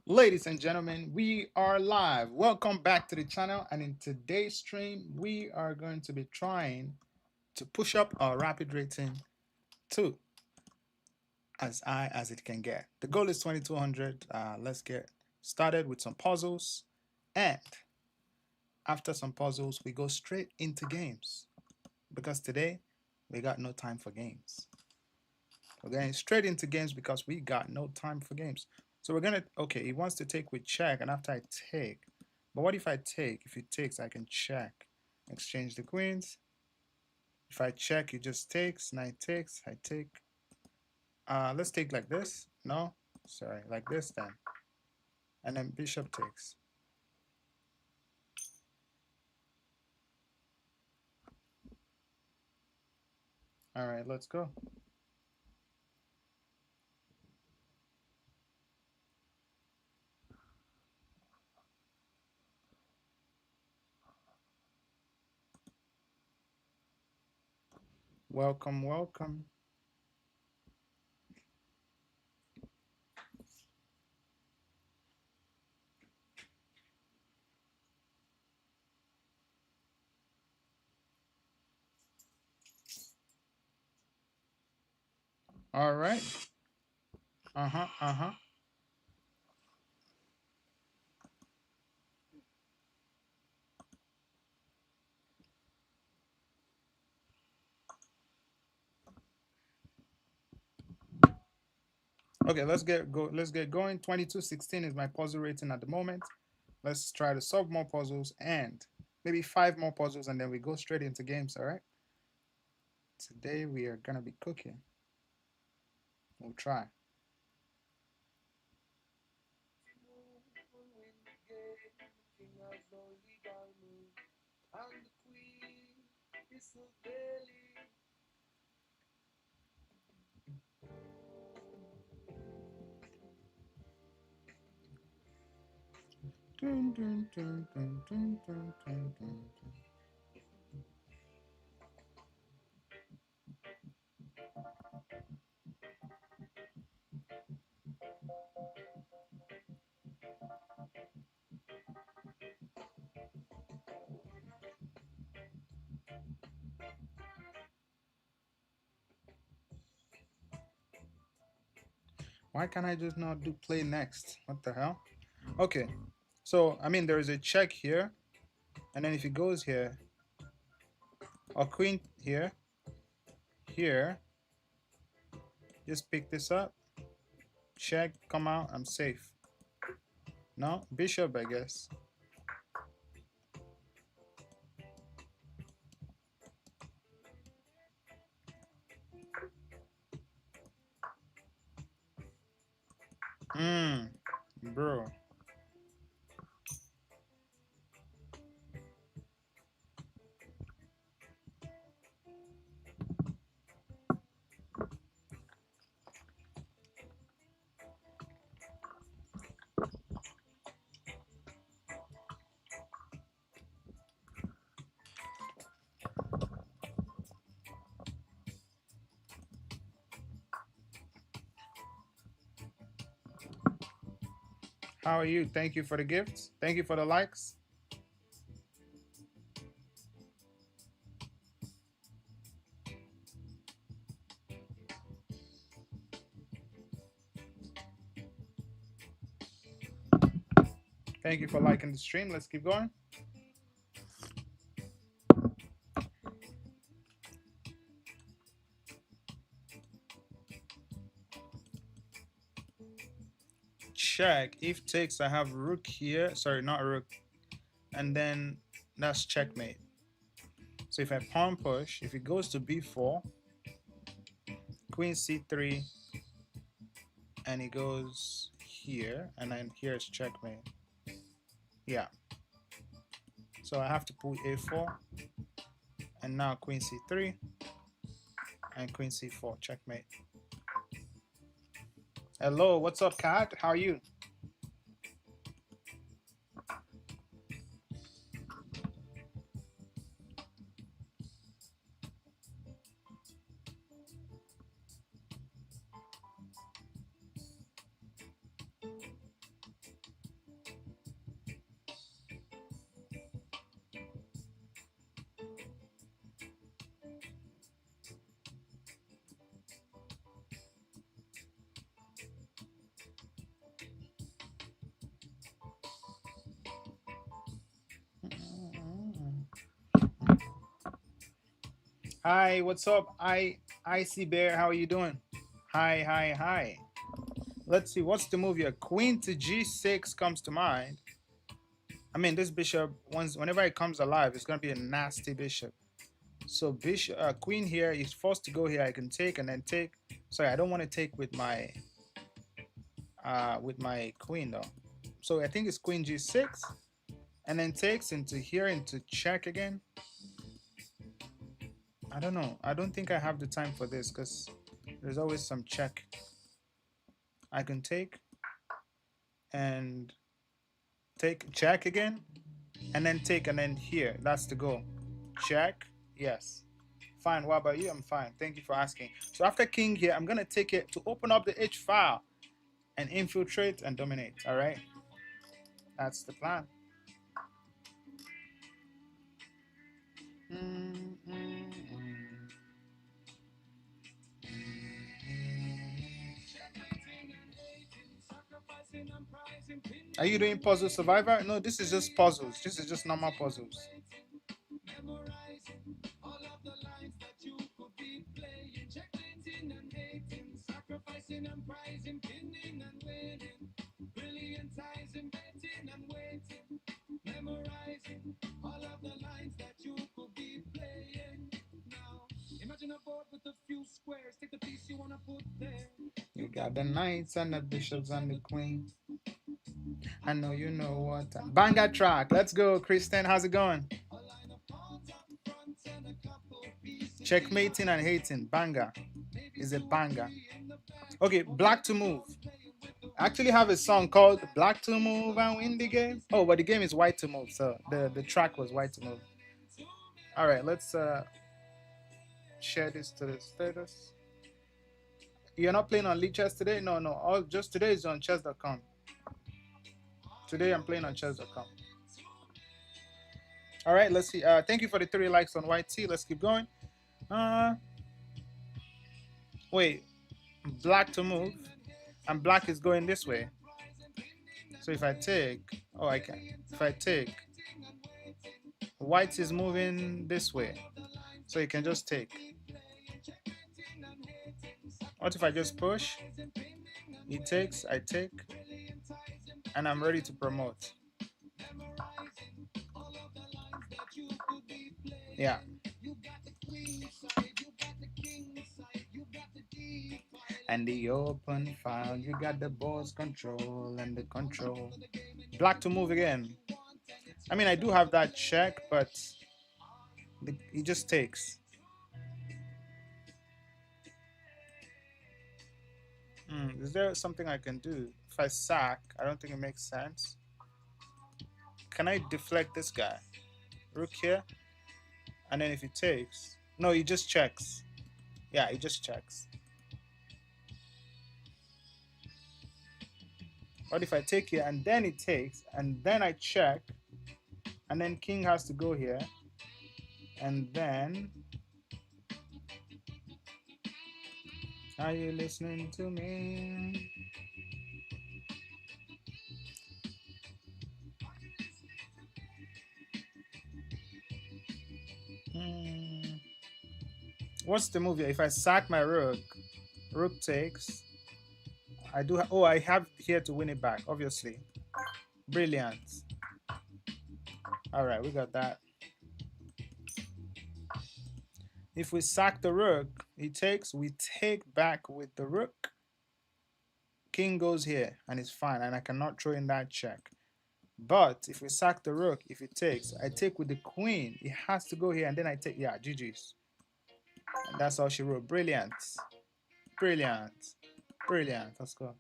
Ladies and gentlemen, we are live. Welcome back to the channel. And in today's stream, we are going to be trying to push up our rapid rating to as high as it can get. The goal is 2200. Let's get started with some puzzles. And after some puzzles, we go straight into games because today we got no time for games. We're going straight into games because we got no time for games. So we're gonna, okay, he wants to take with check, and after I take, but what if I take? If he takes, I can check. Exchange the queens. If I check, he just takes, knight takes, I take. Let's take like this. No, sorry, like this then. And then bishop takes. All right, let's go. Welcome, welcome. All right. Uh-huh, uh-huh. Okay, let's get going. 2216 is my puzzle rating at the moment. Let's try to solve more puzzles and maybe 5 more puzzles, and then we go straight into games. All right. Today we are gonna be cooking. We'll try. Dun, dun, dun, dun, dun, dun, dun, dun. Why can't I just not do play next? What the hell? Okay, so I mean there is a check here, and then if he goes here, or queen here, here, just pick this up, check, come out, I'm safe. No, bishop, I guess. Bro. How are you? Thank you for the gifts. Thank you for the likes. Thank you for liking the stream. Let's keep going. Check. If takes, I have rook here. Sorry, not rook. And then that's checkmate. So if I pawn push, if it goes to b4, queen c3, and it goes here, and then here's checkmate. Yeah. So I have to pull a4, and now queen c3, and queen c4, checkmate. Hello, what's up, Kat? How are you? Hi, what's up? Icy Bear, how are you doing? Hi, hi, hi. Let's see, what's the move here? Queen to g6 comes to mind. I mean, this bishop, whenever it comes alive, it's going to be a nasty bishop. So bishop, queen here is forced to go here. I can take and then take. Sorry, I don't want to take with my queen though. So I think it's queen g6, and then takes into here into check again. I don't know. I don't think I have the time for this because there's always some check. I can take and take check again, and then take and then here. That's the goal. Check. Yes. Fine. What about you? I'm fine. Thank you for asking. So after king here, I'm gonna take it to open up the H file and infiltrate and dominate. All right. That's the plan. Are you doing puzzle survivor? No, this is just puzzles. This is just normal puzzles. You got the knights and the bishops and the queen. I know you know what. Banger track. Let's go, Kristen. How's it going? Checkmating and hating. Banger. Is a banger. Okay, black to move. I actually have a song called Black to Move and Win the Game. Oh, but the game is white to move, so the track was white to move. All right, let's share this to the status. You're not playing on League Chess today? No, no. All just today is on chess.com. Today I'm playing on chess.com. All right, let's see. Thank you for the 3 likes on YT. Let's keep going. Wait, black to move, and black is going this way. So if I take, oh, I can. If I take, white is moving this way, so you can just take. What if I just push? He takes, I take, and I'm ready to promote. Yeah. And the open file, you got the boss control and the control. Black to move again. I mean, I do have that check, but he just takes. Is there something I can do? If I sack, I don't think it makes sense. Can I deflect this guy? Rook here. And then if he takes... No, he just checks. Yeah, he just checks. What if I take here and then it takes, and then I check, and then king has to go here, and then... Are you listening to me? What's the move here? If I sack my rook, rook takes. I do. Oh, I have here to win it back, obviously. Brilliant. All right, we got that. If we sack the rook, he takes. We take back with the rook. King goes here, and it's fine, and I cannot throw in that check. But if we sack the rook, if it takes, I take with the queen. It has to go here, and then I take. Yeah, GG's. And that's all she wrote. Brilliant. Brilliant. Brilliant. Let's go.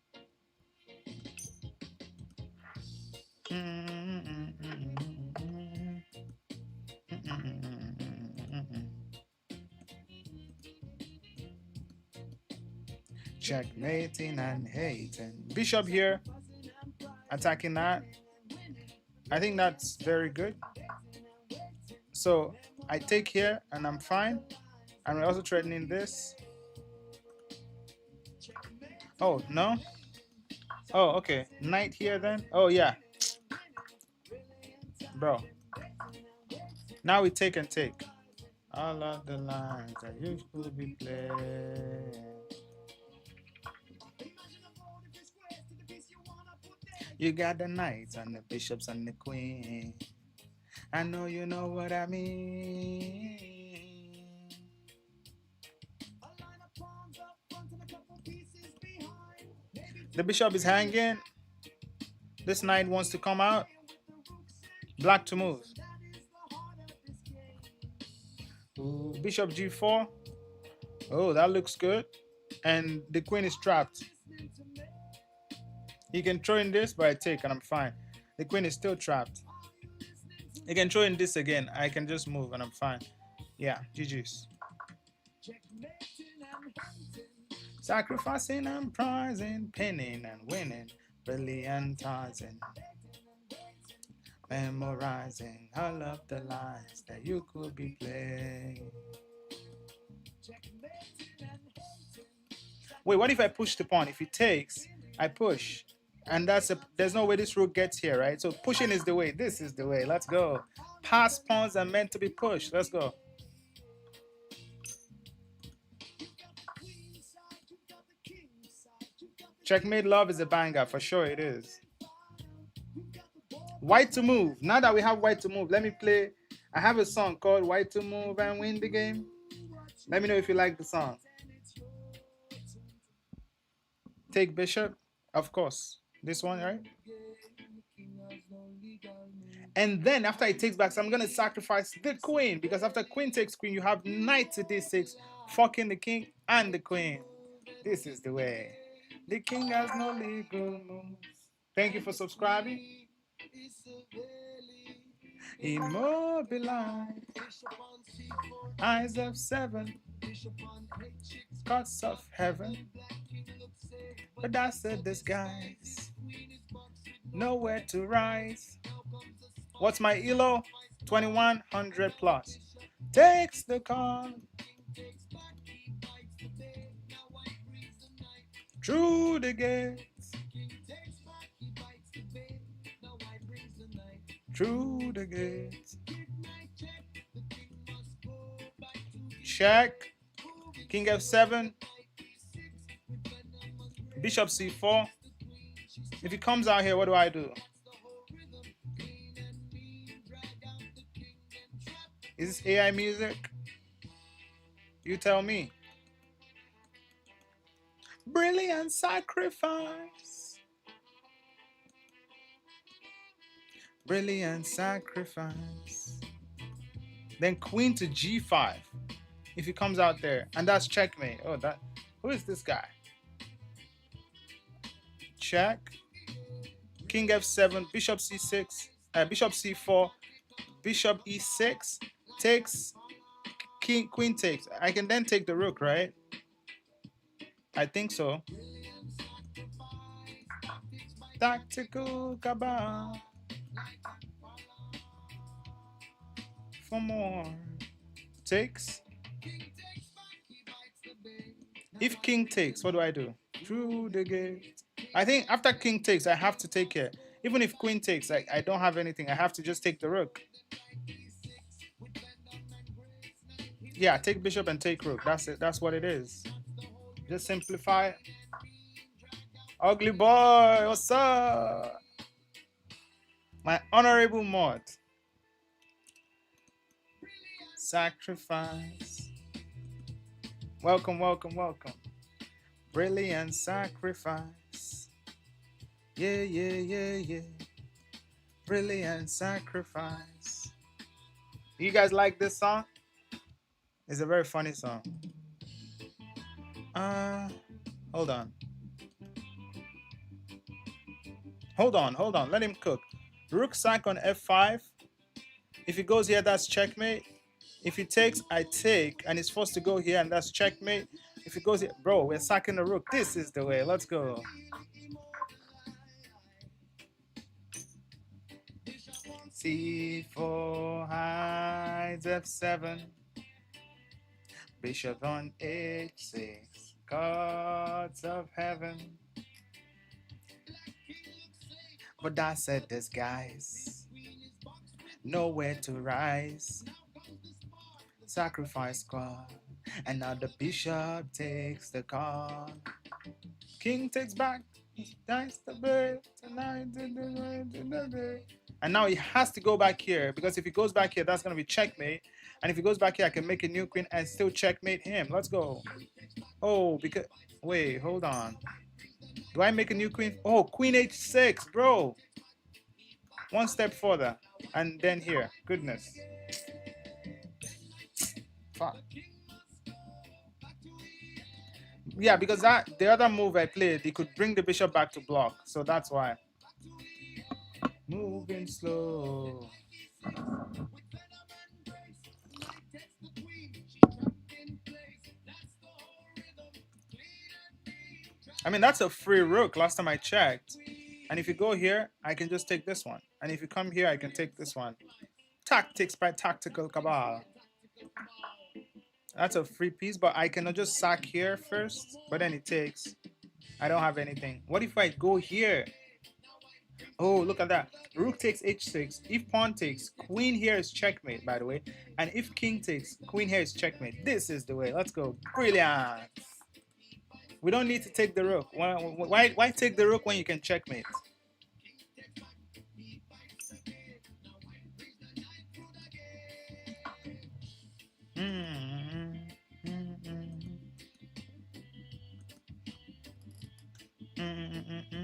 Checkmating and hating. Bishop here, attacking that. I think that's very good. So I take here and I'm fine. And we're also threatening this. Oh, no? Oh, okay. Knight here then. Oh, yeah. Bro. Now we take and take. all of the lines that you should be playing. You got the knights and the bishops and the queen. I know you know what I mean. The bishop is hanging. This knight wants to come out. Black to move. Ooh, bishop g4. Oh, that looks good. And the queen is trapped. He can throw in this, but I take and I'm fine. The queen is still trapped. He can throw in this again. I can just move and I'm fine. Yeah, GG's. Sacrificing and prizing, pinning and winning, brilliantizing, memorizing all of the lines that you could be playing. Wait, what if I push the pawn? If he takes, I push. And there's no way this rook gets here, right? So pushing is the way. This is the way. Let's go. Pass pawns are meant to be pushed. Let's go. Checkmate love is a banger. For sure it is. White to move. Now that we have white to move, let me play. I have a song called White to Move and Win the Game. Let me know if you like the song. Take bishop. Of course. This one, right? And then after it takes back, so I'm going to sacrifice the queen. Because after queen takes queen, you have knight to d6. Fucking the king and the queen. This is the way. The king has no legal moves. Thank you for subscribing. Immobilized. Eyes of 7. Cuts of heaven. But that's a disguise. Nowhere to rise. What's my ELO? 2100 plus. Takes the call. Through the gates. Through the gates. Check. King f7. Bishop c4. If he comes out here, what do I do? Is this AI music? You tell me. Brilliant sacrifice. Brilliant sacrifice. Then queen to g5. If he comes out there. And that's checkmate. Oh, that. Who is this guy? Check. King f7. Bishop c6. Bishop c4. Bishop e6. Takes. Queen takes. I can then take the rook, right? I think so. Tactical cabal. For more. Takes. If king takes, what do I do? Through the gate. I think after king takes, I have to take care. Even if queen takes, I don't have anything. I have to just take the rook. Yeah, take bishop and take rook. That's it. That's what it is. Just simplify. Ugly boy, what's up? My honorable mod. Sacrifice. Welcome, welcome, welcome. Brilliant sacrifice. Yeah, yeah, yeah, yeah. Brilliant sacrifice. You guys like this song? It's a very funny song. Hold on. Hold on. Let him cook. Rook sack on f5. If he goes here, that's checkmate. If he takes, I take. And he's forced to go here, and that's checkmate. If he goes here, bro, we're sacking the rook. This is the way. Let's go. C4 hides f7. Bishop on h6. Cards of heaven. But that's a disguise. Nowhere to rise. Sacrifice squad. And now the bishop takes the card. King takes back. Dice the bird. Tonight. And now he has to go back here, because if he goes back here, that's going to be checkmate. And if he goes back here, I can make a new queen and still checkmate him. Let's go. Oh, because... Wait, hold on. Do I make a new queen? Oh, queen h6, bro. One step further. And then here. Goodness. Fuck. Yeah, because that the other move I played, he could bring the bishop back to block. So that's why. Moving slow. I mean, that's a free rook last time I checked. And if you go here, I can just take this one. And if you come here, I can take this one. Tactics by Tactical Cabal. That's a free piece, but I cannot just sack here first. But then it takes. I don't have anything. What if I go here? Oh, look at that. Rook takes h6. If pawn takes, queen here is checkmate, by the way. And if king takes, queen here is checkmate. This is the way. Let's go. Brilliant. We don't need to take the rook. Why take the rook when you can checkmate?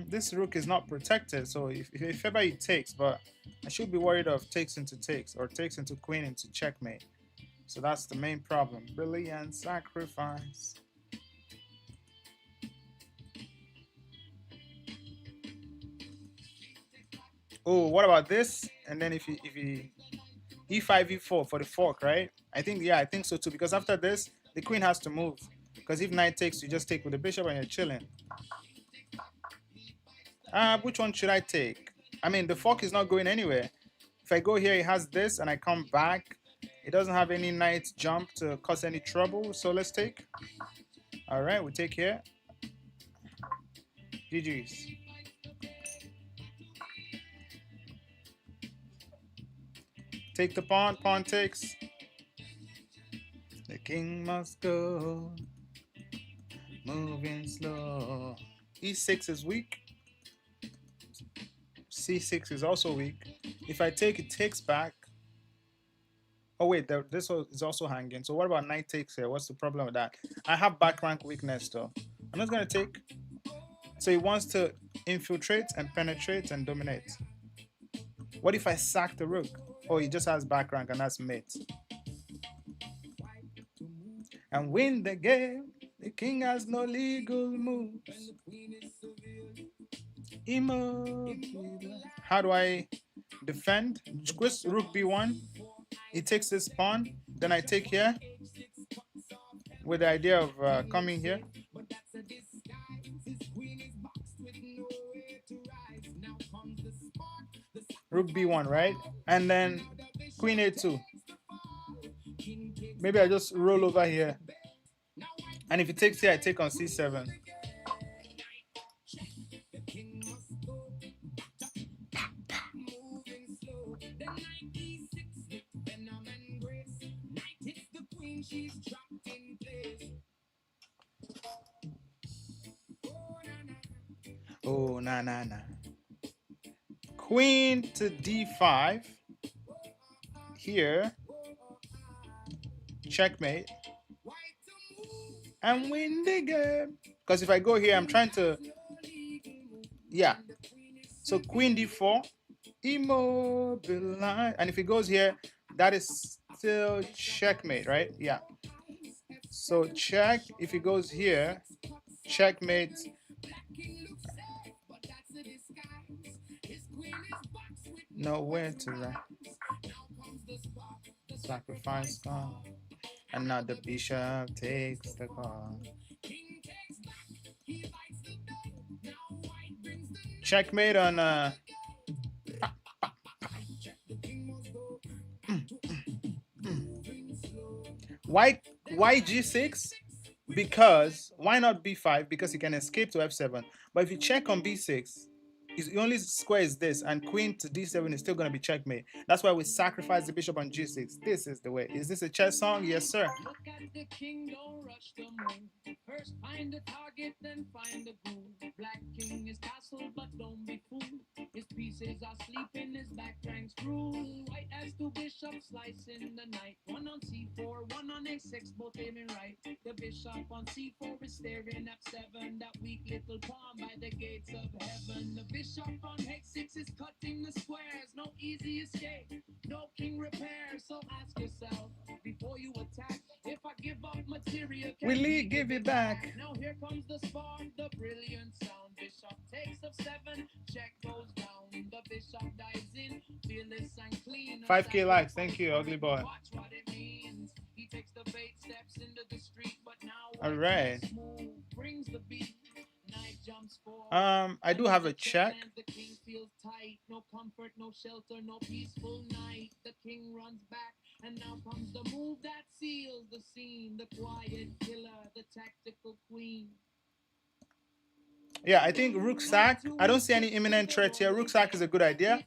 This rook is not protected, so if ever he takes, but I should be worried of takes into takes, or takes into queen into checkmate. So that's the main problem. Brilliant sacrifice. Oh, what about this? And then if he e5 e4 for the fork, right? I think, yeah, I think so too, because after this the queen has to move, because if knight takes, you just take with the bishop and you're chilling. Which one should I take? I mean, the fork is not going anywhere. If I go here, it has this, and I come back, it doesn't have any knight jump to cause any trouble, so let's take. All right, we take here. GG's. Take the pawn, pawn takes. The king must go. Moving slow. E6 is weak. C6 is also weak. If I take, it takes back. Oh wait, this is also hanging. So what about knight takes here? What's the problem with that? I have back rank weakness though. I'm just gonna take. So he wants to infiltrate and penetrate and dominate. What if I sack the rook? Oh, he just has back rank and that's mate. And win the game. The king has no legal moves. How do I defend? Just rook b1. He takes this pawn. Then I take here with the idea of coming here. Rook b1, right? And then queen a2. Maybe I just roll over here. And if it takes here, I take on c7. Oh, nah. Queen to d5. Here. Checkmate. And win the game. Because if I go here, I'm trying to... Yeah. So queen d4. Immobilize. And if it goes here, that is still checkmate, right? Yeah. So check. If it goes here, checkmate. Nowhere to run. Sacrifice gone. And now the bishop takes the call. Checkmate on Why g6? Because why not b5? Because you can escape to f7. But if you check on b6, The only square is this, and queen to d7 is still going to be checkmate. That's why we sacrifice the bishop on g6. This is the way. Is this a chess song? Yes, sir. Look at the king, don't rush the move. First find the target, then find the groove. Black king is castle, but don't be fooled. His pieces are sleeping, his back ranks rule. White has two bishops slicing the night. One on c4, one on a6, both aiming right. The bishop on c4 is staring at 7. That weak little pawn by the gates of heaven. The bishop on h6 is cutting the squares. No easy escape, no king repair. So ask yourself before you attack, if I give up material, can we give it back? Now here comes the spark, the brilliant sound. Bishop takes of 7, check goes down. The bishop dives in, fearless and clean. 5K likes, thank you, ugly boy. Watch what it means. He takes the bait, steps into the street, but now all right. Smooth brings the beat. I do have a check. The king feels tight, no comfort, no shelter, no peaceful night. The king runs back, and now comes the move that seals the scene. The quiet killer, the tactical queen. Yeah, I think rook sack. I don't see any imminent threat here. Rook sack is a good idea.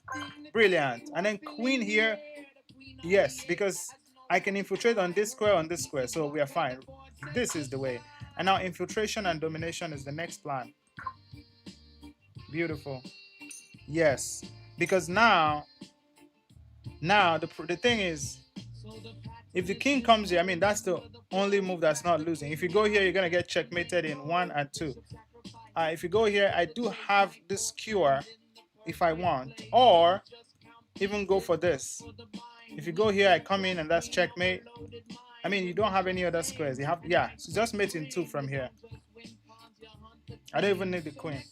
Brilliant. And then queen here. Yes, because I can infiltrate on this square, so we are fine. This is the way. And now infiltration and domination is the next plan. Beautiful. Yes, because now the thing is, if the king comes here, I mean, that's the only move that's not losing. If you go here, you're gonna get checkmated in 1 and 2. If you go here, I do have this skewer if I want, or even go for this. If you go here, I come in and that's checkmate. I mean, you don't have any other squares. You have, yeah, so just mate in 2 from here. I don't even need the queen.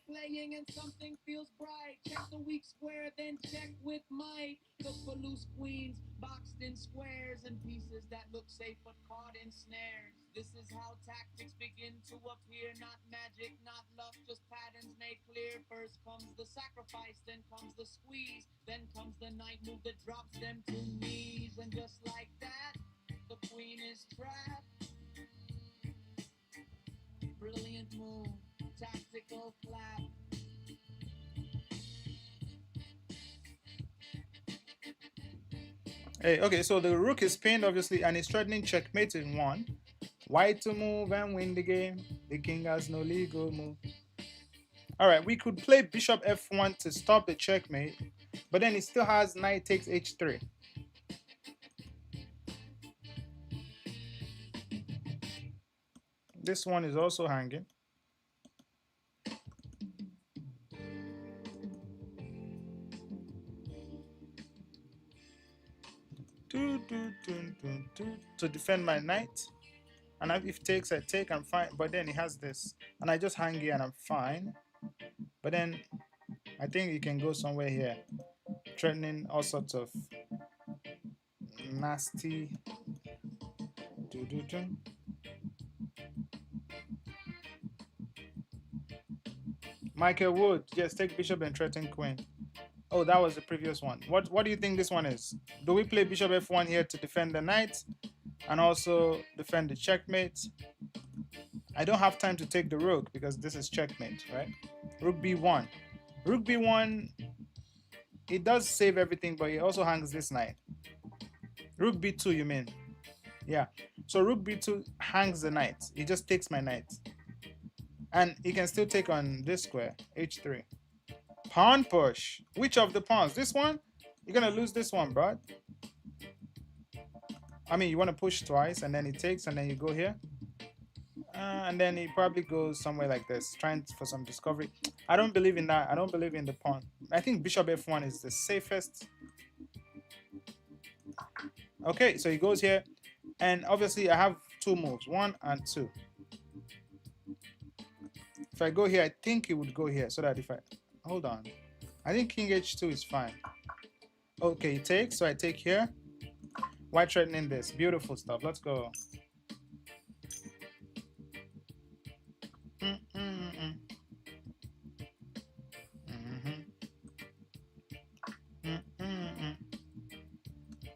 Playing and something feels bright. Check the weak square, then check with might. Look for loose queens, boxed in squares, and pieces that look safe but caught in snares. This is how tactics begin to appear. Not magic, not luck, just patterns made clear. First comes the sacrifice, then comes the squeeze. Then comes the knight move that drops them to knees. And just like that, the queen is trapped. Brilliant move, tactical clap. Hey, okay, so the rook is pinned, obviously, and it's threatening checkmate in 1. White to move and win the game. The king has no legal move. All right, we could play bishop f1 to stop the checkmate, but then it still has knight takes h3. This one is also hanging. To defend my knight. And if takes, I take, I'm fine. But then he has this. And I just hang here and I'm fine. But then I think he can go somewhere here. Threatening all sorts of nasty. Michael Wood, yes, take bishop and threaten queen. Oh, that was the previous one. What do you think this one is? Do we play bishop f1 here to defend the knight and also defend the checkmate? I don't have time to take the rook because this is checkmate, right? Rook b1. Rook b1, it does save everything, but it also hangs this knight. Rook b2, you mean? Yeah. So rook b2 hangs the knight. He just takes my knight. And he can still take on this square, h3. Pawn push. Which of the pawns? This one? You're going to lose this one, bro. I mean, you want to push twice, and then he takes, and then you go here. And then he probably goes somewhere like this, trying for some discovery. I don't believe in that. I don't believe in the pawn. I think bishop f1 is the safest. Okay, so he goes here. And obviously, I have 2 moves, 1 and 2. If I go here, I think he would go here, so that if I... Hold on. I think king h2 is fine. Okay, he takes, so I take here. White threatening this. Beautiful stuff. Let's go.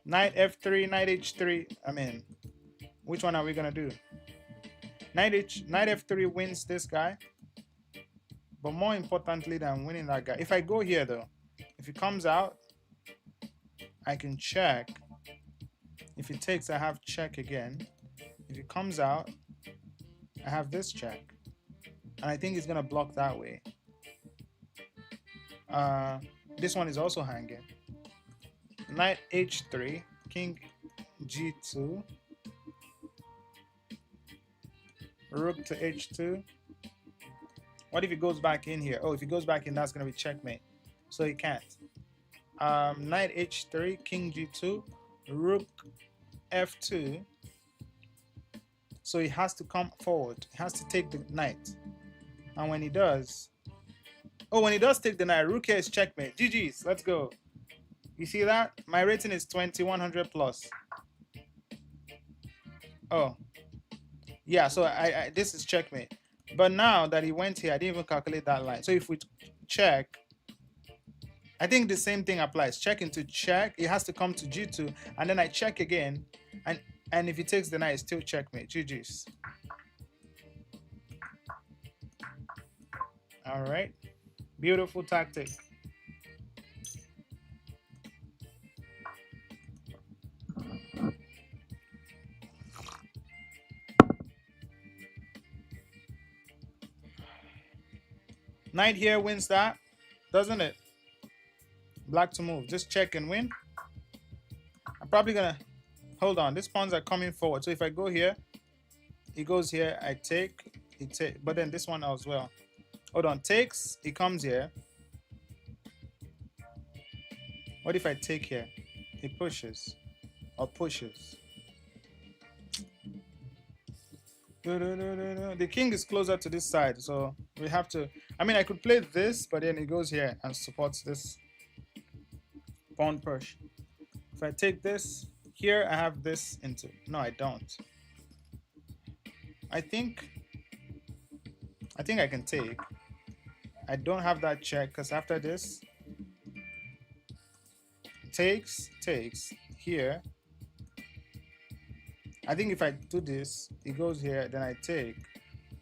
Knight f3, knight h3. I mean, which one are we gonna do? Knight f3 wins this guy, But more importantly than winning that guy, if I go here though, if he comes out, I can check. If he takes, I have check again. If he comes out, I have this check. And I think he's gonna block that way. This one is also hanging. Knight h3, king g2, rook to h2. What if he goes back in here? Oh, if he goes back in, that's gonna be checkmate. So he can't. Knight h3, king g2, rook f2. So he has to come forward. He has to take the knight. And when he does, oh, when he does take the knight, rook here is checkmate. GG's, let's go. You see that? My rating is 2100 plus. Oh, yeah, so this is checkmate. But now that he went here, I didn't even calculate that line. So if we check, I think the same thing applies. Check into check, it has to come to g2, and then I check again, and if he takes the knight, it's still checkmate. GG's. All right, beautiful tactic. Knight here wins that, doesn't it? Black to move. Just check and win. I'm probably gonna hold on. These pawns are coming forward. So if I go here, he goes here. I take. He take. But then this one as well. Hold on. Takes. He comes here. What if I take here? He pushes or pushes. The king is closer to this side, so we have to. I mean, I could play this, but then he goes here and supports this pawn push. If I take this here, I have this into. No, I don't. I think I can take. I don't have that check because after this, takes here. I think if I do this, he goes here, then I take.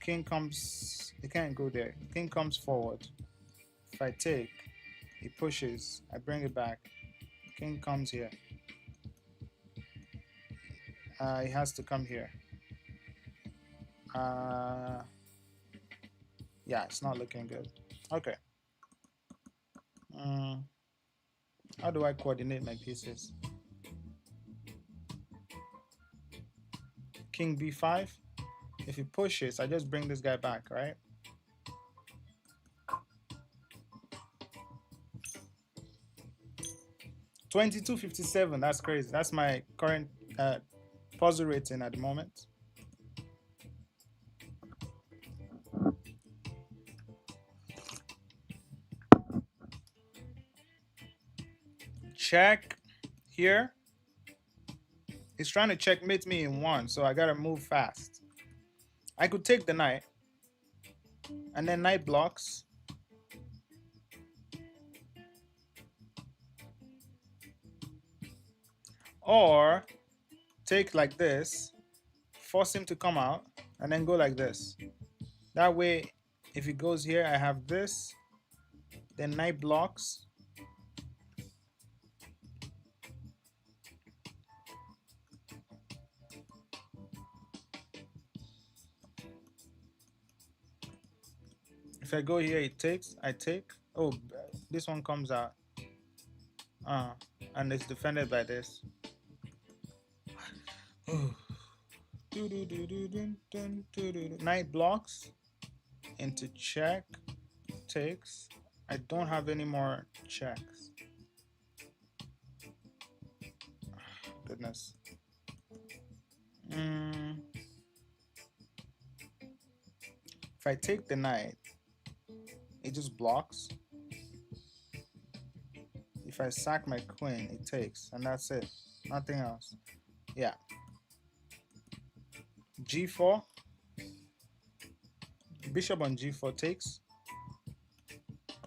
King comes, he can't go there. King comes forward. If I take, he pushes, I bring it back. King comes here. He has to come here. Yeah, it's not looking good. Okay. How do I coordinate my pieces? King b5. If he pushes, I just bring this guy back, right? $22.57. That's crazy. That's my current puzzle rating at the moment. Check here. He's trying to checkmate me in one, so I gotta move fast. I could take the knight, and then knight blocks. Or take like this, force him to come out, and then go like this. That way, if he goes here, I have this, then knight blocks. If I go here, it takes, I take. Oh, this one comes out. And it's defended by this. Knight blocks into check, takes. I don't have any more checks. Goodness. If I take the knight, it just blocks. If I sack my queen, it takes, and that's it. Nothing else. Yeah. G4. Bishop on G4 takes.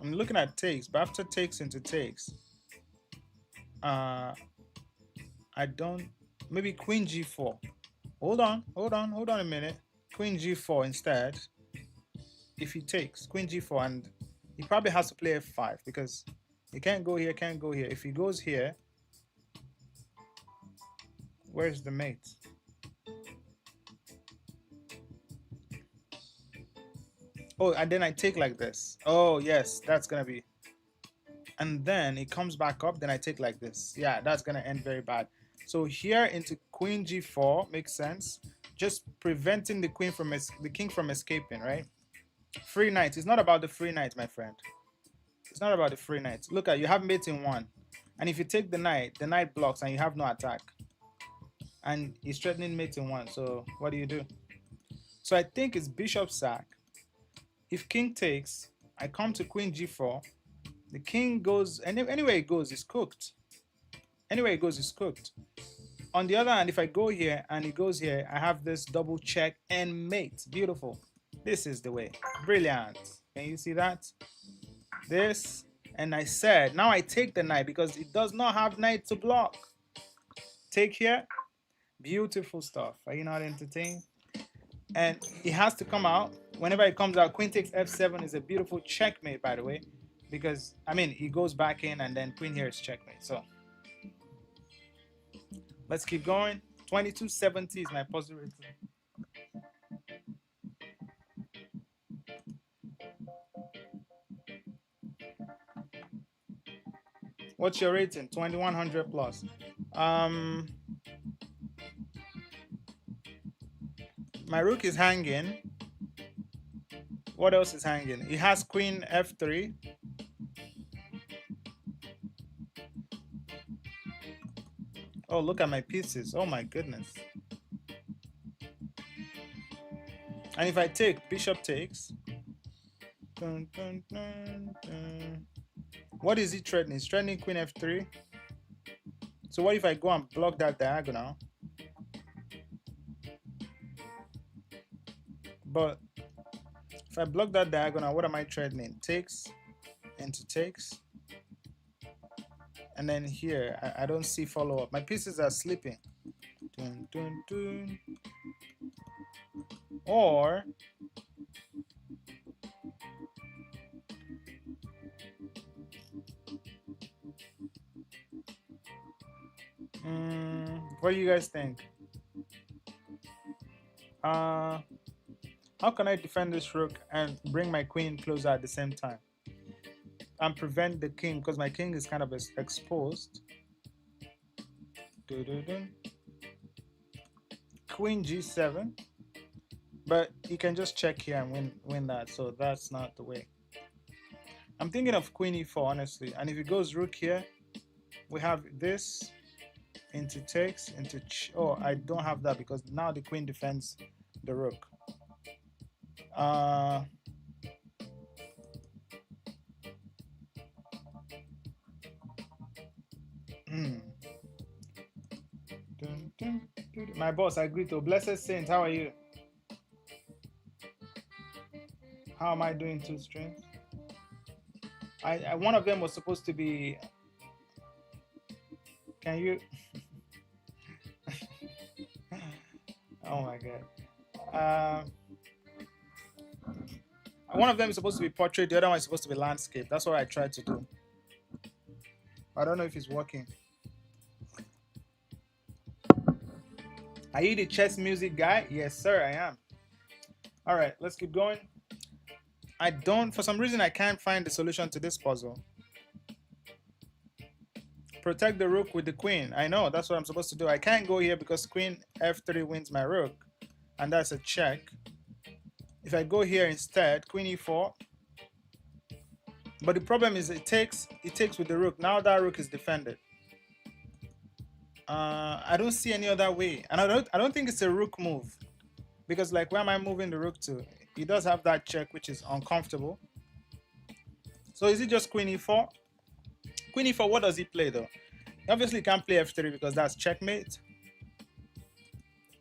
I'm looking at takes, but after takes into takes, I don't. Maybe Queen G4. Hold on a minute. Queen G4 instead. if he takes queen g4, and he probably has to play f5 because he can't go here, can't go here. If he goes here, where's the mate? Oh, and then I take like this. Oh yes, that's gonna be, and then it comes back up, then I take like this. Yeah, that's gonna end very bad. So here into queen g4 makes sense, just preventing the queen from the king from escaping, right? Free knight. It's not about the free knight, my friend. It's not about the free knight. Look at, you have mate in 1, and if you take the knight blocks and you have no attack, and he's threatening mate in 1. So what do? So I think it's bishop sack. If king takes, I come to queen g4. The king goes, and anywhere it goes, it's cooked. Anywhere it goes, it's cooked. On the other hand, if I go here and he goes here, I have this double check and mate. Beautiful. This is the way. Brilliant. Can you see that? This, and I said, now I take the knight because it does not have knight to block. Take here. Beautiful stuff. Are you not entertained? And it has to come out. Whenever it comes out, queen takes f7 is a beautiful checkmate, by the way, because I mean he goes back in and then queen here is checkmate. So let's keep going. 2270 is my puzzle rating. What's your rating? 2100 plus. My rook is hanging. What else is hanging? It has queen f3. Oh, look at my pieces. Oh my goodness. And if I take, bishop takes. Dun, dun, dun, dun. What is he threatening? He's threatening queen f3. So what if I go and block that diagonal? But if I block that diagonal, what am I threatening? Takes into takes. And then here, I don't see follow-up. My pieces are sleeping. Dun, dun, dun. Or what do you guys think? How can I defend this rook and bring my queen closer at the same time and prevent the king, because my king is kind of exposed? Queen g7, but you can just check here and win that, so that's not the way. I'm thinking of queen e4 honestly, and if it goes rook here, we have this into takes into oh, I don't have that because now the queen defends the rook. My boss, I agree to. Blessed Saint, how are you? How am I doing 2 streams? I one of them was supposed to be. Can you? Oh my god. One of them is supposed to be portrait, the other one is supposed to be landscape. That's what I tried to do. I don't know if it's working. Are you the chess music guy? Yes, sir, I am. All right, let's keep going. For some reason, I can't find the solution to this puzzle. Protect the rook with the queen. I know, that's what I'm supposed to do. I can't go here because queen f3 wins my rook, and that's a check. If I go here instead, queen e4. But the problem is it takes with the rook. Now that rook is defended. I don't see any other way, and I don't think it's a rook move, because like, where am I moving the rook to? He does have that check, which is uncomfortable. So is it just queen e4? Queen e4, what does he play though? He obviously can't play f3 because that's checkmate.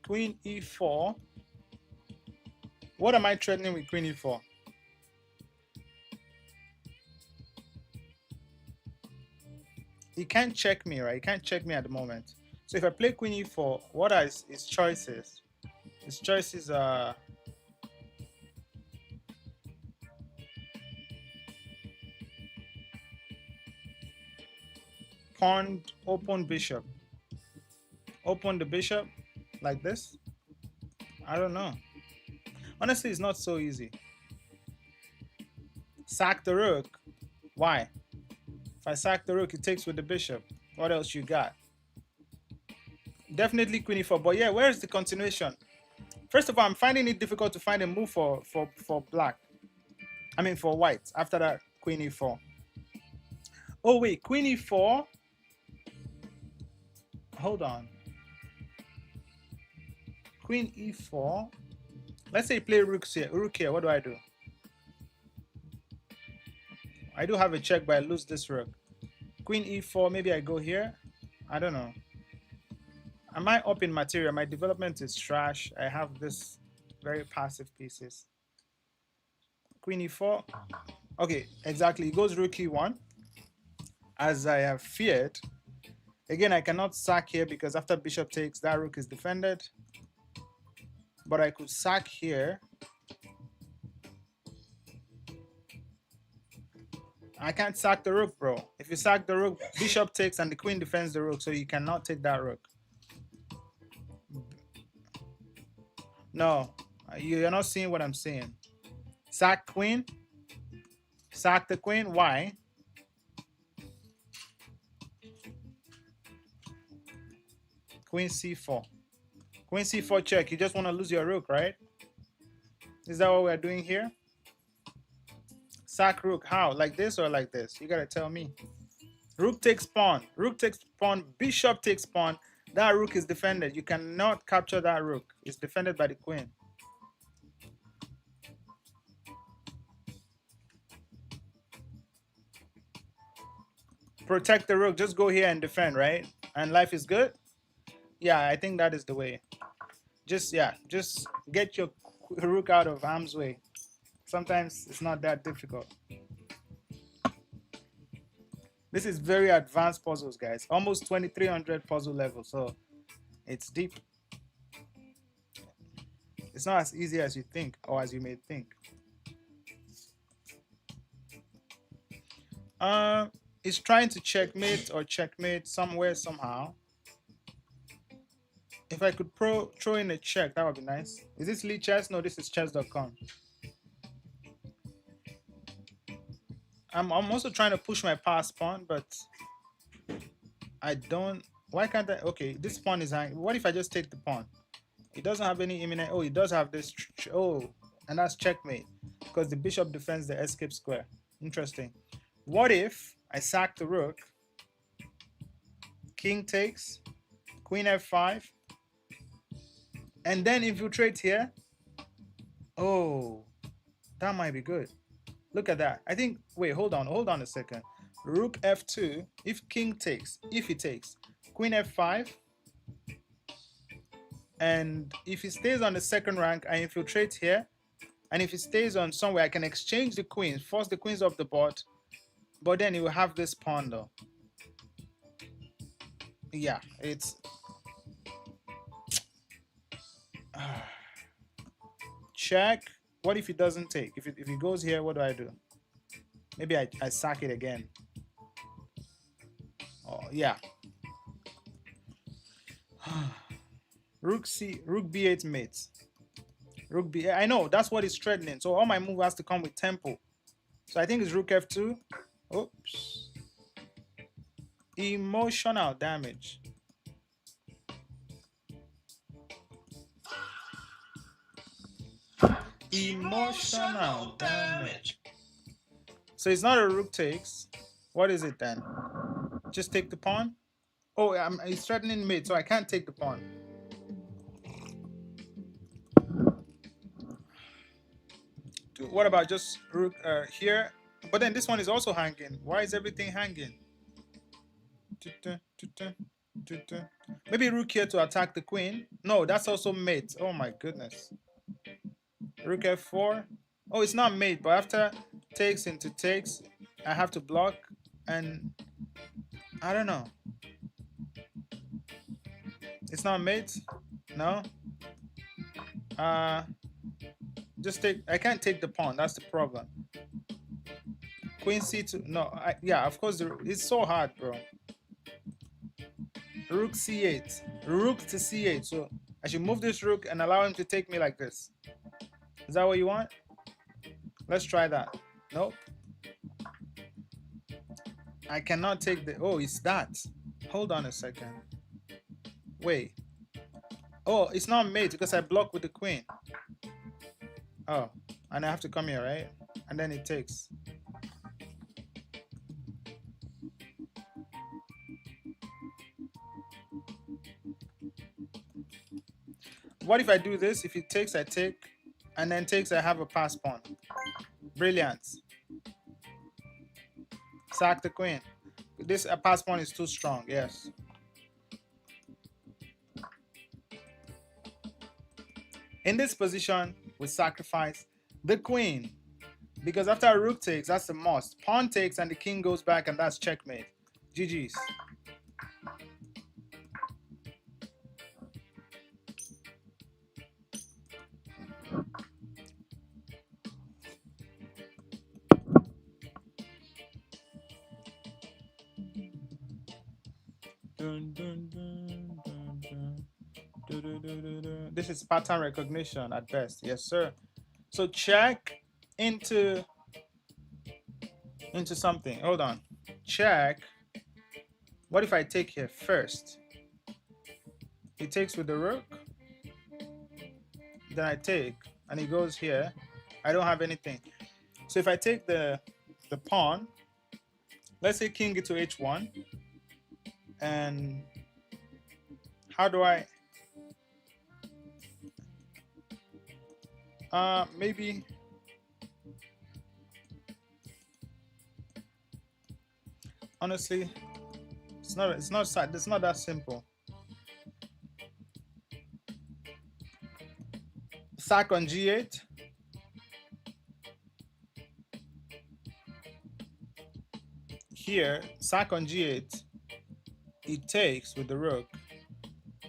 Queen e4. What am I threatening with queen e4? He can't check me, right? He can't check me at the moment. So if I play queen e4, what are his choices? His choices are... pawn, open bishop. Open the bishop like this. I don't know. Honestly, it's not so easy. Sack the rook. Why? If I sack the rook, it takes with the bishop. What else you got? Definitely queen e4. But yeah, where's the continuation? First of all, I'm finding it difficult to find a move for black. I mean for white after that queen e4. Oh wait, queen e4. Hold on. Queen e4. Let's say play rook here. Rook here. What do I do? I do have a check, but I lose this rook. Queen e4. Maybe I go here. I don't know. Am I up in material? My development is trash. I have this very passive pieces. Queen e4. Okay, exactly. It goes rook e1. As I have feared. Again, I cannot sack here because after bishop takes, that rook is defended. But I could sack here. I can't sack the rook, bro. If you sack the rook, bishop takes and the queen defends the rook, so you cannot take that rook. No, you're not seeing what I'm saying. Sack queen. Sack the queen. Why? Queen c4. Queen c4 check. You just want to lose your rook, right? Is that what we're doing here? Sack rook. How? Like this or like this? You gotta tell me. Rook takes pawn. Rook takes pawn. Bishop takes pawn. That rook is defended. You cannot capture that rook. It's defended by the queen. Protect the rook. Just go here and defend, right? And life is good? Yeah, I think that is the way. Just get your rook out of harm's way. Sometimes it's not that difficult. This is very advanced puzzles, guys. Almost 2300 puzzle level, so it's deep. It's not as easy as you think or as you may think. It's trying to checkmate or checkmate somewhere, somehow. If I could throw in a check, that would be nice. Is this Lee Chess? No, this is chess.com. I'm also trying to push my pass pawn, but I don't. Why can't I? Okay, this pawn is hanging. What if I just take the pawn? It doesn't have any imminent. Oh, it does have this. Oh, and that's checkmate because the bishop defends the escape square. Interesting. What if I sack the rook? King takes. Queen f5. And then infiltrate here. Oh, that might be good. Look at that. I think, wait, hold on a second. Rook f2, if king takes, if he takes, queen f5. And if he stays on the second rank, I infiltrate here. And if he stays on somewhere, I can exchange the queens, force the queens off the board. But then he will have this pawn though. Yeah, it's... check. What if he doesn't take? If he goes here, what do I do? Maybe I sack it again. Oh yeah. Rook b8 mates. Rook b8. I know that's what it's threatening. So all my move has to come with tempo. So I think it's rook f2. Oops. Emotional damage. Emotional damage. So it's not a rook takes. What is it then? Just take the pawn? Oh, it's threatening mate, so I can't take the pawn. What about just rook here? But then this one is also hanging. Why is everything hanging? Maybe rook here to attack the queen. No, that's also mate. Oh my goodness. Rook f4. Oh, it's not mate, but after takes into takes, I have to block, and I don't know. It's not mate. No. Just take. I can't take the pawn. That's the problem. Queen c2. No. Yeah, of course. It's so hard, bro. Rook c8. Rook to c8. So I should move this rook and allow him to take me like this. Is that what you want? Let's try that. Nope. I cannot take the... Oh, it's that. Hold on a second. Wait. Oh, it's not mate because I block with the queen. Oh, and I have to come here, right? And then it takes. What if I do this? If it takes, I take. And then takes, I have a pass pawn. Brilliant. Sack the queen. This pass pawn is too strong, yes. In this position, we sacrifice the queen. Because after rook takes, that's a must. Pawn takes and the king goes back and that's checkmate. GG's. Dun, dun, dun, dun, dun. This is pattern recognition at best. Yes, sir. So check into something. Hold on. Check. What if I take here first? He takes with the rook. Then I take, and he goes here. I don't have anything. So if I take the pawn, let's say king to h1, and how do I? Maybe. Honestly, it's not that simple. Sack on g8. Here, sack on g8. He takes with the rook,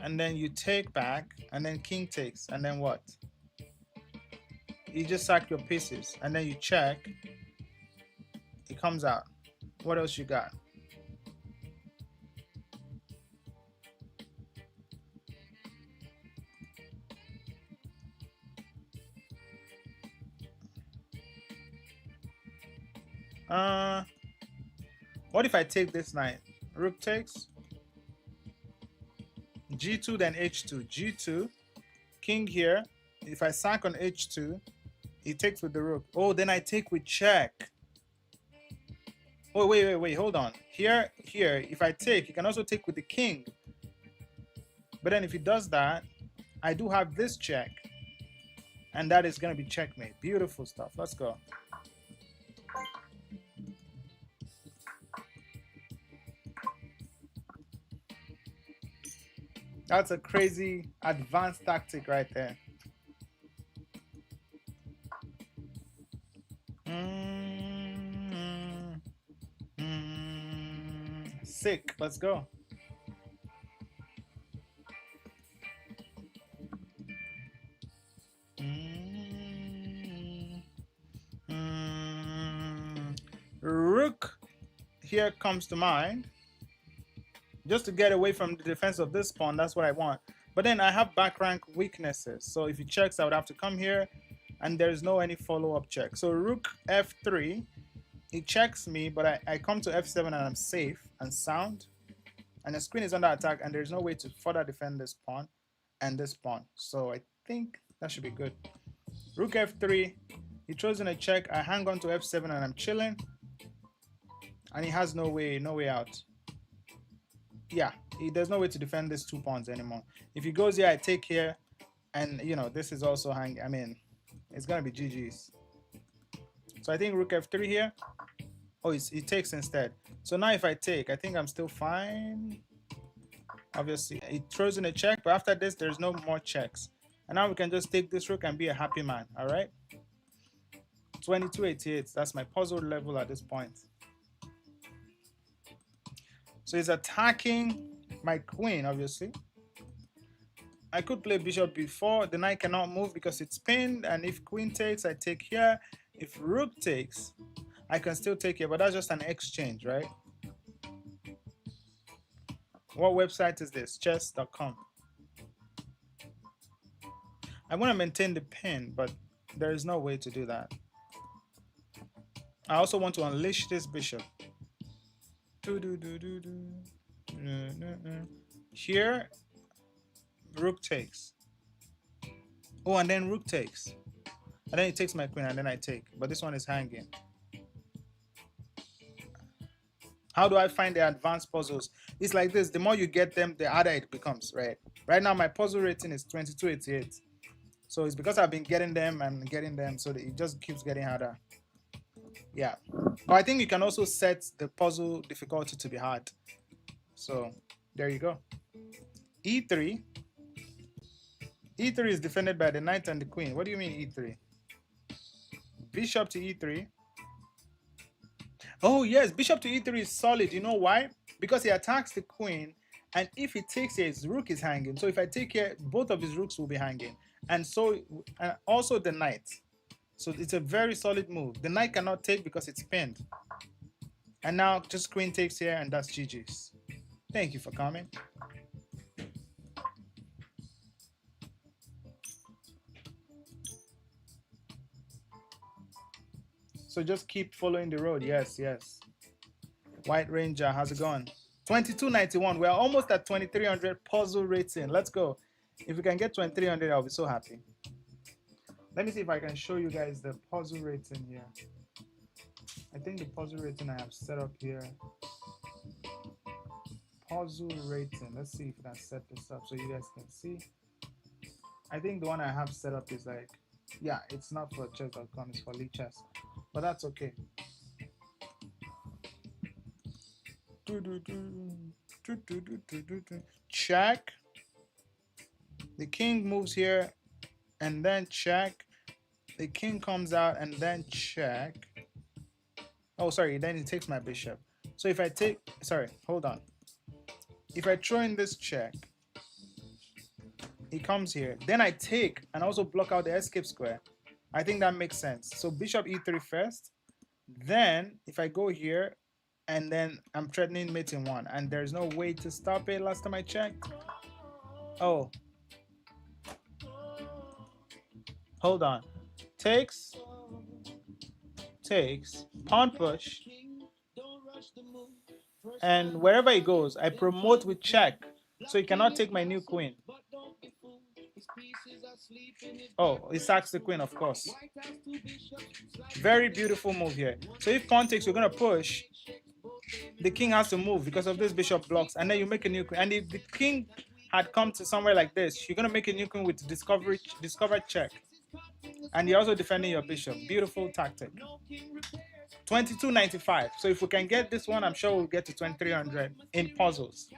and then you take back, and then king takes, and then what? You just sack your pieces, and then you check. It comes out. What else you got? What if I take this knight? Rook takes. G2, then H2. G2. King here. If I sack on H2, he takes with the rook. Oh, then I take with check. Oh, wait. Hold on. Here. If I take, he can also take with the king. But then if he does that, I do have this check. And that is going to be checkmate. Beautiful stuff. Let's go. That's a crazy advanced tactic right there. Sick. Let's go. Rook here comes to mind. Just to get away from the defense of this pawn, that's what I want. But then I have back rank weaknesses. So if he checks, I would have to come here, and there's no any follow-up check. So rook f3, he checks me, but I come to f7 and I'm safe and sound. And the screen is under attack, and there's no way to further defend this pawn and this pawn. So I think that should be good. Rook f3, he throws in a check. I hang on to f7 and I'm chilling. And he has no way out. Yeah, there's no way to defend these two pawns anymore. If he goes here, I take here, and you know this is also hanging. I mean, it's gonna be GG's. So I think rook f3 here. Oh, he takes instead. So now if I take, I think I'm still fine. Obviously, he throws in a check, but after this, there's no more checks. And now we can just take this rook and be a happy man. All right. 2288. That's my puzzle level at this point. So he's attacking my queen, obviously. I could play bishop b4. The knight cannot move because it's pinned. And if queen takes, I take here. If rook takes, I can still take here. But that's just an exchange, right? What website is this? Chess.com. I want to maintain the pin, but there is no way to do that. I also want to unleash this bishop. Here, rook takes. Oh, and then rook takes. And then it takes my queen, and then I take. But this one is hanging. How do I find the advanced puzzles? It's like this. The more you get them, the harder it becomes, right? Right now, my puzzle rating is 2288. So it's because I've been getting them and getting them, so that it just keeps getting harder. Yeah. But I think you can also set the puzzle difficulty to be hard. So there you go. E3. E3 is defended by the knight and the queen. What do you mean E3? Bishop to E3. Oh yes, bishop to E3 is solid. You know why? Because he attacks the queen, and if he takes here, his rook is hanging. So if I take here, both of his rooks will be hanging, and so also the knight. So it's a very solid move. The knight cannot take because it's pinned. And now just queen takes here, and that's GG's. Thank you for coming. So just keep following the road. Yes, yes. White Ranger, how's it going? 2291. We're almost at 2300 puzzle rating. Let's go. If we can get 2300, I'll be so happy. Let me see if I can show you guys the puzzle rating here. I think the puzzle rating I have set up here. Puzzle rating. Let's see if I can set this up so you guys can see. I think the one I have set up is like, yeah, it's not for chess.com, it's for Lichess. But that's okay. Check. The king moves here and then check. The king comes out and then check. Oh, sorry, then he takes my bishop. So if I take, sorry, hold on. If I throw in this check, he comes here. Then I take and also block out the escape square. I think that makes sense. So bishop e3 first. Then if I go here, and then I'm threatening mate in one, and there's no way to stop it last time I checked. Oh. Hold on. Takes, pawn push, and wherever he goes, I promote with check, so he cannot take my new queen. Oh, he sacks the queen, of course. Very beautiful move here. So if pawn takes, we're going to push. The king has to move because of this bishop blocks, and then you make a new queen. And if the king had come to somewhere like this, you're going to make a new queen with discover check. And you're also defending your bishop. Beautiful tactic. 2295. So if we can get this one, I'm sure we'll get to 2300 in puzzles.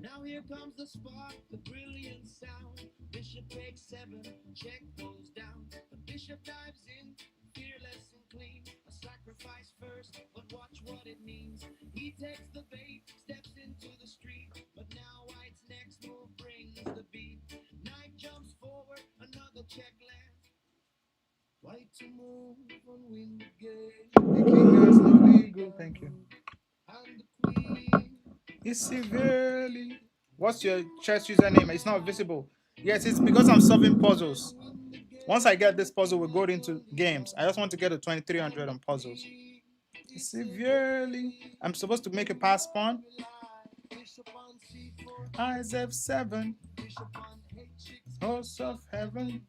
Now here comes the spark, the brilliant sound. Bishop takes 7, check goes down. The bishop dives in, fearless and clean. A sacrifice first, but watch what it means. He takes the bait, steps into the street. But now White's next move brings the beat. Knight jumps forward, another check lands. White to move and win the game. The king has no legal, thank you. And the queen is severely. What's your chess username? It's not visible. Yes, it's because I'm solving puzzles. Once I get this puzzle, we'll go into games. I just want to get to 2300 on puzzles. Severely. I'm supposed to make a pass pawn. Eyes F7. Host of heaven.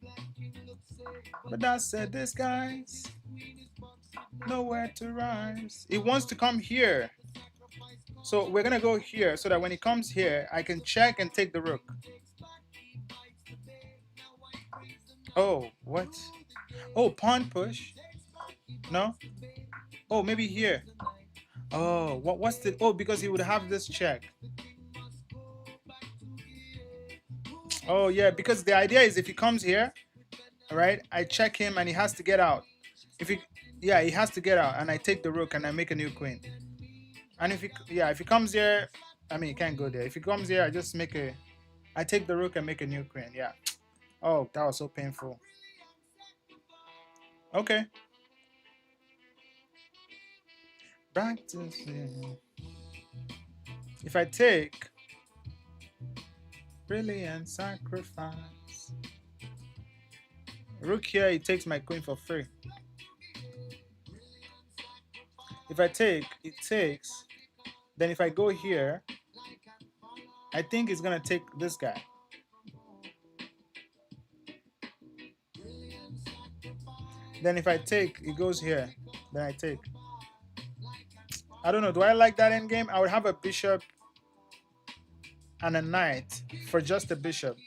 But I said this guy's nowhere to rise. It wants to come here. So we're gonna go here so that when he comes here, I can check and take the rook. Oh, what? Oh, pawn push. No? Oh, maybe here. Oh, what's the... Oh, because he would have this check. Oh, yeah, because the idea is if he comes here, all right, I check him and he has to get out. If he... Yeah, he has to get out, and I take the rook and I make a new queen. And if he comes here, I mean, he can't go there. If he comes here, I just make a... I take the rook and make a new queen, yeah. Oh, that was so painful. Okay. Practice. If I take brilliant sacrifice. Rook here, it takes my queen for free. If I take, it takes. Then if I go here, I think it's gonna take this guy. Then if I take, it goes here. Then I take. I don't know. Do I like that endgame? I would have a bishop and a knight for just a bishop.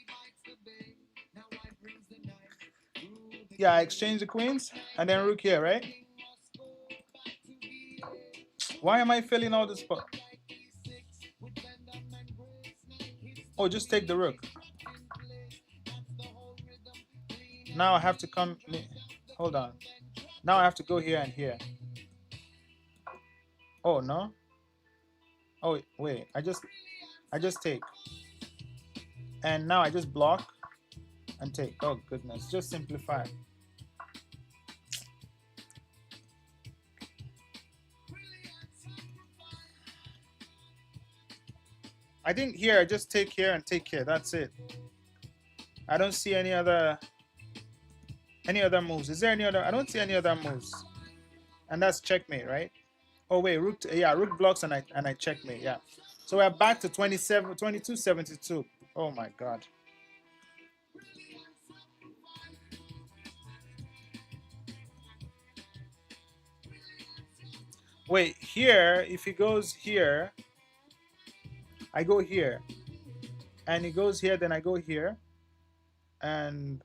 Yeah, I exchange the queens and then rook here, right? Why am I filling all this spot? Oh, just take the rook. Now I have to come. Hold on. Now I have to go here and here. Oh no. Oh wait. I just take. And now I just block and take. Oh goodness. Just simplify. I think here I just take here and take here. That's it. I don't see any other moves. Is there any other? I don't see any other moves. And that's checkmate, right? Oh wait, rook. Yeah, rook blocks and I checkmate. Yeah. So we're back to 2272. Oh my god. Wait, here, if he goes here, I go here. And he goes here, then I go here. And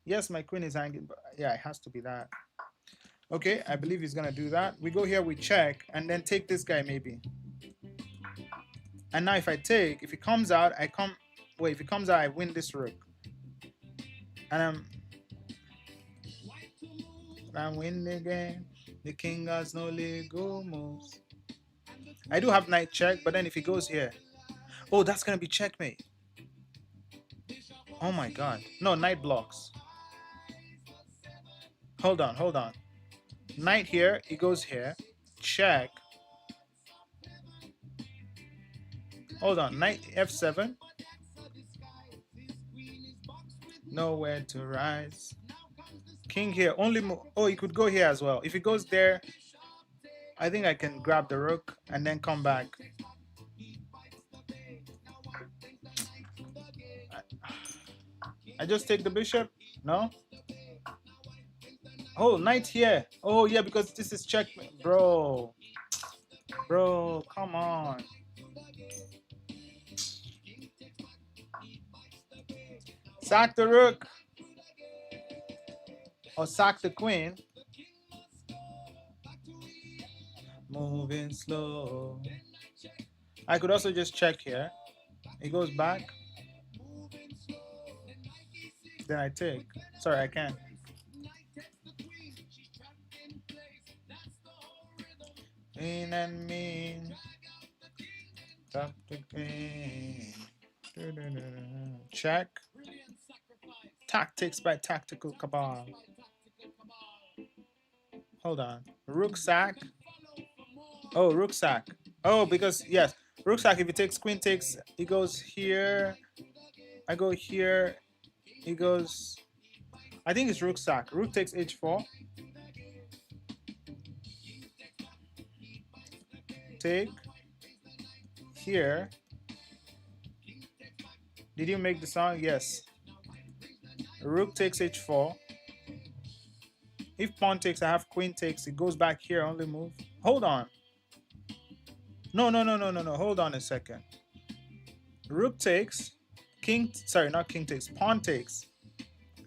yes, my queen is hanging, but yeah, it has to be that. Okay, I believe he's gonna do that. We go here, we check, and then take this guy maybe. And now if I take, if he comes out, I come. Wait, if he comes out, I win this rook. And I'm winning the game. The king has no legal moves. I do have knight check, but then if he goes here, oh, that's gonna be checkmate. Oh my god. No, knight blocks. Hold on, hold on. Knight here, he goes here. Check. Hold on, knight f7. Nowhere to rise. King here, only move. Oh, he could go here as well. If he goes there, I think I can grab the rook and then come back. I just take the bishop? No? Oh, knight here. Oh, yeah, because this is checkmate. Bro. Bro, come on. Sack the rook. Or sack the queen. Moving slow. I could also just check here. It goes back. Then I take. Sorry, I can't. Mean and mean. Top the queen. Check. Tactics by Tactical Cabal. Hold on. Rook sack. Oh, rook sack. Oh, because, yes. Rook sack, if he takes, queen takes, he goes here. I go here. He goes... I think it's rook sack. Rook takes h4. Take. Here. Did you make the song? Yes. Rook takes h4. If pawn takes, I have queen takes. It goes back here, only move. Hold on. No. Hold on a second. Rook takes. King, sorry, not king takes. Pawn takes.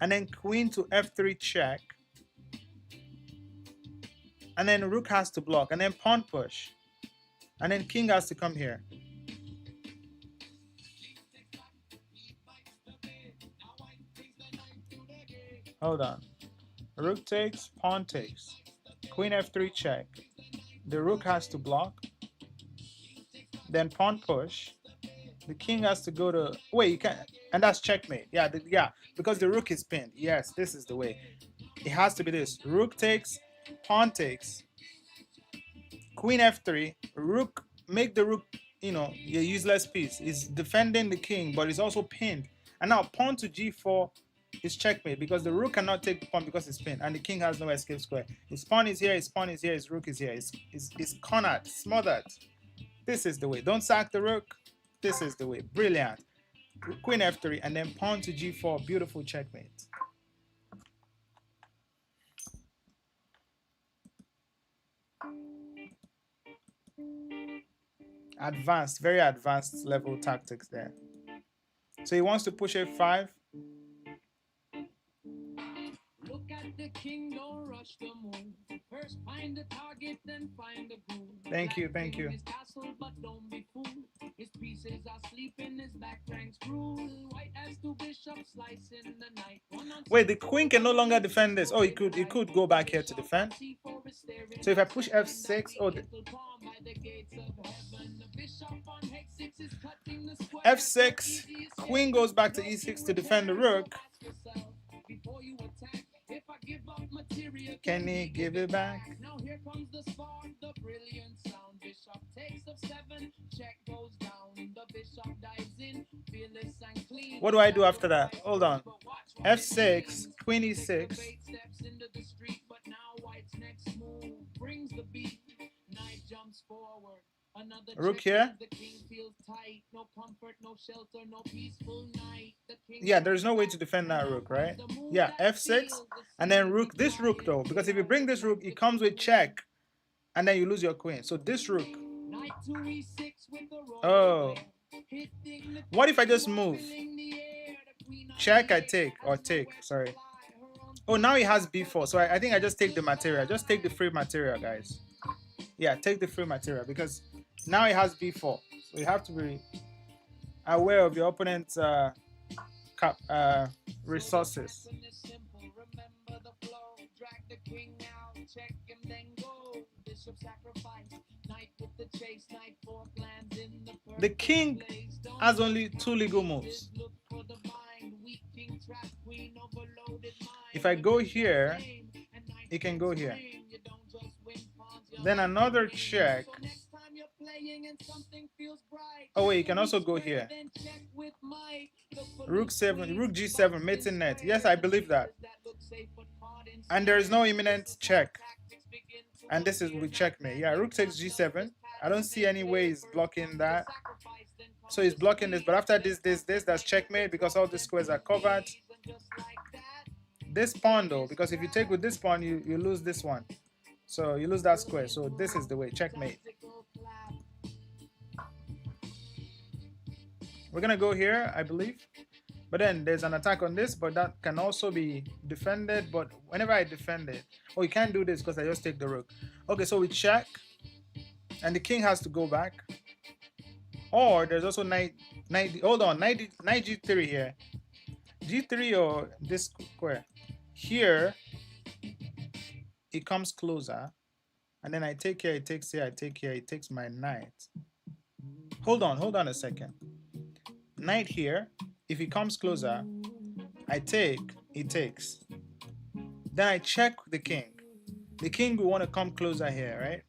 And then queen to f3 check. And then rook has to block. And then pawn push. And then king has to come here. Hold on. Rook takes, pawn takes. Queen f3 check. The rook has to block. Then pawn push. The king has to go to... Wait, you can't... And that's checkmate. Yeah, yeah, because the rook is pinned. Yes, this is the way. It has to be this. Rook takes, pawn takes. queen f3, rook, make the rook, you know, your useless piece. Is defending the king, but it's also pinned. And now pawn to g4 is checkmate because the rook cannot take the pawn because it's pinned, and the king has no escape square. His pawn is here, his pawn is here, his rook is here. It's cornered, smothered. This is the way. Don't sack the rook. This is the way. Brilliant. Queen f3 and then pawn to g4. Beautiful checkmate. Advanced, very advanced level tactics there. So he wants to push f5. Look at the king, don't rush the move. First find the target, then find the groove. Thank you, thank you. His castle, but don't be fooled. His pieces are sleeping, his back ranks rule. White has two bishops slicing the night. Wait, the queen can no longer defend this. Oh, he could go back here to defend. So if I push f6, oh, f6, queen goes back to e6 to defend the rook. Can he give it back? Now here comes the spark, the brilliant sound. Bishop takes of 7, check goes down. The bishop dives in, fearless and clean. What do I do after that? Hold on. f6, queen e6. Steps into the street, but now white's next move brings the beat. Knight jumps forward. Another rook here. The king feels tight. No comfort, no shelter, no peaceful night. Yeah, there's no way to defend that rook, right? Yeah, f6 and then rook. This rook though, because if you bring this rook, it comes with check and then you lose your queen. So this rook. Oh, what if I just move? Check, I take, or take, sorry. Oh, now he has b4. So I think I just take the material. Just take the free material, guys. Yeah, take the free material because now he has b4. So you have to be aware of your opponent's resources. The king has only 2 legal moves. If I go here, he can go here. Then another check. Oh wait, you can also go here. Rook 7, rook g7, mating net. Yes, I believe that. And there is no imminent check. And this is with checkmate. Yeah, rook takes g7. I don't see any way he's blocking that. So he's blocking this, but after this, that's checkmate because all the squares are covered. This pawn though, because if you take with this pawn, you lose this one. So you lose that square. So this is the way, checkmate. We're gonna go here, I believe. But then there's an attack on this, but that can also be defended. But whenever I defend it, oh, you can't do this because I just take the rook. Okay, so we check, and the king has to go back. Or there's also knight g3 here. G3 or this square. Here, it comes closer. And then I take here, it takes here, I take here, it takes my knight. Hold on a second. Knight here, if he comes closer, I take, he takes. Then I check the king. The king will want to come closer here, right?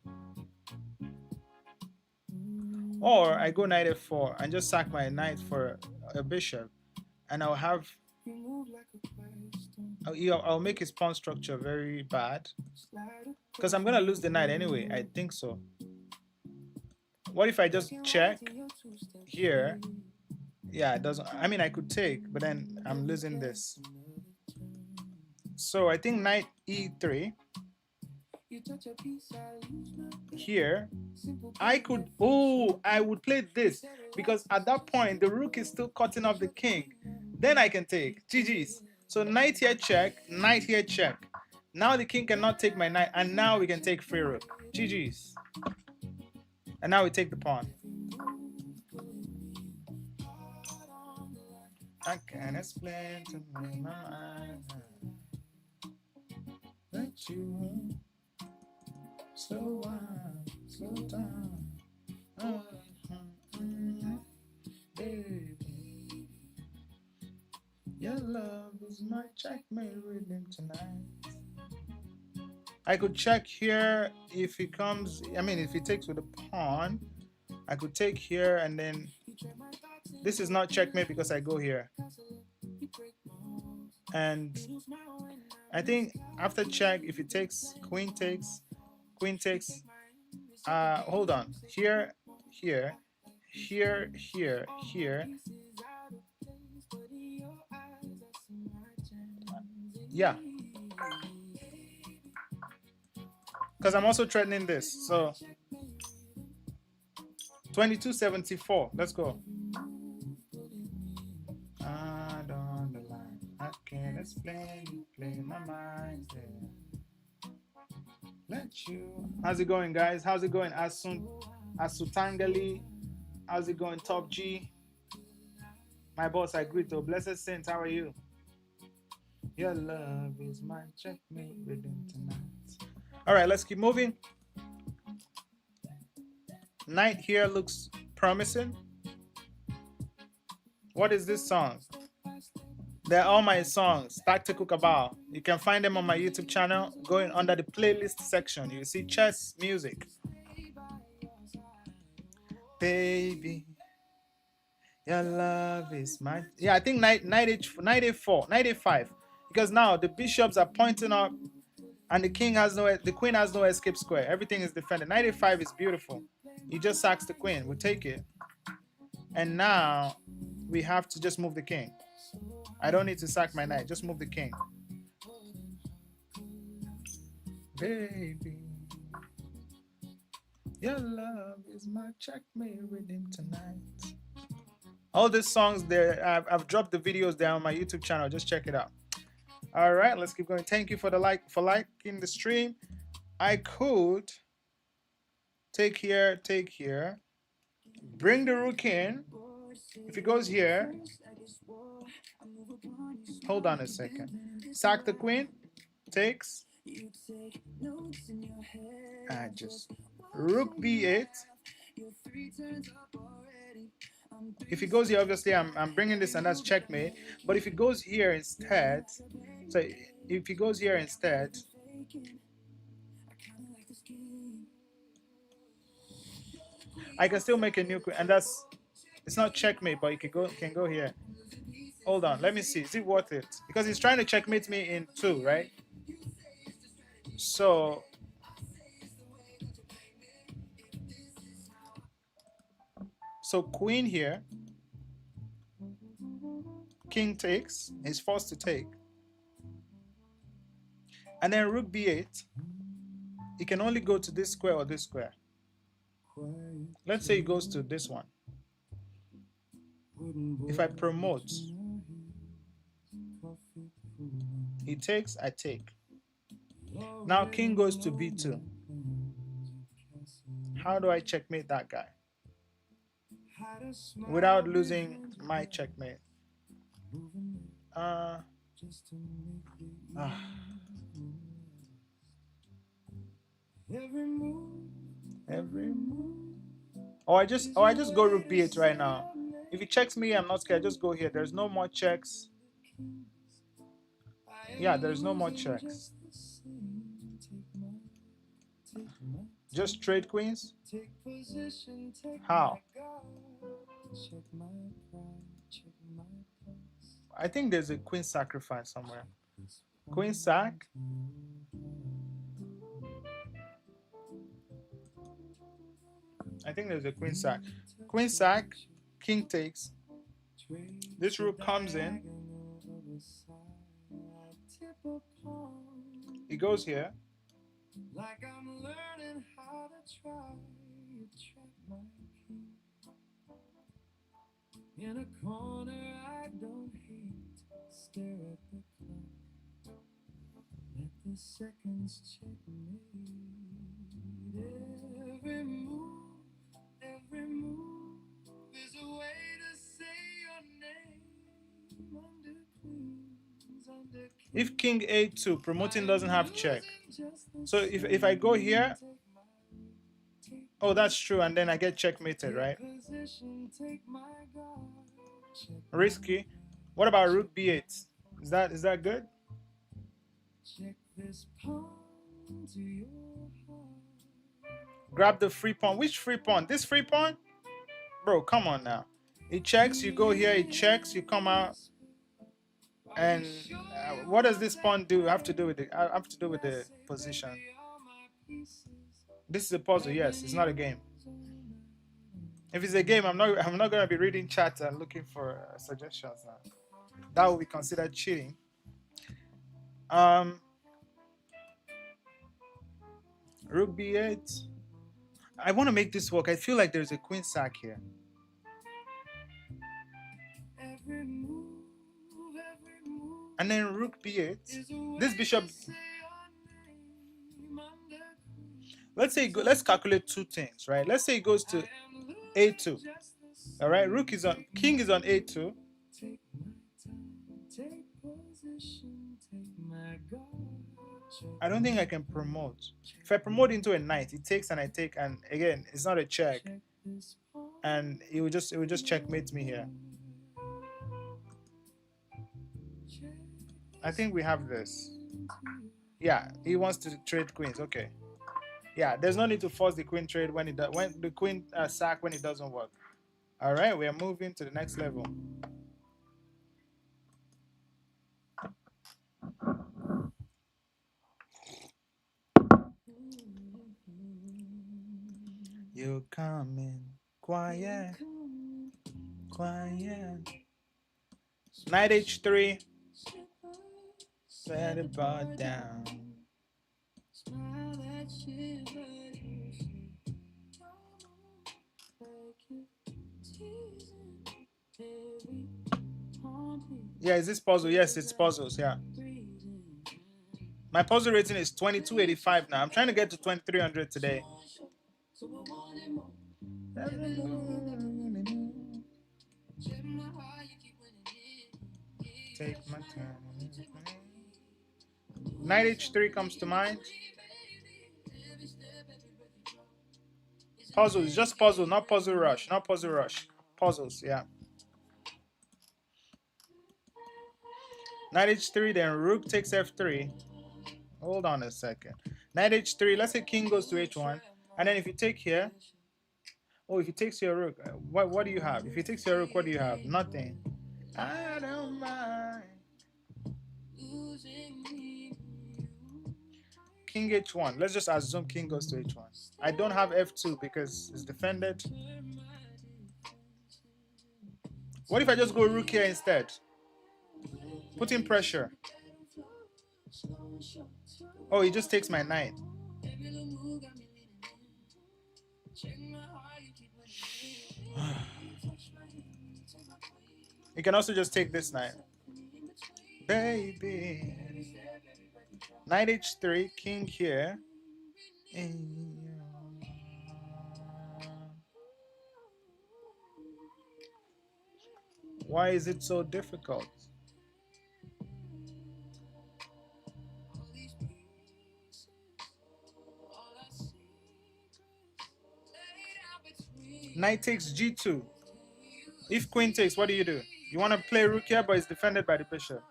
Or I go knight f4 and just sack my knight for a bishop. And I'll have, I'll make his pawn structure very bad. Because I'm going to lose the knight anyway, I think so. What if I just check here? Yeah, it doesn't, I mean, I could take, but then I'm losing this. So I think knight e3. Here, I could, oh, I would play this because at that point the rook is still cutting off the king. Then I can take GG's. So knight here check, knight here check. Now the king cannot take my knight, and now we can take free rook. GG's. And now we take the pawn. I can't explain to my mind that you slow down, baby. Your love is my checkmate rhythm tonight. I could check here if he comes. I mean, if he takes with a pawn, I could take here and then this is not checkmate because I go here. And I think after check, if it takes, queen takes, hold on, here, here, here, here, here. Yeah, because I'm also threatening this. So 2274. Let's go. On the line, I can't explain. Play my mind. Yeah. Let you. How's it going, guys? How's it going, Asutangali? How's it going, Top G? My boss, I greet you. Blessed Saints, how are you? Your love is my checkmate rhythm tonight. All right, let's keep moving. Knight here looks promising. What is this song? They're all my songs, Tactical Cabal. You can find them on my YouTube channel. Going under the playlist section, you see chess music. Baby, your love is my... Yeah, I think 94, 95. Because now the bishops are pointing up and the queen has no escape square. Everything is defended. 95 is beautiful. He just sacks the queen. We'll take it. And now we have to just move the king. I don't need to sack my knight. Just move the king. Baby, your love is my checkmate rhythm tonight. All these songs there, I've dropped the videos there on my YouTube channel. Just check it out. All right, let's keep going. Thank you for liking the stream. I could take here, bring the rook in. If he goes here, hold on a second. Sack the queen, takes. And just rook b8. If he goes here, obviously I'm bringing this and that's checkmate. But if he goes here instead, so if he goes here instead, I can still make a new queen, and it's not checkmate, but you can go here. Hold on, let me see. Is it worth it? Because he's trying to checkmate me in 2, right? So queen here, king takes, he's forced to take. And then rook b8, he can only go to this square or this square. Let's say he goes to this one. If I promote, he takes, I take. Now king goes to b2. How do I checkmate that guy without losing my checkmate? Every move. I just go rook b8 right now. If he checks me, I'm not scared. Just go here. There's no more checks. Yeah, there's no more checks. Just trade queens? How? I think there's a queen sacrifice somewhere. Queen sack. I think there's a queen sack. Queen sack, king takes. This rook comes in. He goes here. Like I'm learning how to try my king. In a corner I don't hate. Stare at the clock. Let the seconds check me. Every move is a way to say your name. Under queens, under kings. If king a2, promoting doesn't have check. So if I go here, oh, that's true, and then I get checkmated, right? Risky. What about rook b8? Is that good? Grab the free pawn. Which free pawn? This free pawn? Bro, come on now. It checks, you go here, it checks, you come out. And what does this pawn do? I have to do with the position. This is a puzzle, yes. It's not a game. If it's a game, I'm not gonna be reading chat and looking for suggestions now. That will be considered cheating. Rook b8. I want to make this work. I feel like there's a queen sack here. And then rook b8. This bishop. Let's say let's calculate two things, right? Let's say it goes to a2. All right, rook is on, king is on a2. I don't think I can promote. If I promote into a knight, it takes and I take, and again, it's not a check, and it will just checkmate me here. I think we have this. Yeah, he wants to trade queens. Okay. Yeah, there's no need to force the queen trade when the queen sack when it doesn't work. All right, we are moving to the next level. You coming quiet, quiet. Knight h3. Set it bar down. Yeah, is this puzzle? Yes, it's puzzles. Yeah. My puzzle rating is 2285 now. I'm trying to get to 2300 today. Take my time. Knight h3 comes to mind. Puzzles, just puzzle, not puzzle rush, not puzzle rush. Puzzles, yeah. Knight h3, then rook takes f3. Hold on a second. Knight h3, let's say king goes to h1. And then if you take here, oh, if he takes your rook, what do you have? If he takes your rook, what do you have? Nothing. I don't mind. King h1. Let's just assume king goes to h1. I don't have f2 because it's defended. What if I just go rook here instead? Put in pressure. Oh, he just takes my knight. You can also just take this knight. Baby. Knight h3, king here. Why is it so difficult? Knight takes g2. If queen takes, what do? You want to play rook here, but it's defended by the bishop.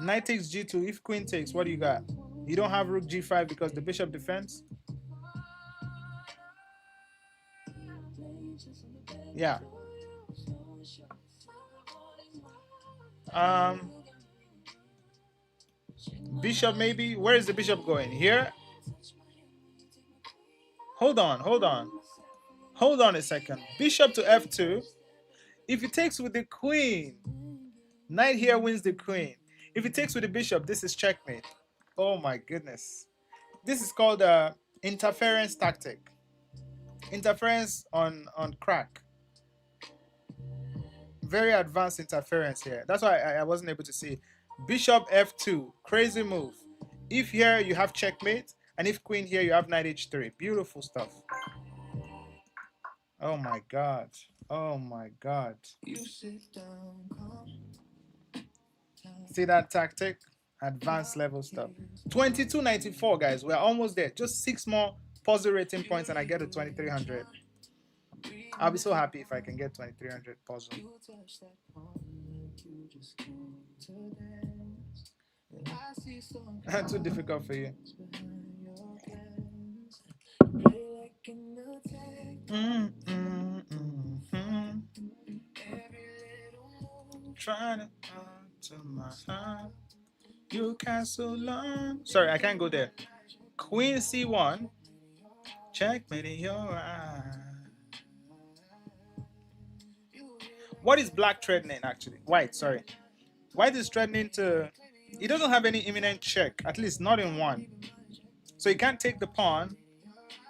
Knight takes g2. If queen takes, what do you got? You don't have rook g5 because the bishop defends. Yeah. Bishop maybe. Where is the bishop going? Here? Hold on. Hold on a second. Bishop to f2. If he takes with the queen, knight here wins the queen. If he takes with the bishop, this is checkmate. Oh my goodness. This is called interference tactic. Interference on crack. Very advanced interference here. That's why I wasn't able to see. Bishop f2. Crazy move. If here you have checkmate, and if queen here you have knight h3. Beautiful stuff. Oh my god. Oh my god. See that tactic? Advanced level stuff. 2294, guys. We're almost there. Just 6 more puzzle rating points and I get to 2300. I'll be so happy if I can get 2300 puzzle. Too difficult for you. Trying to my heart. You can't so long. Sorry, I can't go there. Queen C1. Checkmate in your eye. What is black threatening actually? White, sorry. White is threatening to. He doesn't have any imminent check, at least not in one. So he can't take the pawn.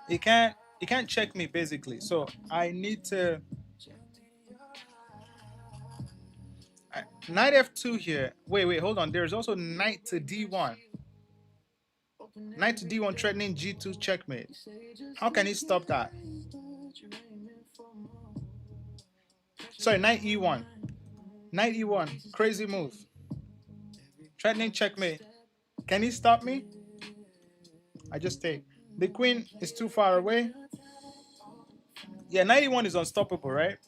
He can't. He can't check me basically. So I need to. Knight F2 here. Wait, hold on. There's also knight to D1. Knight to D1 threatening G2 checkmate. How can he stop that? Sorry, knight E1. Knight E1. Crazy move. Threatening checkmate. Can he stop me? I just take. The queen is too far away. Yeah, knight E1 is unstoppable, right?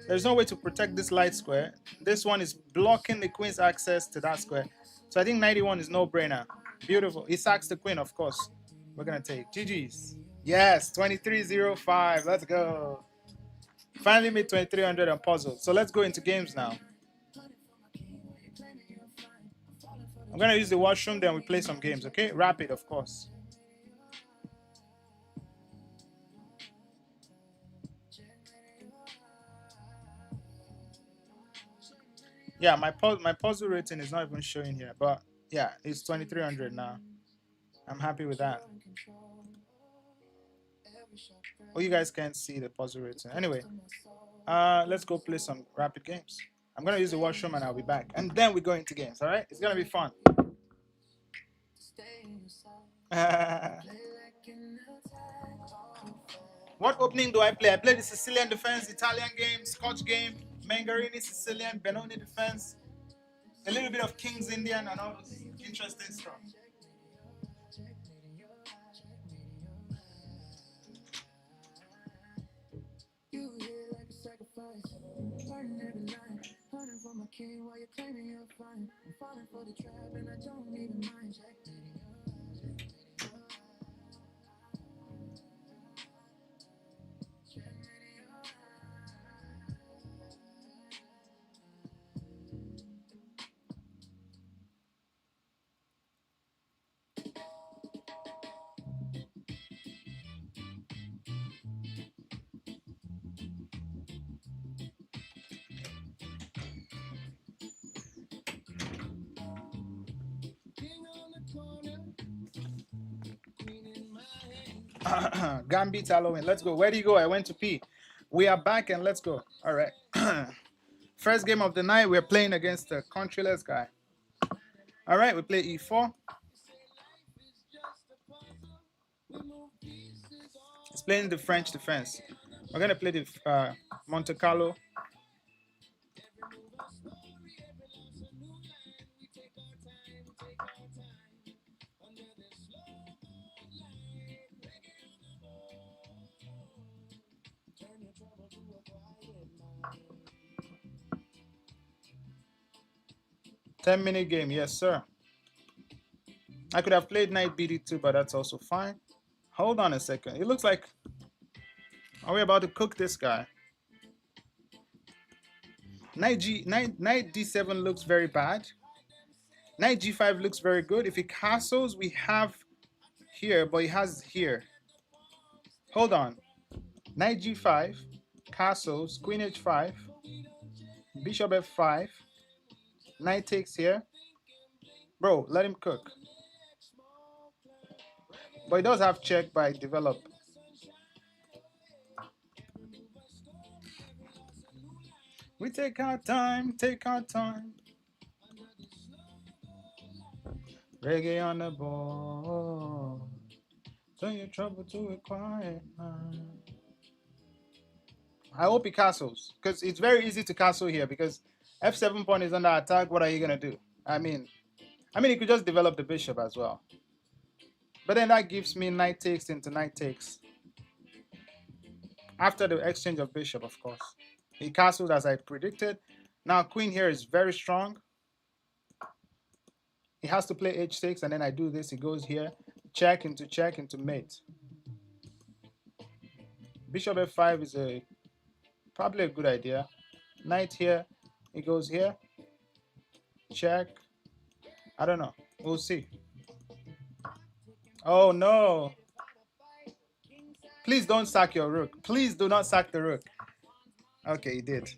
There's no way to protect this light square. This one is blocking the queen's access to that square. So I think knight E1 is no brainer. Beautiful. He sacks the queen, of course. We're going to take. GG's. Yes, 2305. Let's go. Finally made 2300 on puzzle. So let's go into games now. I'm going to use the washroom, then we play some games, okay? Rapid, of course. Yeah, my puzzle rating is not even showing here, but yeah, it's 2300 now. I'm happy with that. Oh, you guys can't see the puzzle rating. Anyway, let's go play some rapid games. I'm gonna use the washroom and I'll be back, and then we go into games. All right, it's gonna be fun. What opening do I play? I play the Sicilian defense, Italian game, Scotch game, Mangarini Sicilian, Benoni defense, a little bit of King's Indian, and all those interesting stuff. For my king while you're claiming you're fine. I'm falling for the trap and I don't even mind. Gambit Halloween. Let's go. Where do you go? I went to P. We are back and let's go. All right. First game of the night. We're playing against a countryless guy. All right. We play E4. It's playing the French defense. We're going to play the Monte Carlo. Ten-minute game, yes, sir. I could have played knight BD2, but that's also fine. Hold on a second. It looks like... Are we about to cook this guy? Knight D7 looks very bad. Knight G5 looks very good. If he castles, we have here, but he has here. Hold on. Knight G5, castles, Queen H5, Bishop F5, Knight takes here. Bro, let him cook. But he does have check by develop. We take our time, take our time. Reggae on the board. Turn your trouble to a quiet mind. I hope he castles, because it's very easy to castle here, because F7 pawn is under attack. What are you going to do? I mean, he could just develop the bishop as well. But then that gives me knight takes into knight takes. After the exchange of bishop, of course. He castles as I predicted. Now queen here is very strong. He has to play h6, and then I do this. He goes here, check into mate. Bishop f5 is probably a good idea. Knight here, he goes here, check. I don't know. We'll see. Oh no! Please don't sack your rook. Please do not sack the rook. Okay, he did.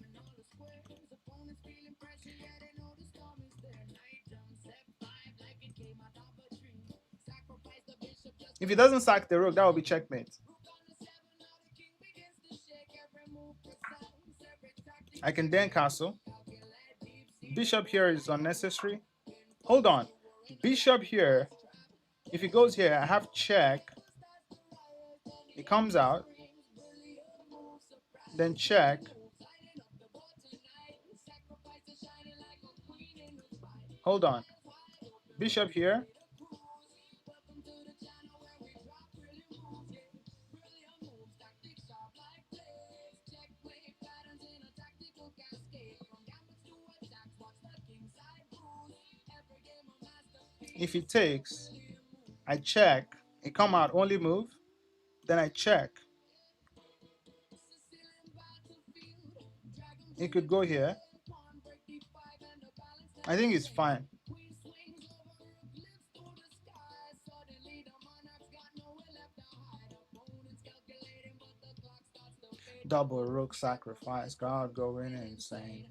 If he doesn't sack the rook, that will be checkmate. I can then castle. Bishop here is unnecessary. Hold on. Bishop here, if he goes here, I have check. He comes out. Then check. Hold on. Bishop here. If he takes, I check. He come out, only move. Then I check. He could go here. I think it's fine. Double rook sacrifice. God going insane.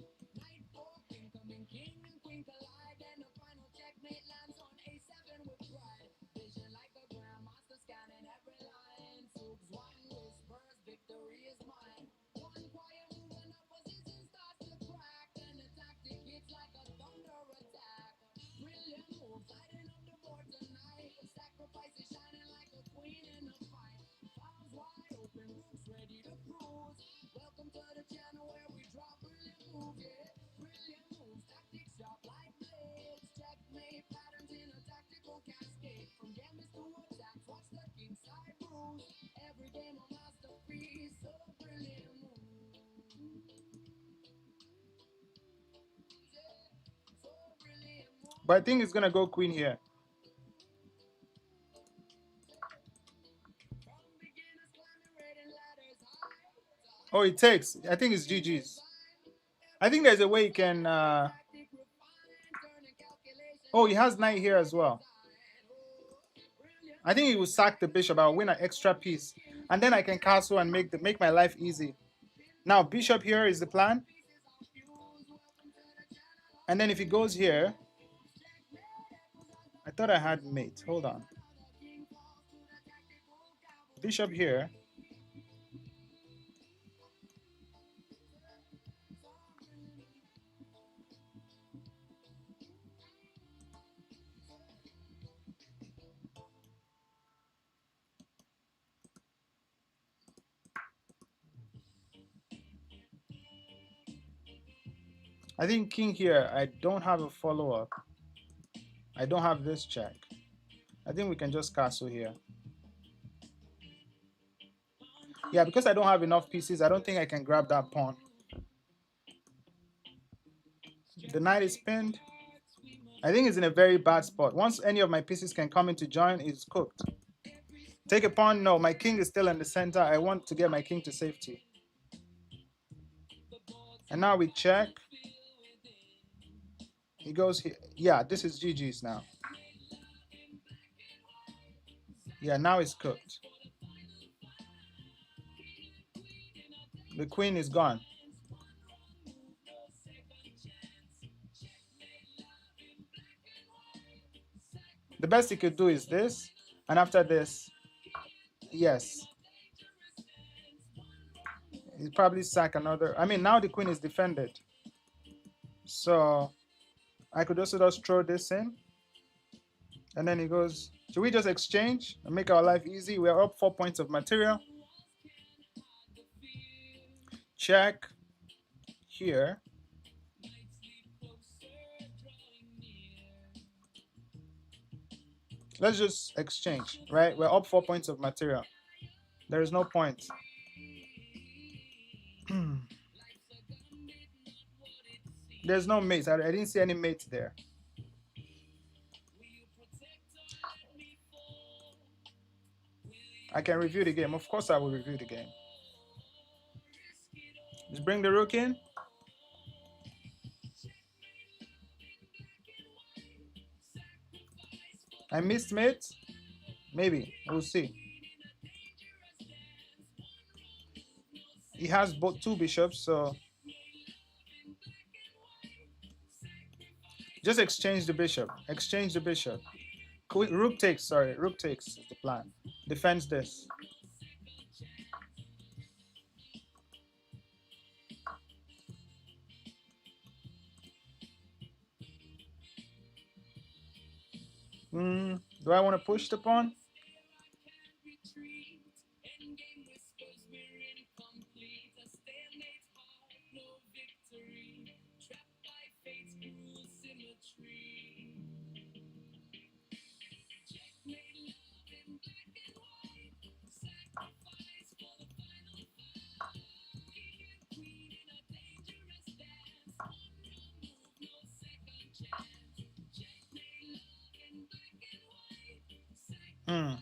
But I think it's gonna go queen here. Oh, it takes. I think it's GG's. I think there's a way you can. Oh, he has knight here as well. I think he will sack the bishop. I'll win an extra piece, and then I can castle and make my life easy. Now bishop here is the plan, and then if he goes here, I thought I had mate. Hold on. Bishop here. I think king here. I don't have a follow-up. I don't have this check. I think we can just castle here. Yeah, because I don't have enough pieces, I don't think I can grab that pawn. The knight is pinned. I think it's in a very bad spot. Once any of my pieces can come in to join, it's cooked. Take a pawn. No, my king is still in the center. I want to get my king to safety. And now we check. He goes here. Yeah, this is GG's now. Yeah, now it's cooked. The queen is gone. The best he could do is this. And after this, yes. He'll probably sack another. I mean, now the queen is defended. So I could also just throw this in. And then he goes, should we just exchange and make our life easy? We're up 4 points of material. Check here. Let's just exchange, right? We're up 4 points of material. There is no point. There's no mate. I didn't see any mate there. I can review the game. Of course, I will review the game. Just bring the rook in. I missed mate. Maybe. We'll see. He has both two bishops, so just exchange the bishop. Exchange the bishop. Rook takes, sorry. Rook takes is the plan. Defends this. Do I want to push the pawn? Hmm.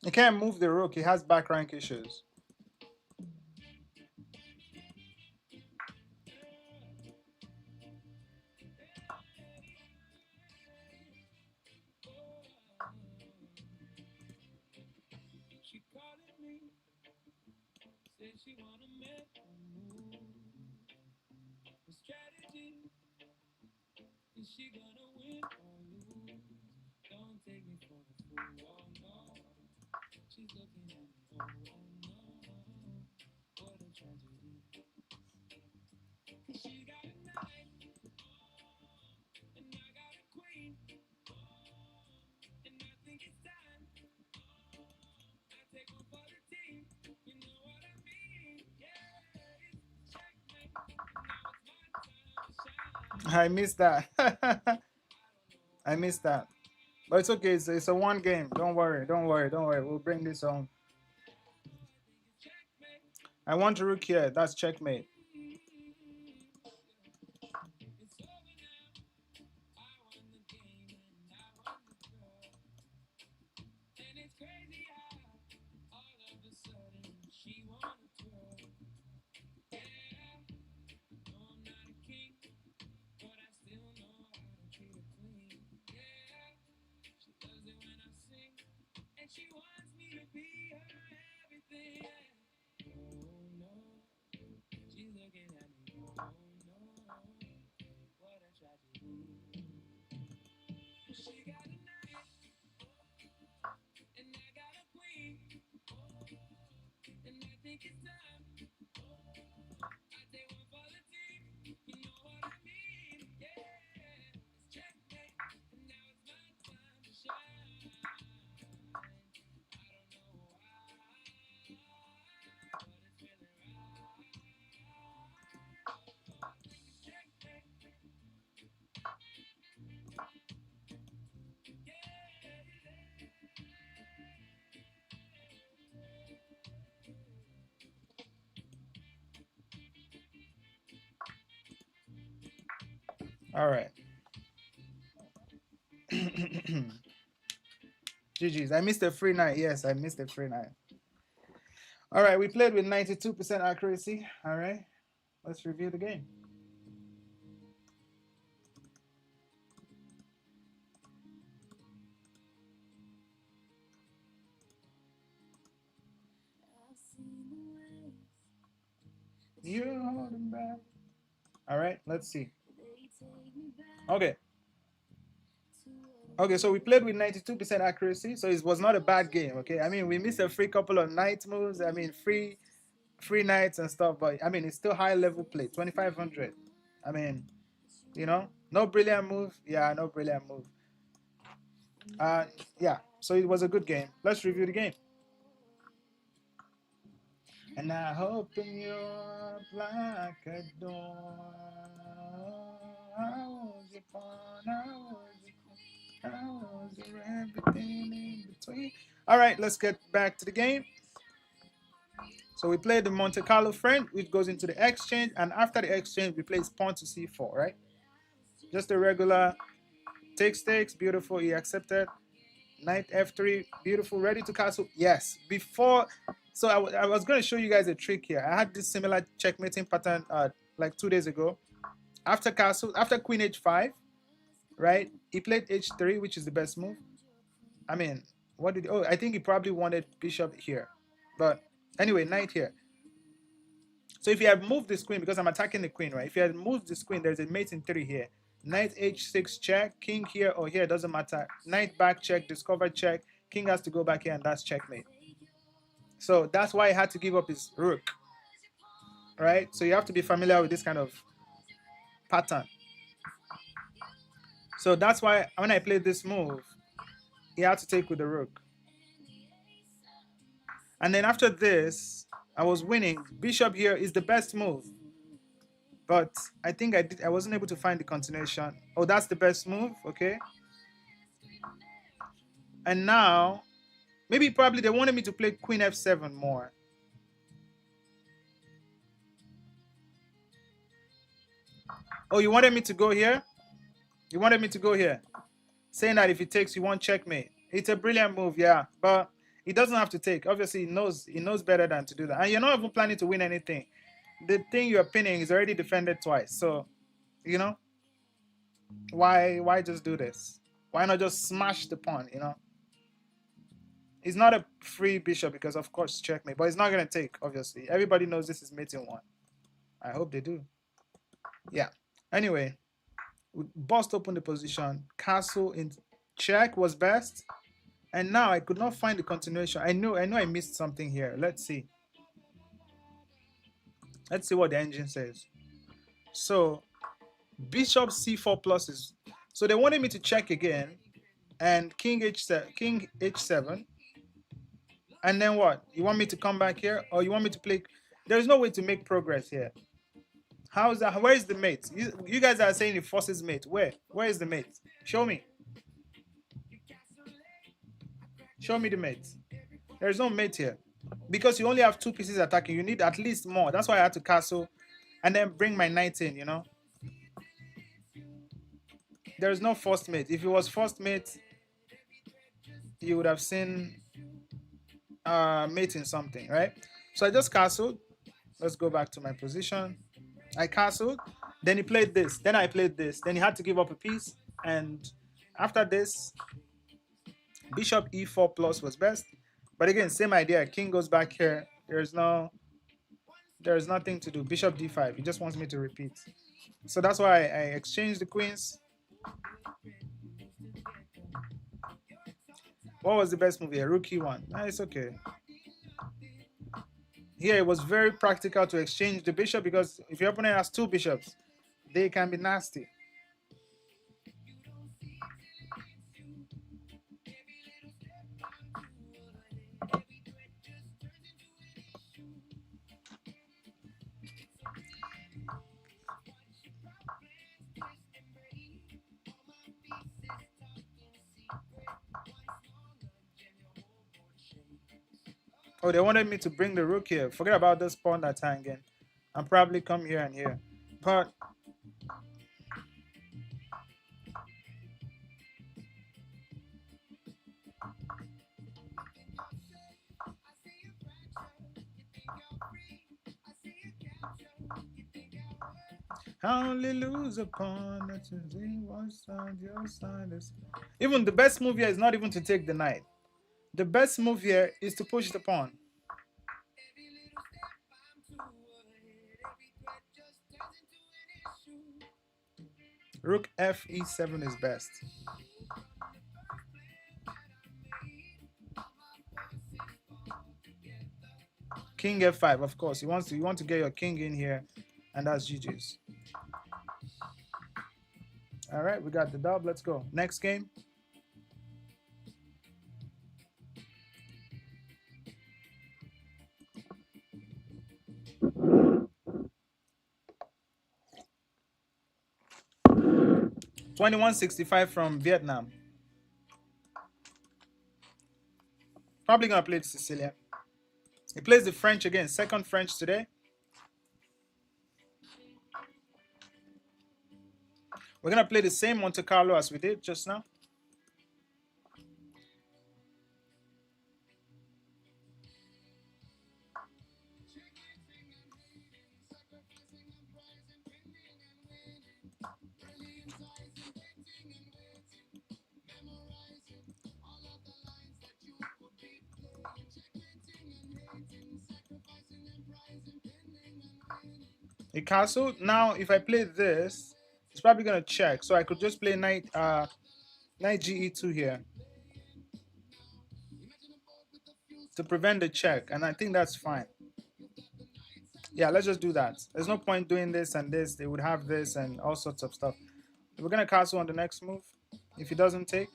He can't move the rook. He has back rank issues. I missed that. I missed that. But it's okay. It's a one game. Don't worry. Don't worry. Don't worry. We'll bring this on. I want rook here. That's checkmate. All right. GG's. I missed the free night. Yes, I missed the free night. All right, we played with 92% accuracy. All right, let's review the game. You're holding back. All right, let's see. Okay. Okay, so we played with 92% accuracy, so it was not a bad game. Okay, I mean we missed a free couple of knight moves. I mean free knights and stuff, but I mean it's still high level play. 2500. I mean, you know, no brilliant move. Yeah, no brilliant move. Yeah. So it was a good game. Let's review the game. And I open you up like a door. I was your pawn, I was your everything in between. All right, let's get back to the game. So we play the Monte Carlo friend, which goes into the exchange, and after the exchange, we play pawn to c4, right? Just a regular takes, beautiful, he accepted. Knight f3, beautiful, ready to castle, yes. Before, so I was going to show you guys a trick here. I had this similar checkmating pattern like 2 days ago. After castle, after queen h5, right, he played h3, which is the best move. I mean, what did, oh, I think he probably wanted bishop here, but anyway, knight here. So if you had moved this queen, because I'm attacking the queen, right, if you had moved this queen, there's a mate in 3 here. Knight h6 check, king here or here, doesn't matter. Knight back check, discover check, king has to go back here, and that's checkmate. So that's why he had to give up his rook, right? So you have to be familiar with this kind of pattern. So that's why when I played this move, he had to take with the rook. And then after this, I was winning. Bishop here is the best move. But I think I wasn't able to find the continuation. Oh, that's the best move, okay. And now, maybe probably they wanted me to play queen f7 more. Oh, you wanted me to go here? You wanted me to go here? Saying that if he takes, you want checkmate. It's a brilliant move, yeah. But he doesn't have to take. Obviously, he knows better than to do that. And you're not even planning to win anything. The thing you're pinning is already defended twice. So, you know, why just do this? Why not just smash the pawn, you know? He's not a free bishop because, of course, checkmate. But he's not going to take, obviously. Everybody knows this is mating one. I hope they do. Yeah. Anyway, we bust open the position. Castle in check was best. And now I could not find the continuation. I know I missed something here. Let's see. Let's see what the engine says. So bishop c4 plus is, so they wanted me to check again, and king h7, and then what? You want me to come back here, or you want me to play? There's no way to make progress here. How is that? Where is the mate? You guys are saying it forces mate. Where is the mate? Show me. Show me the mate. There is no mate here. Because you only have 2 pieces attacking. You need at least more. That's why I had to castle and then bring my knight in, you know. There is no first mate. If it was first mate, you would have seen mate in something, right? So I just castled. Let's go back to my position. I castled. Then he played this. Then I played this. Then he had to give up a piece. And after this, bishop e4 plus was best. But again, same idea. King goes back here. There's nothing to do. Bishop d5. He just wants me to repeat. So that's why I exchanged the queens. What was the best move here? Rook e1. Nah, it's okay. Here it was very practical to exchange the bishop because if your opponent has 2 bishops, they can be nasty. Oh, they wanted me to bring the rook here. Forget about this pawn that's hanging. I'll probably come here and here. But I only lose a pawn that you see one side, your side is. Even the best move here is not even to take the knight. The best move here is to push the pawn. Rook f e7 is best. King f5, of course. You want to get your king in here, and that's GG's. All right, we got the dub. Let's go. Next game. $21.65 from Vietnam. Probably gonna play the Sicilian. He plays the French again. Second French today. We're gonna play the same Monte Carlo as we did just now. A castle. Now, if I play this, it's probably gonna check. So I could just play knight ge2 here to prevent the check, and I think that's fine. Yeah, let's just do that. There's no point doing this and this. They would have this and all sorts of stuff. We're gonna castle on the next move. If he doesn't take,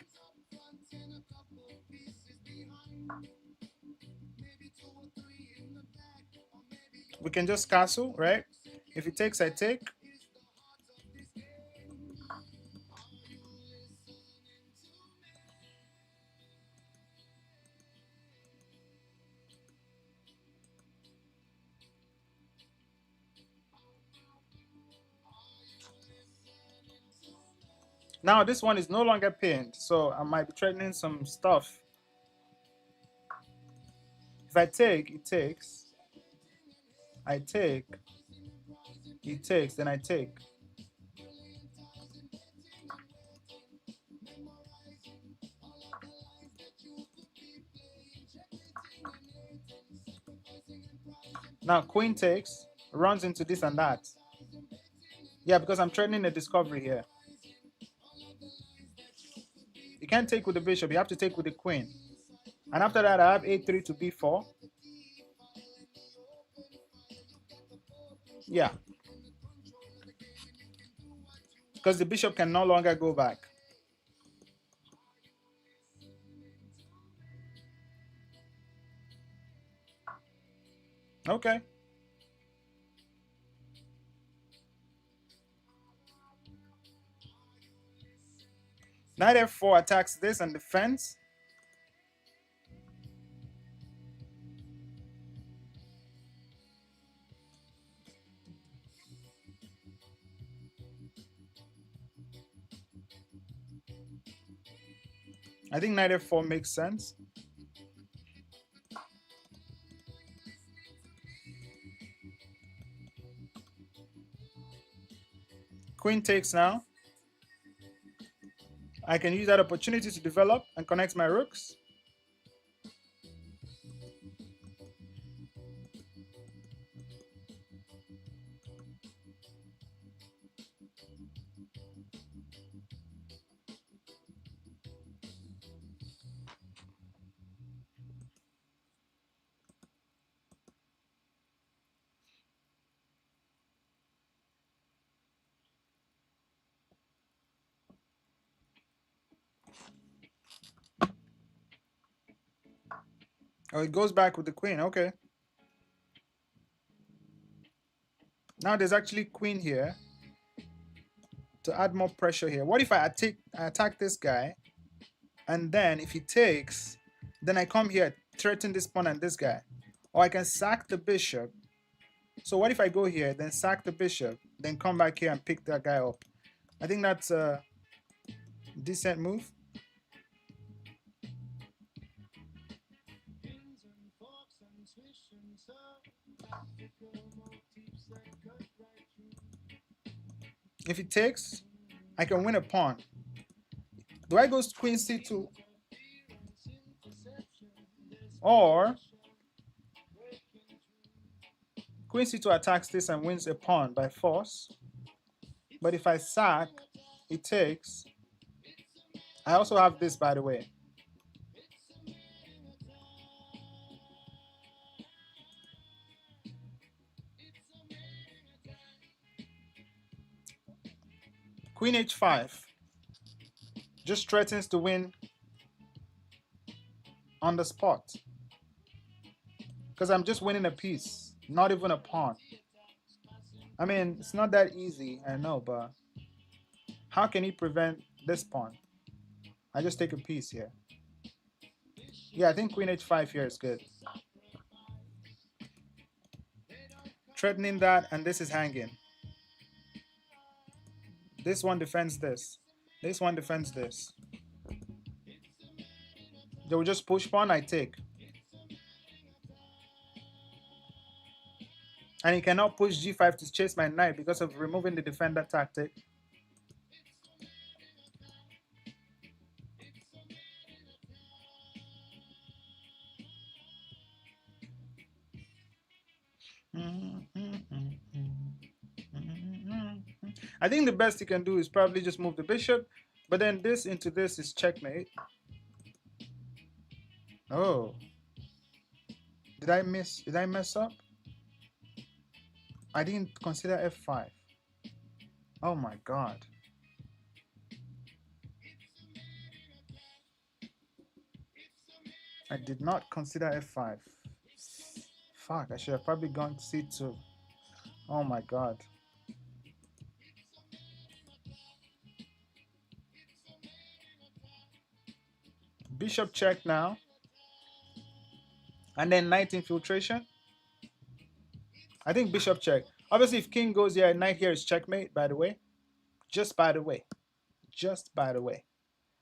we can just castle, right? If he takes, I take. Now this one is no longer pinned, so I might be threatening some stuff. If I take, it takes. I take. He takes, then I take. Now queen takes, runs into this and that. Yeah, because I'm threatening a discovery here. You can't take with the bishop, you have to take with the queen. And after that, I have a3 to b4. Yeah. Because the bishop can no longer go back. Okay. Knight f4 attacks this and defends. I think knight f4 makes sense. Queen takes now. I can use that opportunity to develop and connect my rooks. Oh, it goes back with the queen. Okay. Now there's actually queen here to add more pressure here. What if I attack this guy, and then if he takes, then I come here, threaten this pawn and this guy. Or I can sack the bishop. So what if I go here, then sack the bishop, then come back here and pick that guy up? I think that's a decent move. If he takes, I can win a pawn. Do I go queen c2? Or queen c2 attacks this and wins a pawn by force. But if I sack, it takes. I also have this, by the way. Queen h5 just threatens to win on the spot. Because I'm just winning a piece, not even a pawn. I mean, it's not that easy, I know, but how can he prevent this pawn? I just take a piece here. Yeah, I think queen h5 here is good. Threatening that, and this is hanging. This one defends this. This one defends this. They will just push pawn, I take. And he cannot push g5 to chase my knight because of removing the defender tactic. I think the best he can do is probably just move the bishop, but then this into this is checkmate. Oh. Did I mess up? I didn't consider f5. Oh my god. I did not consider f5. Fuck, I should have probably gone c2. Oh my god. Bishop check now. And then knight infiltration. I think bishop check. Obviously, if king goes here, knight here is checkmate, by the way. Just by the way. Just by the way.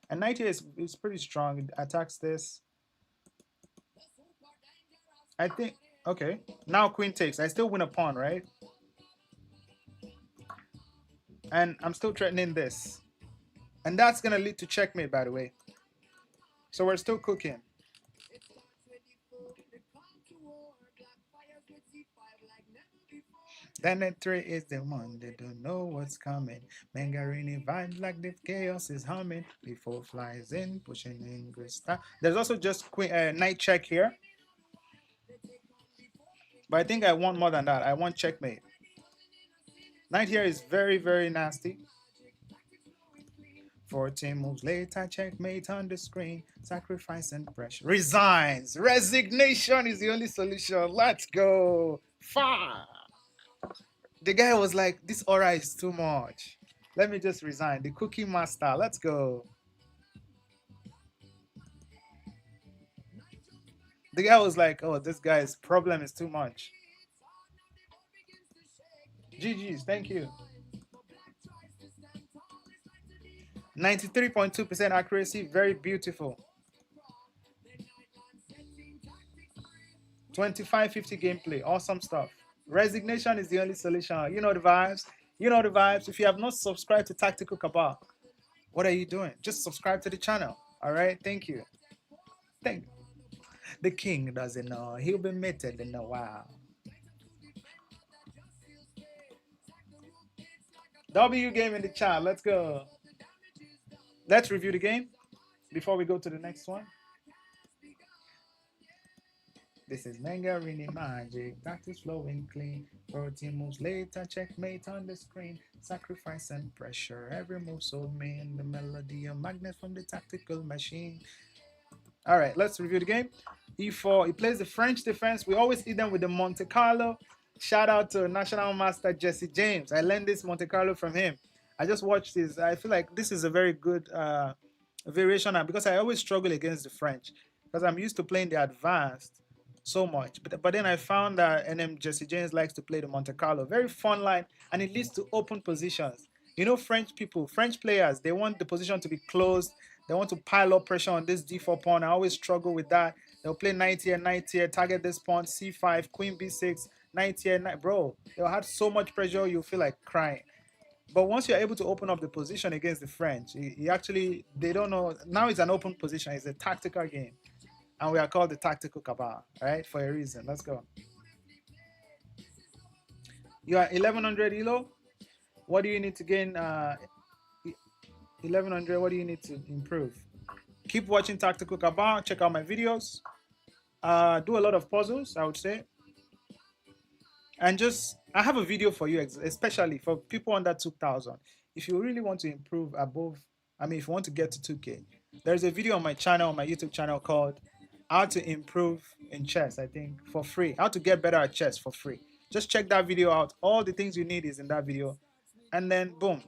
And knight here is pretty strong. It attacks this. I think, okay. Now queen takes. I still win a pawn, right? And I'm still threatening this. And that's going to lead to checkmate, by the way. So we're still cooking. Then at 3 is the one, they don't know what's coming. Mangarini vibes like the chaos is humming. Before flies in, pushing in good stuff. There's also just knight check here. But I think I want more than that. I want checkmate. Knight here is very, very nasty. 14 moves later, checkmate on the screen. Sacrifice and pressure. Resigns. Resignation is the only solution. Let's go. Far. The guy was like, this aura is too much. Let me just resign. The cookie master. Let's go. The guy was like, "Oh, this guy's problem is too much." GG's, thank you. 93.2% accuracy, very beautiful. 2550 gameplay, awesome stuff. Resignation is the only solution. You know the vibes. You know the vibes. If you have not subscribed to Tactical Cabal, what are you doing? Just subscribe to the channel. All right, thank you. Thank you. The king doesn't know. He'll be mated in a while. W game in the chat. Let's go. Let's review the game before we go to the next one. This is Mangarini Magic. Tactics flowing clean. Protein moves later. Checkmate on the screen. Sacrifice and pressure. Every move so mean. The melody of magnet from the tactical machine. All right, let's review the game. E4, he plays the French defense. We always see them with the Monte Carlo. Shout out to National Master Jesse James. I learned this Monte Carlo from him. I just watched this. I feel like this is a very good variation because I always struggle against the French because I'm used to playing the advanced so much. But then I found that NM Jesse James likes to play the Monte Carlo. Very fun line, and it leads to open positions. You know, French people, French players, they want the position to be closed. They want to pile up pressure on this d4 pawn. I always struggle with that. They'll play knight here, target this pawn, c5, queen b6, knight here, knight. Bro, they'll have so much pressure, you feel like crying. But once you're able to open up the position against the French, you actually, they don't know. Now it's an open position. It's a tactical game. And we are called the Tactical Cabal, right? For a reason. Let's go. You are 1100 elo. What do you need to gain? 1100. What do you need to improve? Keep watching Tactical Cabal. Check out my videos. Do a lot of puzzles, I would say. And just, I have a video for you, especially for people under 2000. If you really want to improve above, I mean, if you want to get to 2K, there's a video on my channel, on my YouTube channel called How to Improve in Chess, I think, for free. How to get better at chess for free. Just check that video out. All the things you need is in that video. And then, boom.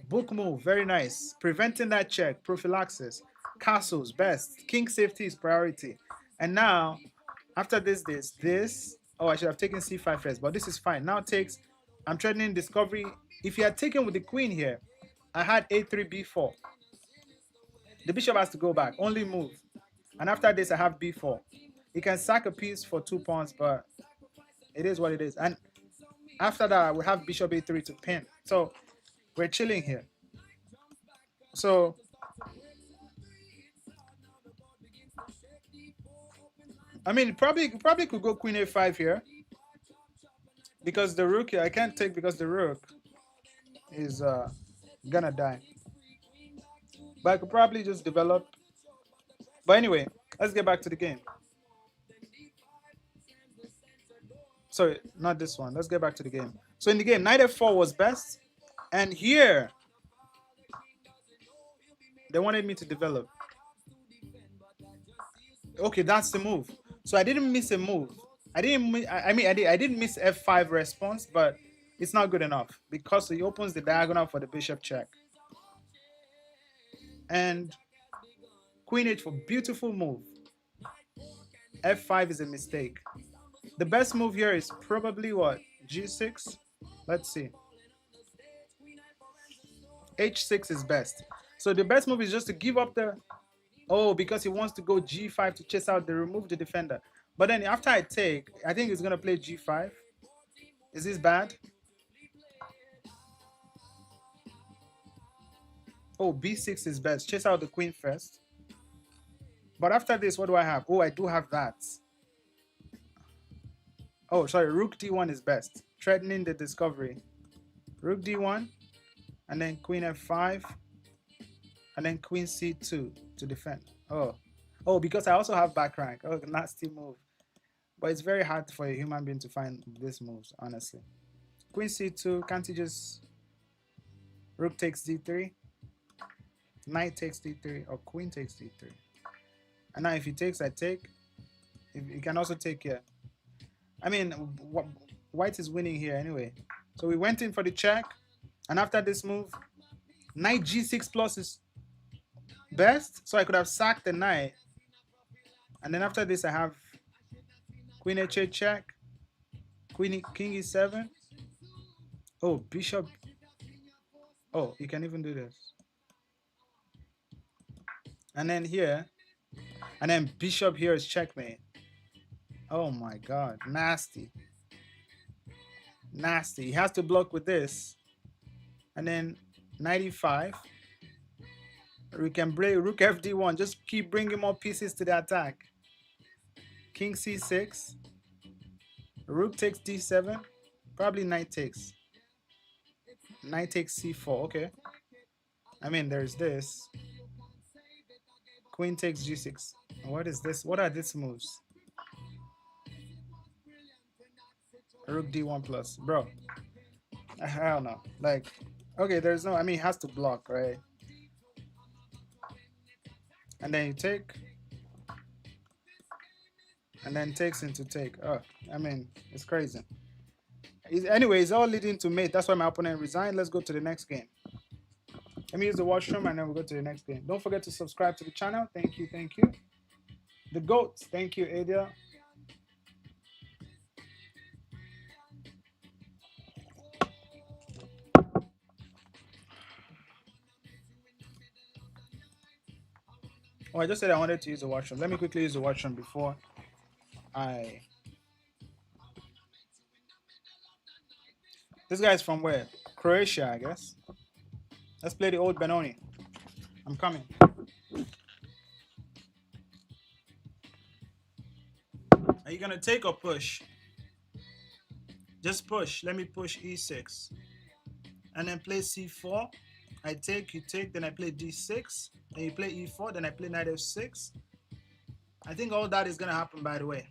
Book move, very nice. Preventing that check, prophylaxis, castles, best. King safety is priority. And now, after this, oh, I should have taken c5 first, but this is fine. Now takes, I'm threatening discovery. If you had taken with the queen here, I had a3, b4. The bishop has to go back, only move. And after this, I have b4. You can sack a piece for 2 pawns, but it is what it is. And after that, we have bishop a3 to pin. So we're chilling here. So I mean, probably could go queen a5 here because the rook here I can't take because the rook is gonna die. But I could probably just develop. But anyway, let's get back to the game. Sorry, not this one. Let's get back to the game. So in the game, knight f4 was best, and here they wanted me to develop. Okay, that's the move. So I didn't miss a move. I didn't miss f5 response, but it's not good enough because he opens the diagonal for the bishop check. And queen h4, beautiful move. f5 is a mistake. The best move here is probably what? g6? Let's see. h6 is best. So the best move is just to give up the... Oh, because he wants to go g5 to chase out the remove the defender. But then after I take, I think he's going to play g5. Is this bad? Oh, b6 is best. Chase out the queen first. But after this, what do I have? Oh, I do have that. Oh, sorry. Rook d1 is best. Threatening the discovery. Rook d1. And then queen f5. And then queen c2 to defend. Oh, because I also have back rank. Oh, nasty move. But it's very hard for a human being to find these moves, honestly. Queen c2, can't he just... Rook takes d3. Knight takes d3, or queen takes d3. And now if he takes, I take. He can also take here. I mean, white is winning here anyway. So we went in for the check. And after this move, knight g6 plus is... best. So I could have sacked the knight. And then after this, I have queen h8 check, king e7. Oh, bishop. Oh, you can even do this. And then here, and then bishop here is checkmate. Oh my god, nasty. Nasty. He has to block with this. And then 95. We can break rook fd1. Just keep bringing more pieces to the attack. King c6. Rook takes d7. Probably knight takes. Knight takes c4. Okay. I mean, there's this. Queen takes g6. What is this? What are these moves? Rook d1 plus. Bro. I don't know. Like, okay, there's no... I mean, it has to block, right? And then you take. And then takes into take. Oh, I mean, it's crazy. Anyway, it's all leading to mate. That's why my opponent resigned. Let's go to the next game. Let me use the washroom and then we'll go to the next game. Don't forget to subscribe to the channel. Thank you, thank you. The GOAT. Thank you, Adia. Oh, I just said I wanted to use the washroom. Let me quickly use the washroom before I... This guy's from where? Croatia, I guess. Let's play the old Benoni. I'm coming. Are you going to take or push? Just push. Let me push e6. And then play c4. I take, you take, then I play d6. Then you play e4, then I play knight f6. I think all that is going to happen, by the way.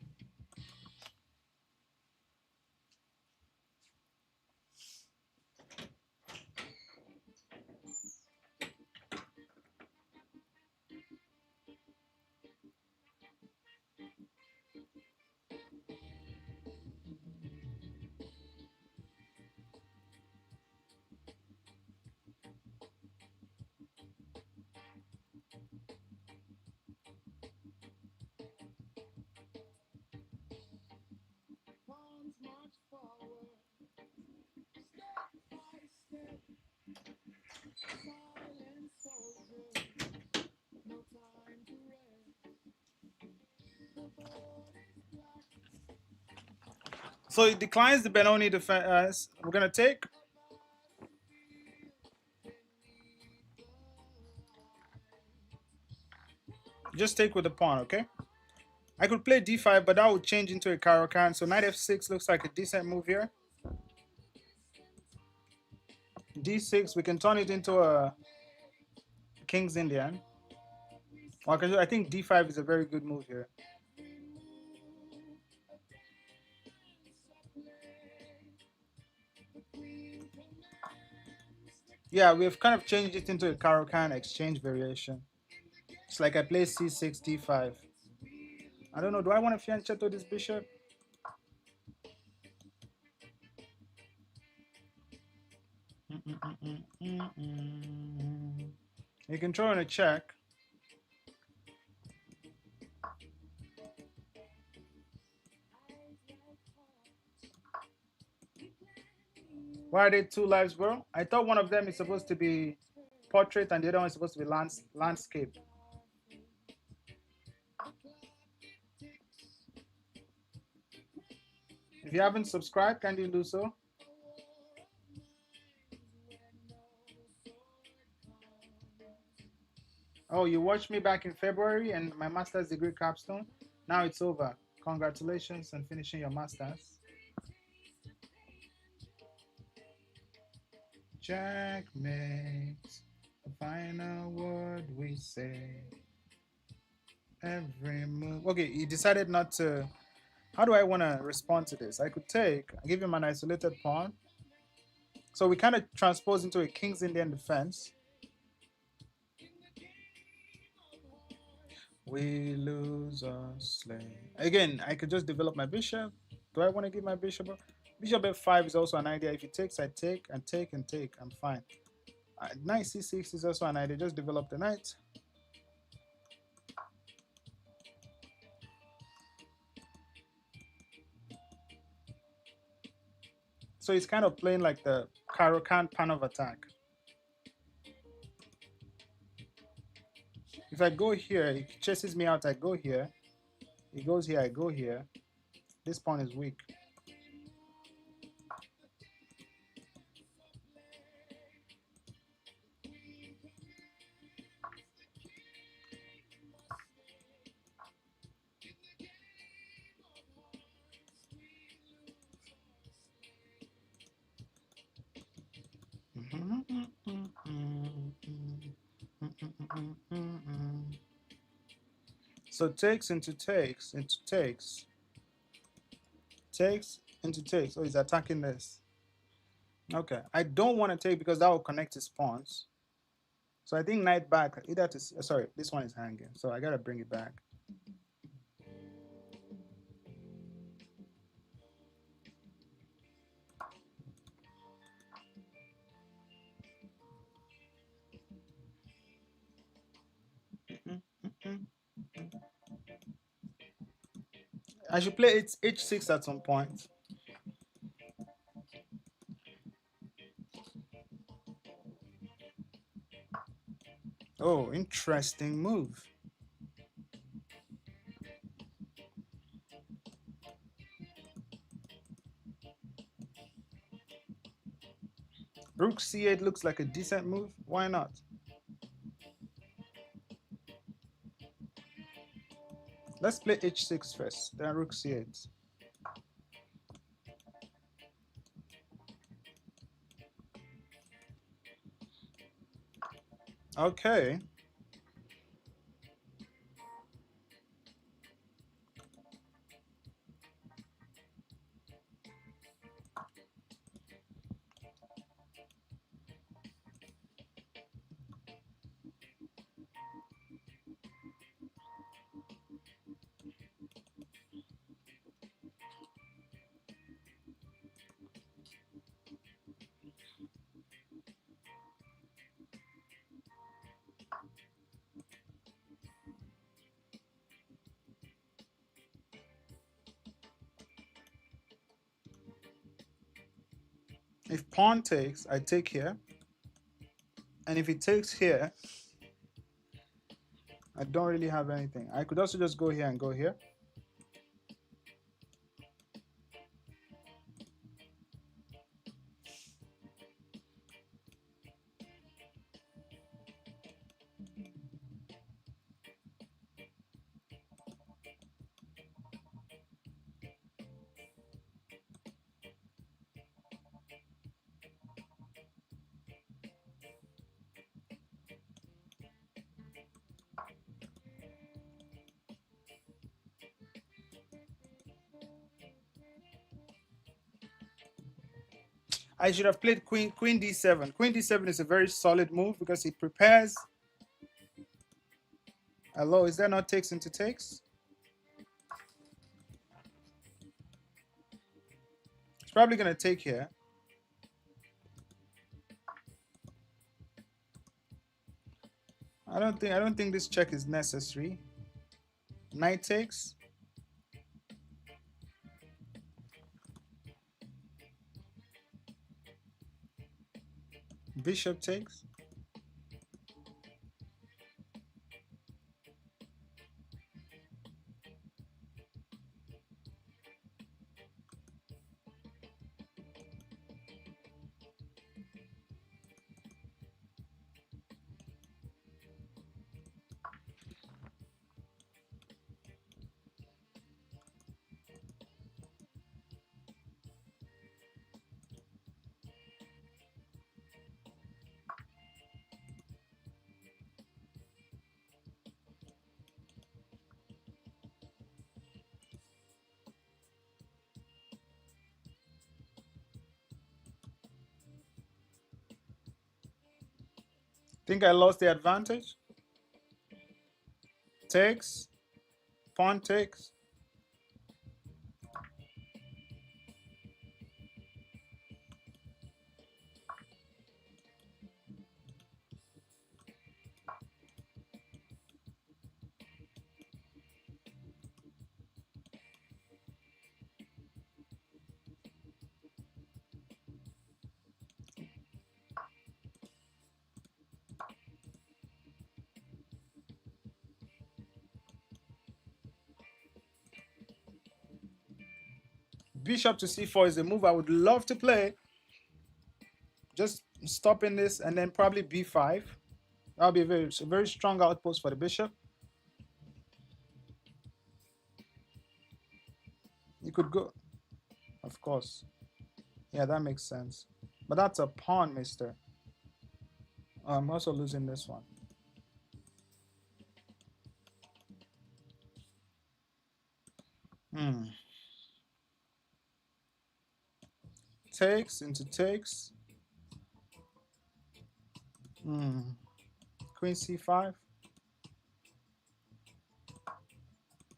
So it declines the Benoni defense. We're going to take. Just take with the pawn, okay? I could play d5, but that would change into a Caro-Kann. So knight f6 looks like a decent move here. d6, we can turn it into a King's Indian. I think d5 is a very good move here. Yeah, we've kind of changed it into a Caro-Kann exchange variation. It's like I play c6, d5. I don't know. Do I want to fianchetto this bishop? You can throw in a check. Why are they two lives, bro? I thought one of them is supposed to be portrait and the other one is supposed to be landscape. If you haven't subscribed, can you do so? Oh, you watched me back in February and my master's degree capstone. Now it's over. Congratulations on finishing your master's. Checkmate. The final word we say. Every move. Okay, he decided not to. How do I want to respond to this? I could take, I give him an isolated pawn. So we kind of transpose into a King's Indian defense. We lose or slay. Again, I could just develop my bishop. Do I want to give my bishop? Bishop f5 is also an idea. If he takes, I take and take and take. I'm fine. Knight c6 is also an idea. Just develop the knight. So he's kind of playing like the Caro-Kann pan of attack. If I go here, he chases me out, I go here. He goes here, I go here. This pawn is weak. So takes into takes into takes. Takes into takes. Oh, he's attacking this. Okay. I don't want to take because that will connect his pawns. So I think knight back, either to, sorry, this one is hanging. So I got to bring it back. I should play h6 at some point. Oh, interesting move. Rook c8 looks like a decent move. Why not? Let's play h6 first, then rook c8. Okay. If pawn takes, I take here. And if he takes here, I don't really have anything. I could also just go here and go here. I should have played queen d7. Queen d7 is a very solid move because it prepares. Hello, is there not takes into takes? It's probably going to take here. I don't think this check is necessary. Knight takes. Bishop takes. Think I lost the advantage? Takes. Pawn takes. bishop to c4 is a move I would love to play. Just stopping this and then probably b5. That'll be a very strong outpost for the bishop. You could go, of course. Yeah, that makes sense. But that's a pawn, mister. Oh, I'm also losing this one. Takes into takes. Queen c5.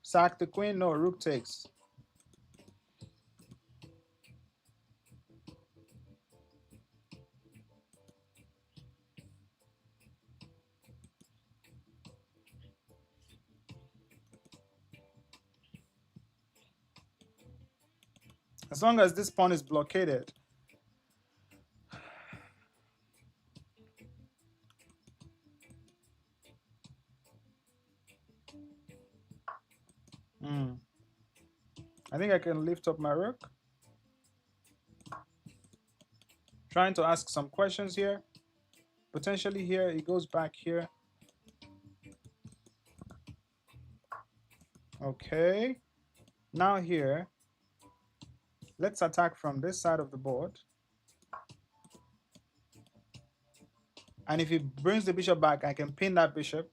Sack the queen. No, rook takes. As long as this pawn is blockaded. I think I can lift up my rook. Trying to ask some questions here. Potentially here, it goes back here. Okay. Now here, let's attack from this side of the board. And if he brings the bishop back, I can pin that bishop.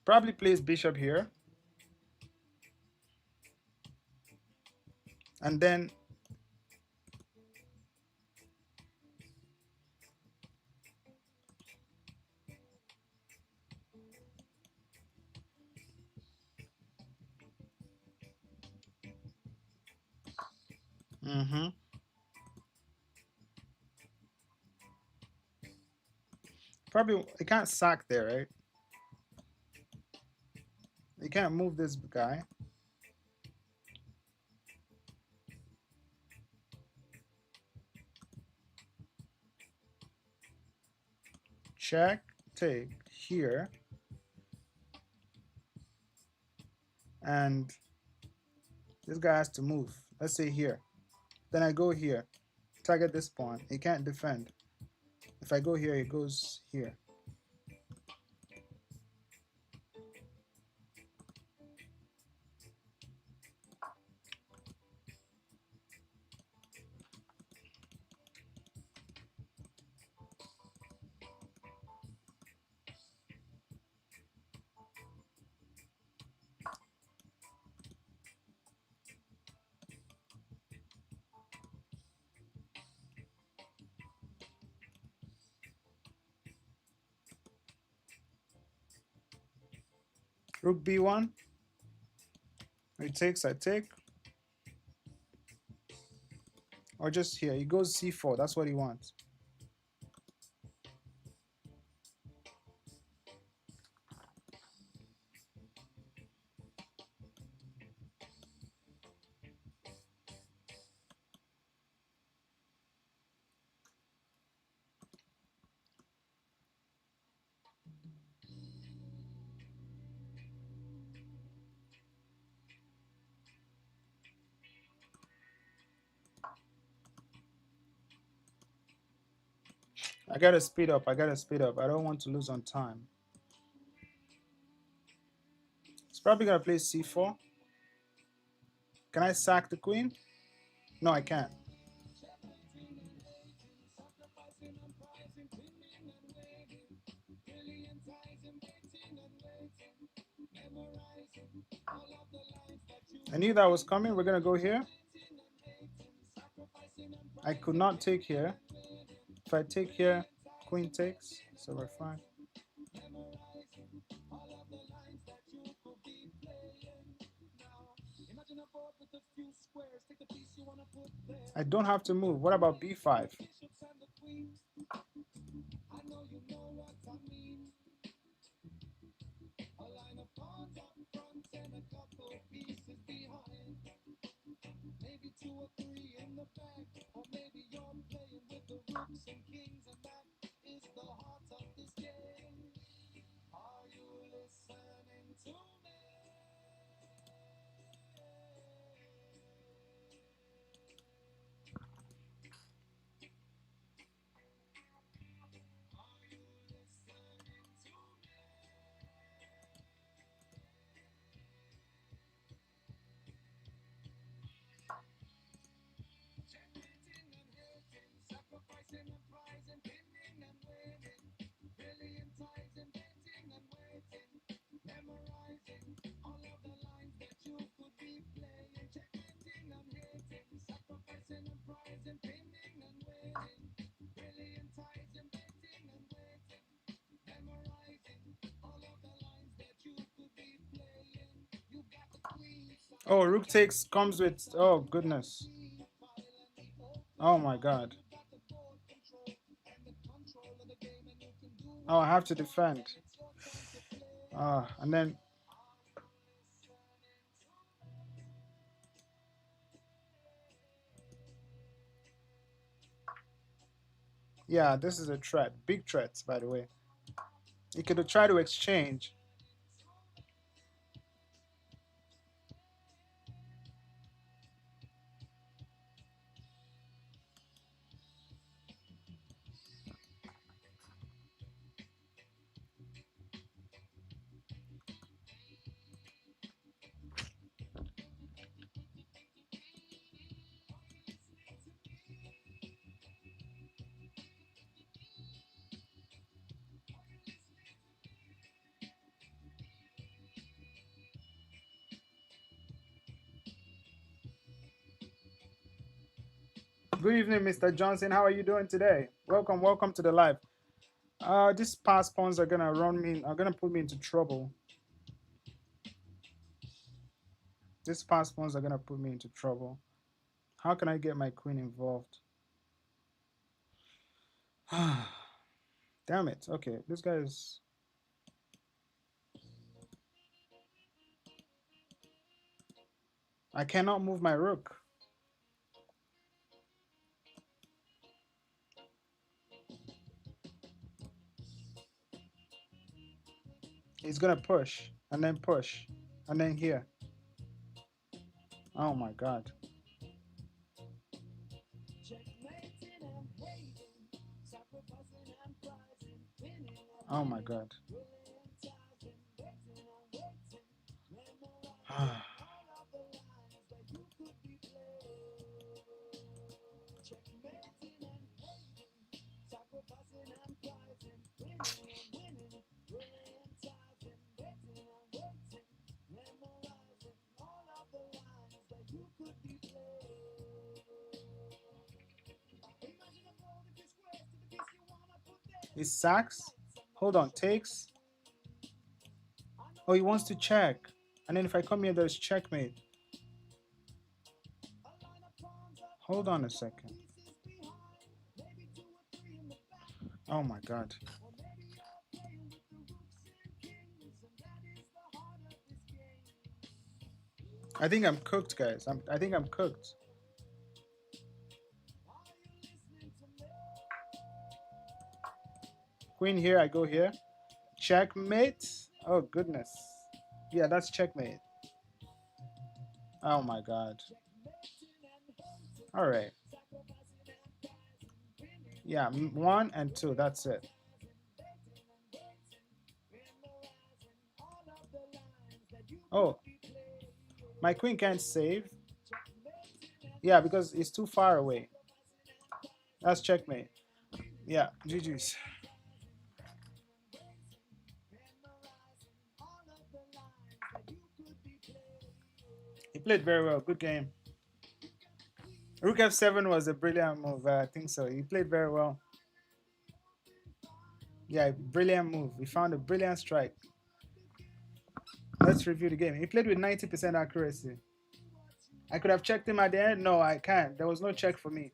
Probably plays bishop here. And then probably you can't sack there, right? You can't move this guy. Check, take here. And this guy has to move. Let's say here. Then I go here. Target this pawn. He can't defend. If I go here, it goes here. Rook b1. He takes, I take. Or just here. He goes c4. That's what he wants. I gotta speed up. I gotta speed up. I don't want to lose on time. He's probably gonna play c4. Can I sack the queen? No, I can't. I knew that was coming. We're gonna go here. I could not take here. If I take here, queen takes, so we're fine. I don't have to move. What about b5? Oh, rook takes comes with. Oh goodness. Oh my god. Oh, I have to defend. And then yeah, this is a threat. Big threats, by the way. You could try to exchange. Good evening, Mr. Johnson. How are you doing today? Welcome, welcome to the live. These pass pawns are gonna run me. Are gonna put me into trouble. These pass pawns are gonna put me into trouble. How can I get my queen involved? Damn it. Okay, this guy is. I cannot move my rook. He's gonna push and then push and then here. Oh my god. Oh my god. He sacks. Hold on, takes. Oh, he wants to check. And then if I come here, there's checkmate. Hold on a second. Oh my god. I think I'm cooked, guys. I think I'm cooked. Queen here, I go here. Checkmate. Oh goodness. Yeah, that's checkmate. Oh my god. All right. Yeah, 1 and 2. That's it. Oh, my queen can't save. Yeah, because it's too far away. That's checkmate. Yeah, GG's. He played very well. Good game. Rook f7 was a brilliant move. I think so. He played very well. Yeah, brilliant move. He found a brilliant strike. Let's review the game. He played with 90% accuracy. I could have checked him at the end. No, I can't. There was no check for me.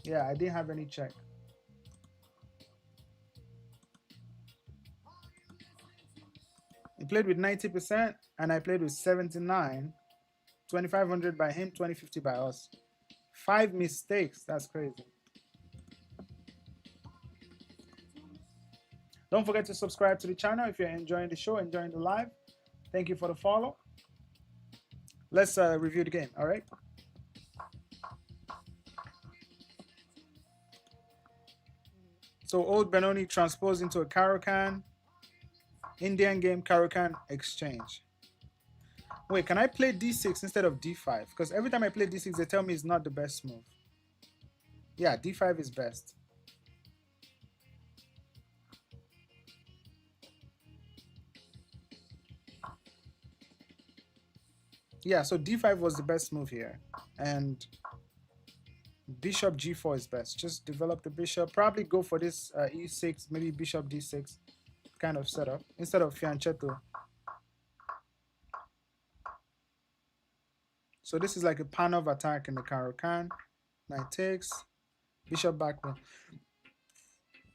Yeah, I didn't have any check. He played with 90% and I played with 79. 2,500 by him, 2,050 by us. 5 mistakes. That's crazy. Don't forget to subscribe to the channel if you're enjoying the show, enjoying the live. Thank you for the follow. Let's review the game, all right? So Old Benoni transposed into a Caro-Kann. Indian game, Caro-Kann exchange. Wait, can I play d6 instead of d5? Because every time I play d6, they tell me it's not the best move. Yeah, d5 is best. Yeah, so d5 was the best move here. And bishop g4 is best. Just develop the bishop. Probably go for this e6, maybe bishop d6 kind of setup instead of fianchetto. So this is like a Panov attack in the Caro-Kann. Knight takes. Bishop backbone.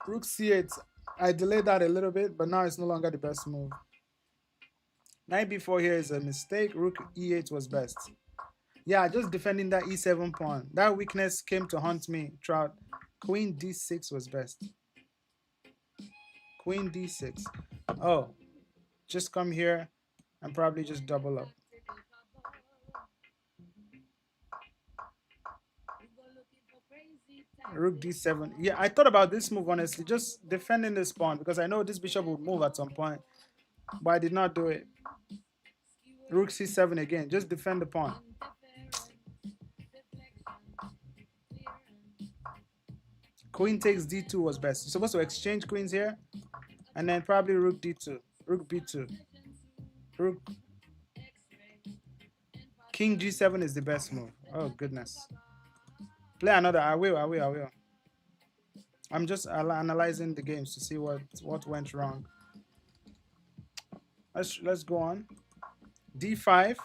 Rook c8. I delayed that a little bit, but now it's no longer the best move. Knight b4 here is a mistake. Rook e8 was best. Yeah, just defending that e7 pawn. That weakness came to haunt me throughout. Queen d6 was best. Queen d6. Oh, just come here and probably just double up. Rook d7. Yeah, I thought about this move, honestly, just defending this pawn because I know this bishop would move at some point, but I did not do it. Rook c7 again, just defend the pawn. Queen takes d2 was best. You're supposed to exchange queens here, and then probably rook d2, rook b2, rook. King g7 is the best move. Oh goodness. Play another. I will. I'm just analyzing the games to see what went wrong. Let's go on. d5,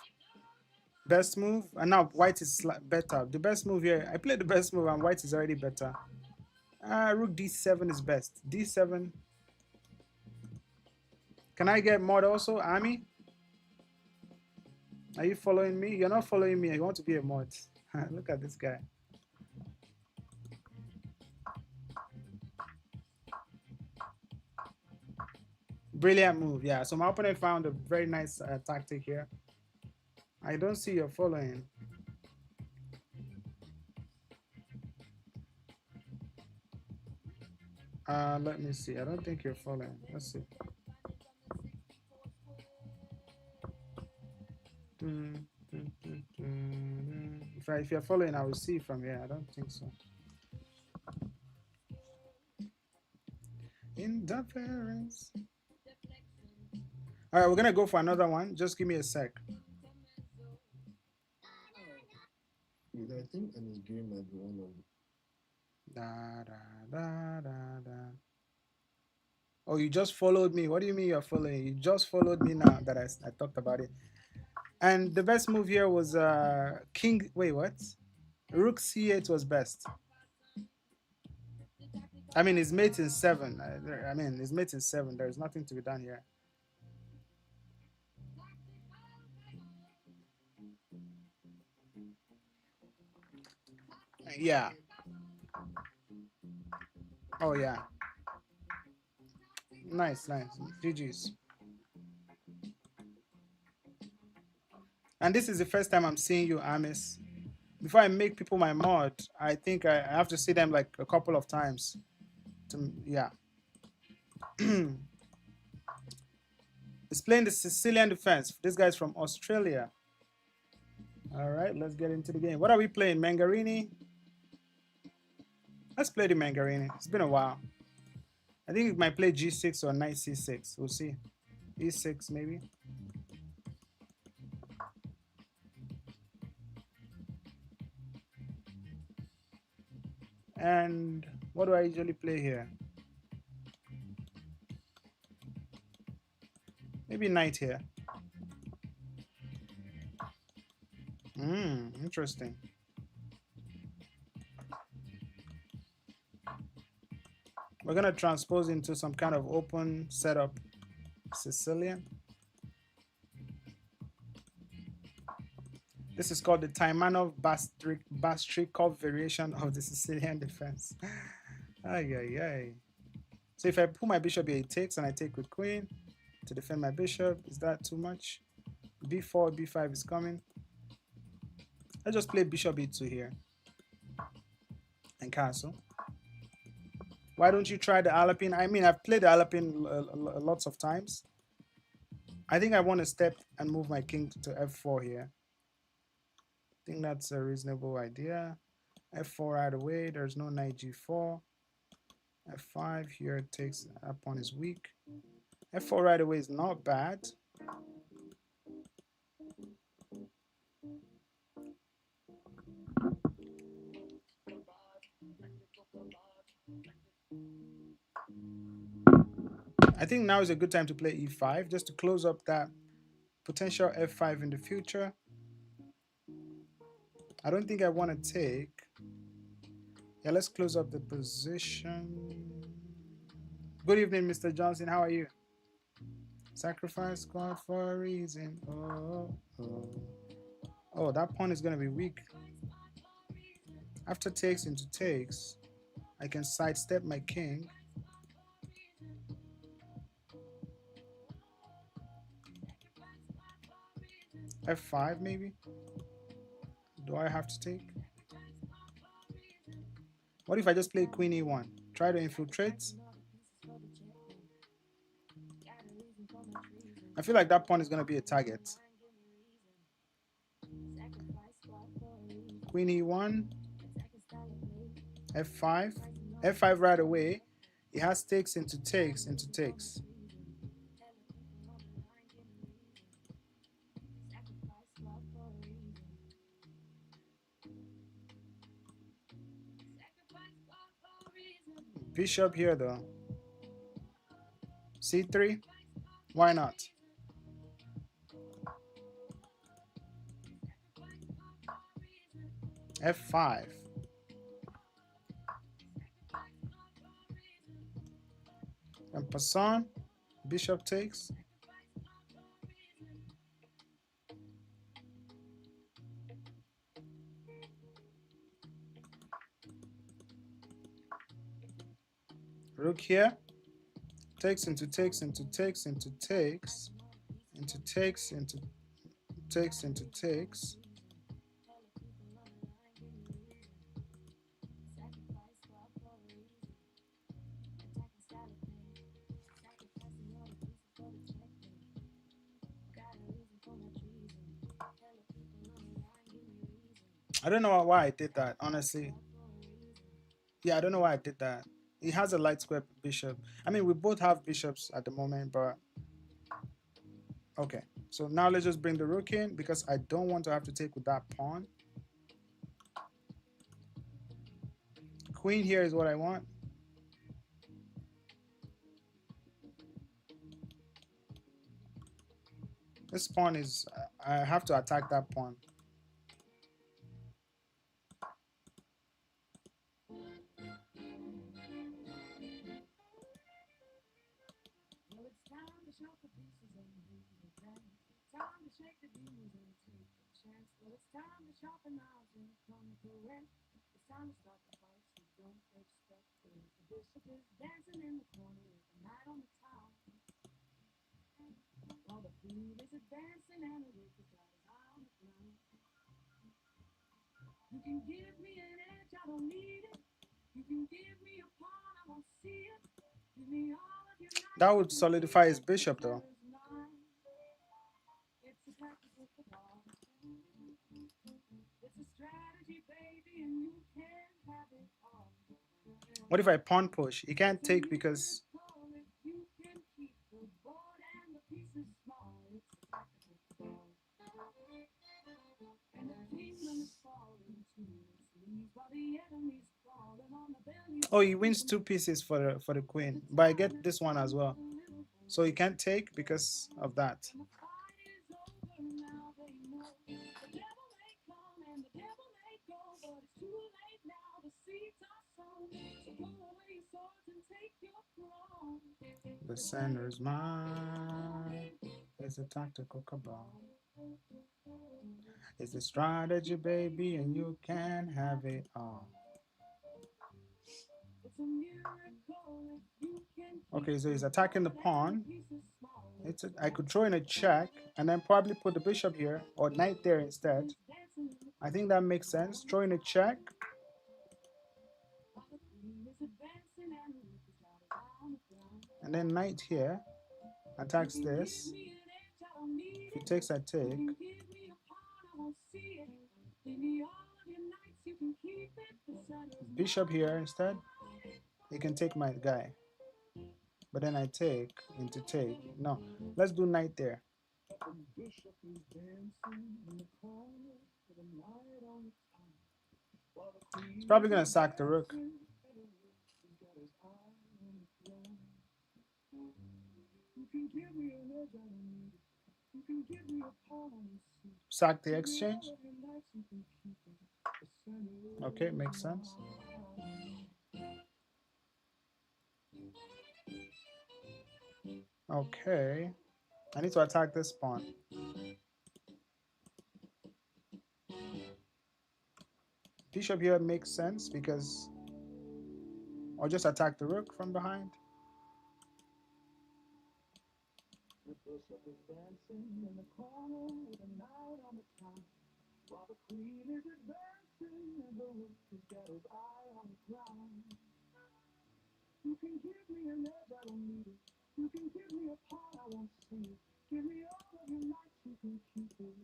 best move, and now white is better. The best move here. I played the best move, and white is already better. Rook d7 is best. d7. Can I get mod also, Ami? Are you following me? You're not following me. You want to be a mod. Look at this guy. Brilliant move. Yeah, so my opponent found a very nice tactic here. I don't see you're following. Let me see. I don't think you're following. Let's see. If you're following, I will see from here. I don't think so. Interference. All right, we're gonna go for another one. Just give me a sec. I think an game might be one of them. Oh, you just followed me. What do you mean you're following? You just followed me now that I talked about it. And the best move here was King. Wait, what? Rook c8 was best. I mean, his mate in 7. I mean, his mate in 7. There's nothing to be done here. Yeah. Oh, yeah. Nice. GG's. And this is the first time I'm seeing you, Amis. Before I make people my mod, I think I have to see them like a couple of times. Yeah. It's playing the Sicilian defense. This guy's from Australia. All right, let's get into the game. What are we playing? Mangarini? Let's play the Mangarini. It's been a while. I think it might play g6 or knight c6. We'll see. e6 maybe. And what do I usually play here? Maybe knight here. Interesting. We're gonna transpose into some kind of open setup. Sicilian. This is called the Taimanov-Bastrikov variation of the Sicilian defense. Ay. So if I pull my bishop here, it takes, and I take with queen to defend my bishop. Is that too much? B4, B5 is coming. Let's just play bishop E2 here and castle. Why don't you try the Alapin? I mean, I've played the Alapin lots of times. I think I want to step and move my king to F4 here. I think that's a reasonable idea. F4 right away. There's no knight G4. F5 here takes a pawn is weak. F4 right away is not bad. I think now is a good time to play E5 just to close up that potential F5 in the future. I don't think I want to take. Yeah, let's close up the position. Good evening, Mr. Johnson. How are you? Sacrifice squad for a reason. Oh, oh. Oh, that pawn is going to be weak. After takes into takes, I can sidestep my king. F5 maybe? Do I have to take? What if I just play queen E1? Try to infiltrate? I feel like that pawn is going to be a target. Queen E1, F5, F5 right away. It has takes into takes into takes. Bishop here though. C3, why not? F5. And passant, bishop takes. Rook here. Takes into takes into takes into takes into takes into takes into takes. I don't know why I did that, honestly. Yeah, I don't know why I did that. He has a light square bishop. I mean, we both have bishops at the moment, but okay. So now let's just bring the rook in because I don't want to have to take with that pawn. Queen here is what I want. This pawn is, I have to attack that pawn. That would solidify his bishop though. What if I pawn push? He can't take because oh, he wins 2 pieces for the queen, but I get this one as well. So he can't take because of that. The center's mine. It's a tactical cabal. It's a strategy, baby, and you can have it all. Okay, so he's attacking the pawn. I could throw in a check and then probably put the bishop here or knight there instead. I think that makes sense. Throw in a check. And then knight here attacks this. If he takes, I take. Bishop here instead. He can take my guy. But then I take into take. No, let's do knight there. He's probably going to sack the rook. Sack the exchange. Okay, makes sense. Okay, I need to attack this pawn. Bishop here makes sense because I'll just attack the rook from behind. The bishop is dancing in the corner with a knight on the top, while the queen is advancing and the rook has got his eye on the ground. You can give me an edge, I don't need it. You can give me a pawn, I won't see it. Give me all of your knights, you can keep it.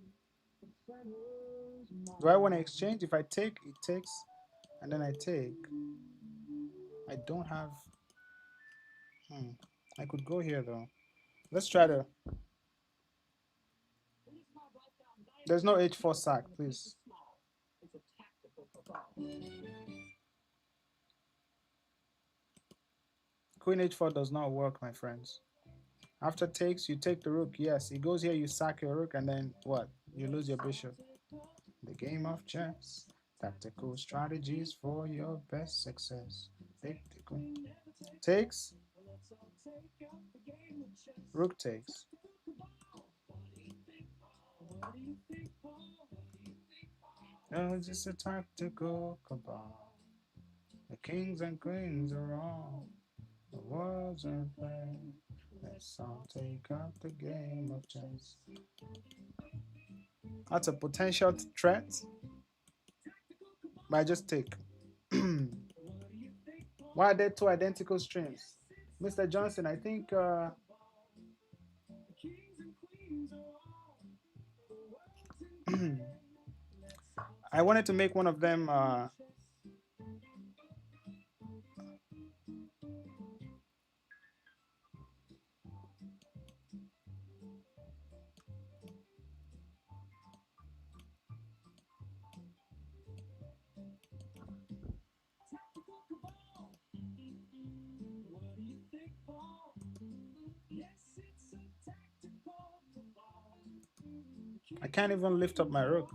Do I want to exchange? If I take, it takes, and then I take. I don't have. I could go here though. Let's try to. There's no h4 sack, please. Queen h4 does not work, my friends. After takes, you take the rook. Yes, it goes here, you sack your rook, and then what? You lose your bishop. The game of chess. Tactical strategies for your best success. Take the queen. Takes. Rook takes. Oh, just a tactical cabal. The kings and queens are all. The world's in play. Let's all take up the game of chess. That's a potential threat. But I just take. Why are there two identical streams? Mr. Johnson, I think I wanted to make one of them I can't even lift up my rook.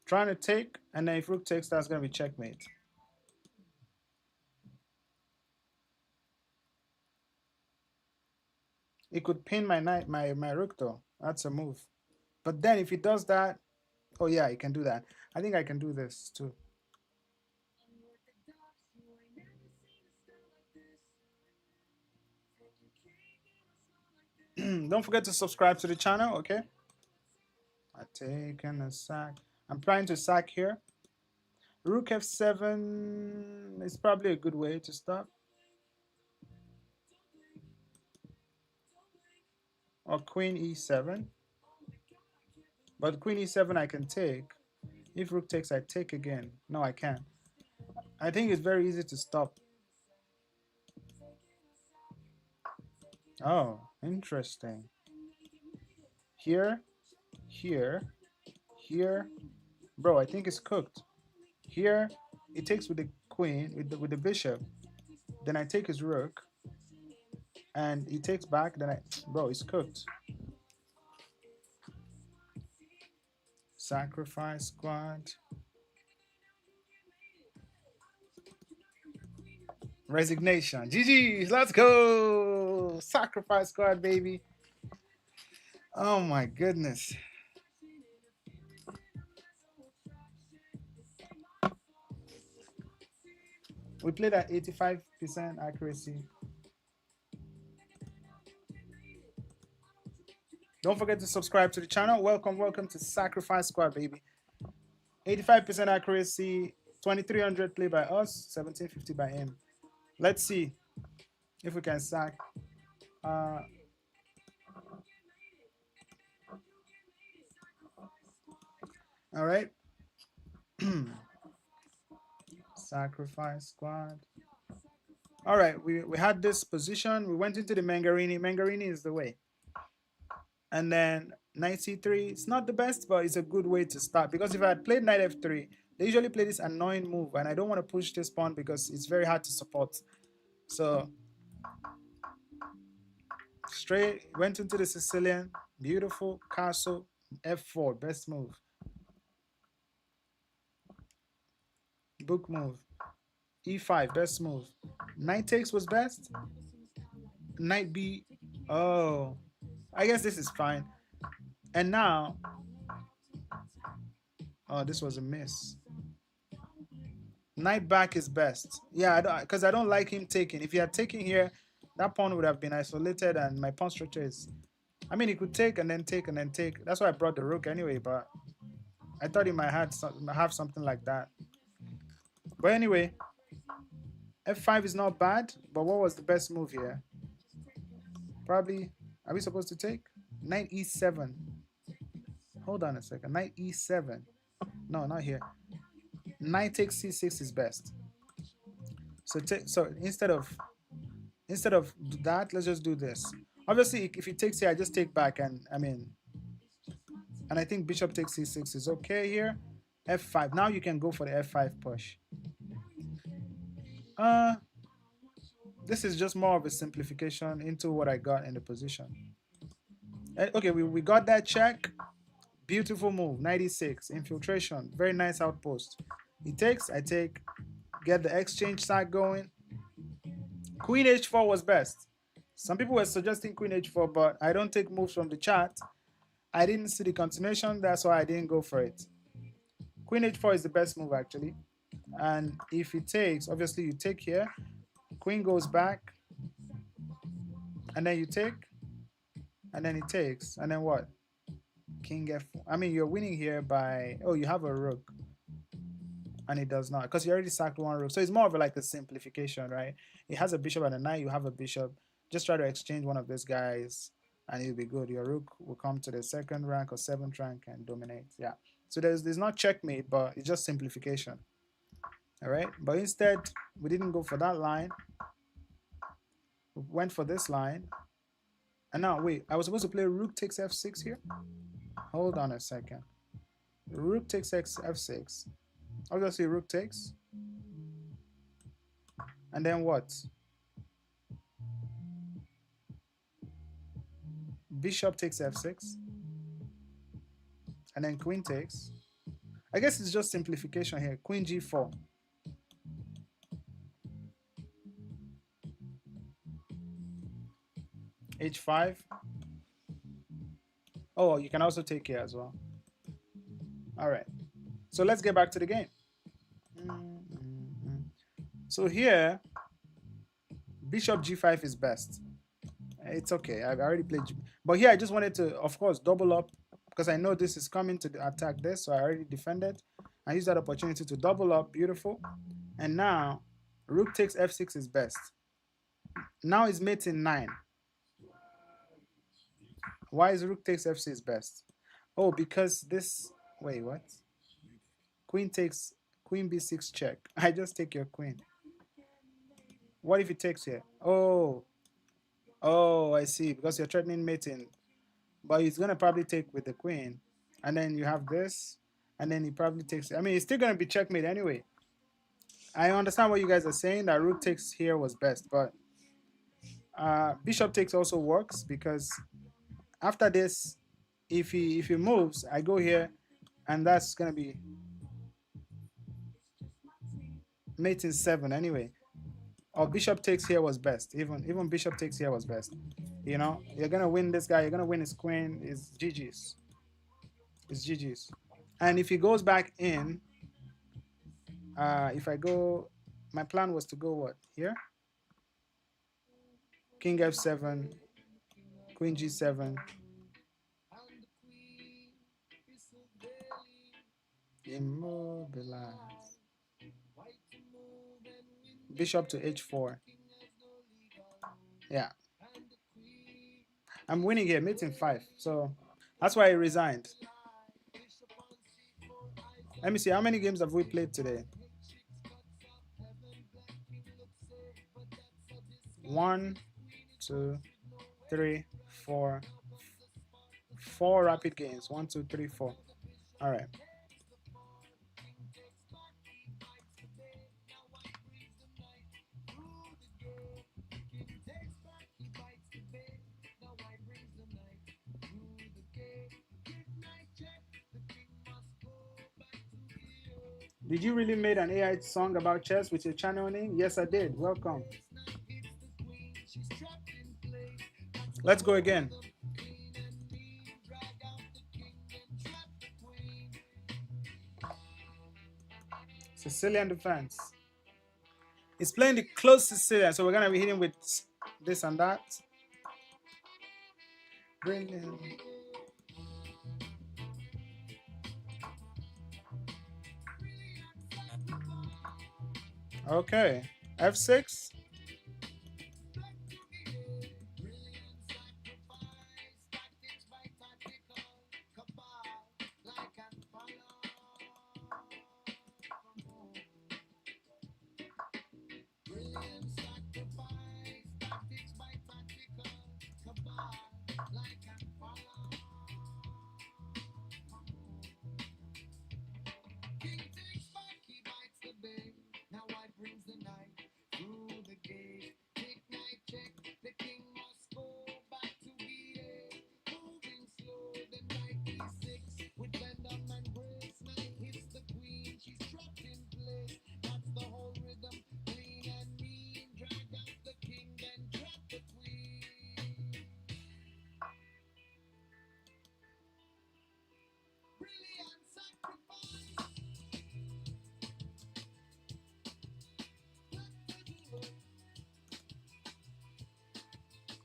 Trying to take, and then if rook takes, that's going to be checkmate. It could pin my knight, my rook though. That's a move. But then if he does that, oh yeah, he can do that. I think I can do this too. Don't forget to subscribe to the channel, okay? I taken a sack. I'm trying to sack here. Rook f7 is probably a good way to start. Or queen e7. But queen e7 I can take. If rook takes, I take again. No, I can't. I think it's very easy to stop. Oh, interesting. Here, here, here. Bro, I think it's cooked. Here, it takes with the queen, with the bishop. Then I take his rook. And he takes back, then bro, it's cooked. Sacrifice squad. Resignation. GG's, let's go. Sacrifice squad, baby. Oh my goodness. We played at 85% accuracy. Don't forget to subscribe to the channel. Welcome, welcome to Sacrifice Squad, baby. 85% accuracy, 2300 play by us, 1750 by him. Let's see if we can sack. Uh, all right. Sacrifice Squad. All right, we had this position. We went into the Mangarini. Mangarini is the way. And then knight c3. It's not the best, but it's a good way to start. Because if I had played knight f3, they usually play this annoying move, and I don't want to push this pawn because it's very hard to support. So straight went into the Sicilian. Beautiful castle. F4, best move. Book move. E5, best move. Knight takes was best. Knight b. Oh, I guess this is fine. And now, oh, this was a miss. Knight back is best. Yeah, because I don't like him taking. If he had taken here, that pawn would have been isolated, and my pawn structure is. I mean, he could take and then take and then take. That's why I brought the rook anyway. But I thought he might have something like that. But anyway, f5 is not bad. But what was the best move here? Probably. Are we supposed to take knight e7? Hold on a second. Knight e7. No, not here. Knight takes c6 is best. So instead of that, let's just do this. Obviously, if he takes here, I just take back, and I think bishop takes c6 is okay here. f5. Now you can go for the f5 push. This is just more of a simplification into what I got in the position. Okay, we got that check. Beautiful move. 96 infiltration. Very nice outpost. He takes, I take. Get the exchange side going. Queen h4 was best. Some people were suggesting queen h4, but I don't take moves from the chat. I didn't see the continuation, that's why I didn't go for it. Queen h4 is the best move, actually. And if he takes, obviously you take here. Queen goes back. And then you take. And then he takes. And then what? King f4. I mean, you're winning here by... Oh, you have a rook. And it does not, because you already sacked one rook. So it's more of like a simplification, right? It has a bishop and a knight. You have a bishop. Just try to exchange one of these guys, and it'll be good. Your rook will come to the second rank or seventh rank and dominate. Yeah. So there's not checkmate, but it's just simplification. All right. But instead, we didn't go for that line. We went for this line. And now, wait, I was supposed to play rook takes f6 here? Hold on a second. Rook takes f6. Obviously, rook takes. And then what? Bishop takes f6. And then queen takes. I guess it's just simplification here. Queen g4. h5. Oh, you can also take here as well. All right. So let's get back to the game. So here, bishop g5 is best. It's okay. I've already played. But here I just wanted to, of course, double up because I know this is coming to attack this. So I already defended. I use that opportunity to double up. Beautiful. And now, rook takes f6 is best. Now it's mate in 9. Why is rook takes f6 best? Oh, because this... Wait, what? Queen takes... Queen b6 check. I just take your queen. What if he takes here? Oh. Oh, I see. Because you're threatening mating. But he's going to probably take with the queen. And then you have this. And then he probably takes... I mean, it's still going to be checkmate anyway. I understand what you guys are saying. That rook takes here was best. But bishop takes also works. Because after this, if he moves, I go here. And that's going to be... mate in 7 anyway. Oh, bishop takes here was best. Even bishop takes here was best. You know, you're gonna win this guy. You're gonna win his queen. It's GG's. It's GG's. And if he goes back in, if I go, my plan was to go what here? King f7, queen g7, immobilize. Bishop to h4. Yeah. I'm winning here, mate in 5. So that's why I resigned. Let me see, how many games have we played today? 1, 2, 3, 4. 4 rapid games. 1, 2, 3, 4. All right. Did you really made an AI song about chess with your channel name? Yes, I did. Welcome. Let's go again. Sicilian defense. It's playing the close Sicilian, so we're gonna be hitting with this and that. Brilliant. Okay, f6.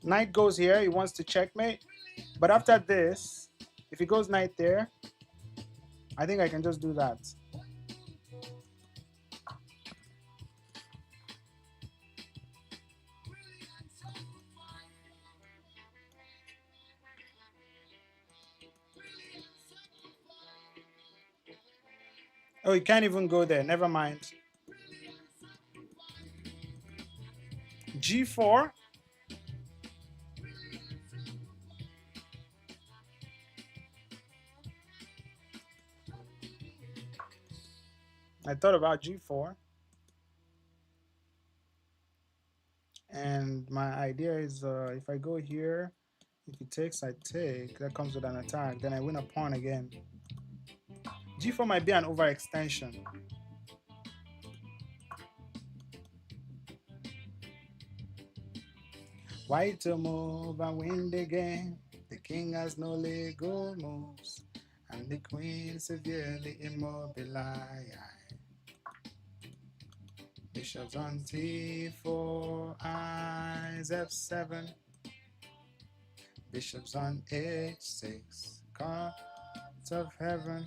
Knight goes here. He wants to checkmate. But after this, if he goes knight there, I think I can just do that. Oh, you can't even go there. Never mind. G4. I thought about G4. And my idea is if I go here, if he takes, I take. That comes with an attack. Then I win a pawn again. G4 might be an overextension. White to move and win the game. The king has no legal moves. And the queen severely immobilized. Bishops on T4, eyes F7. Bishops on H6, cards of heaven.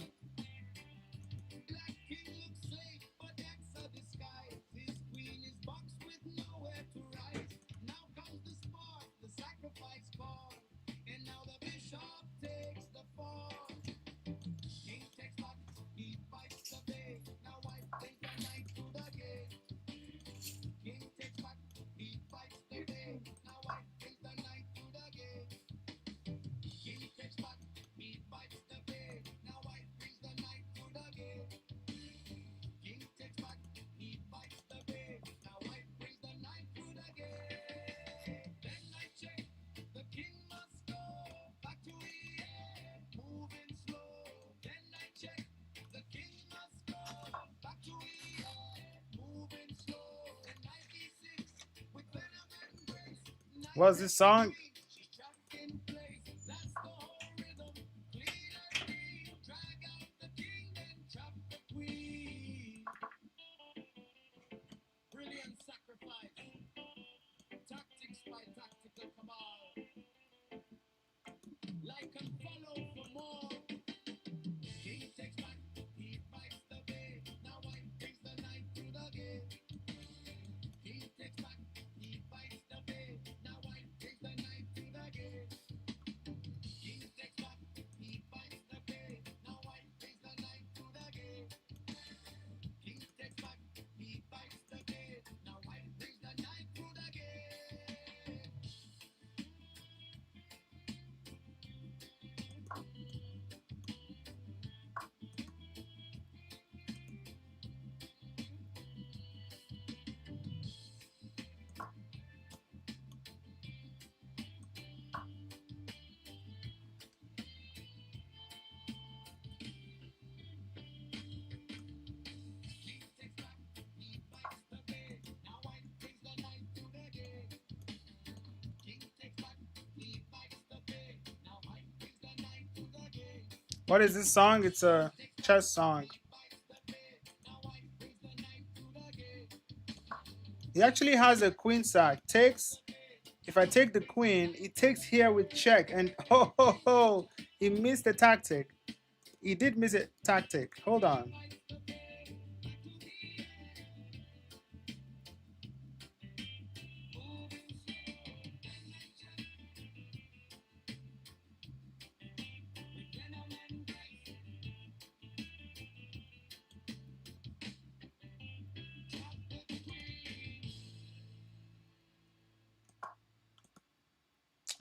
What's this song? Brilliant sacrifice. Tactics by tactical cabal. Like and follow for more. King takes back, he fights the bay. Now I brings the knight to the gate. King takes back, he fights the bay. Now I brings the knight to the gate. King takes back, he fights the bay. Now I brings the knight to the gate. King takes back, he fights the bay. Now I brings the knight to the gate. What is this song? It's a chess song. He actually has a queen sack. Takes, if I take the queen, he takes here with check. And ho ho ho, he missed the tactic. He did miss a tactic. Hold on.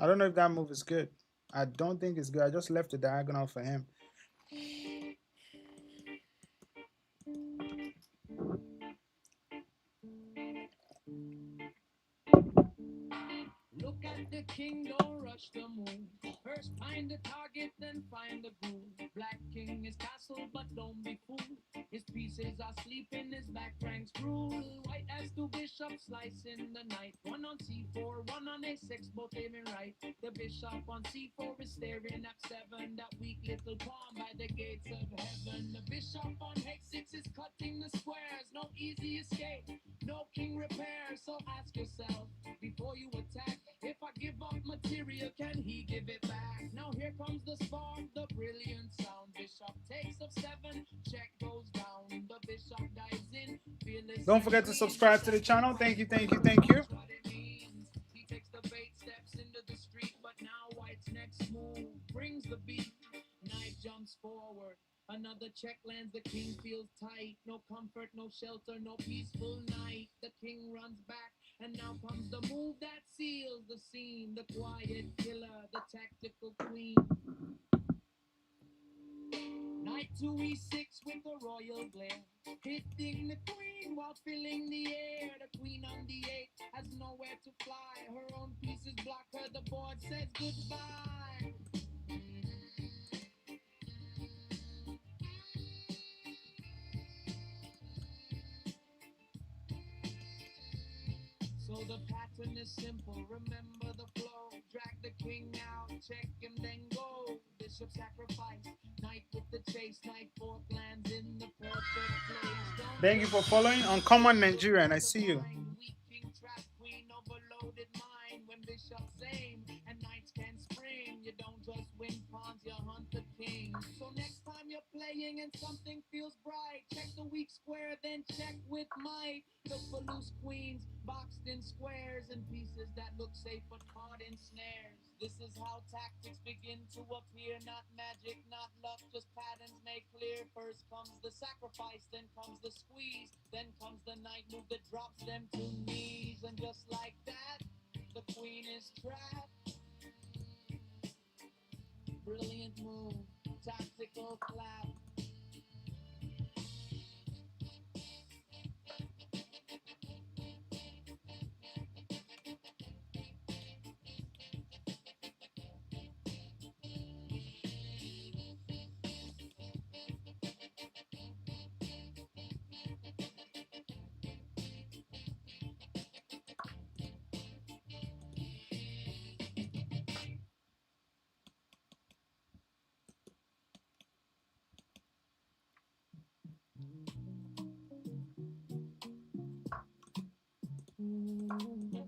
I don't know if that move is good. I don't think it's good. I just left the diagonal for him. Look at the king, don't rush the move. First find the target, then find the groove. Black king is castle, but don't be fooled. His pieces are sleeping, his back ranks rule. White has two bishops slicing the knight. One on c4, one on a6, both aiming right. The bishop on c4 is staring at 7. That weak little pawn by the gates of heaven. The bishop on h6 is cutting the squares. No easy escape, no king repair. So ask yourself before you attack, if I give up material, can he give it back? Now here comes the spark, the brilliant sound. Bishop takes of 7, check goes down. The bishop dives in, fearless. Don't forget to subscribe to the channel. Thank you, thank you, thank you. He takes the bait, steps into the street, but now White's next move brings the beat. Knight jumps forward. Another check lands, the king feels tight. No comfort, no shelter, no peaceful night. The king runs back, and now comes the move that seals the scene. The quiet killer, the tactical queen. Knight to e6 with a royal glare, hitting the queen while filling the air. The queen on d8 has nowhere to fly. Her own pieces block her, the board says goodbye. So the pattern is simple, remember the flow. Drag the king out, check him, then go. Bishop sacrifice, knight with the chase. Knight fourth lands in the perfect place. Thank you for following Uncommon Nigerian. I see you. Weak king trap, queen overloaded mind. When bishops aim and knights can spring, you don't just win pawns, you hunt the king. So next time you're playing and something feels bright, check the weak square, then check with might. Look for loose queens, boxed in squares, and pieces that look safe but caught in snares. This is how tactics begin to appear. Not magic, not luck, just patterns made clear. First comes the sacrifice, then comes the squeeze, then comes the knight move that drops them to knees. And just like that, the queen is trapped. Brilliant move, tactical clap. You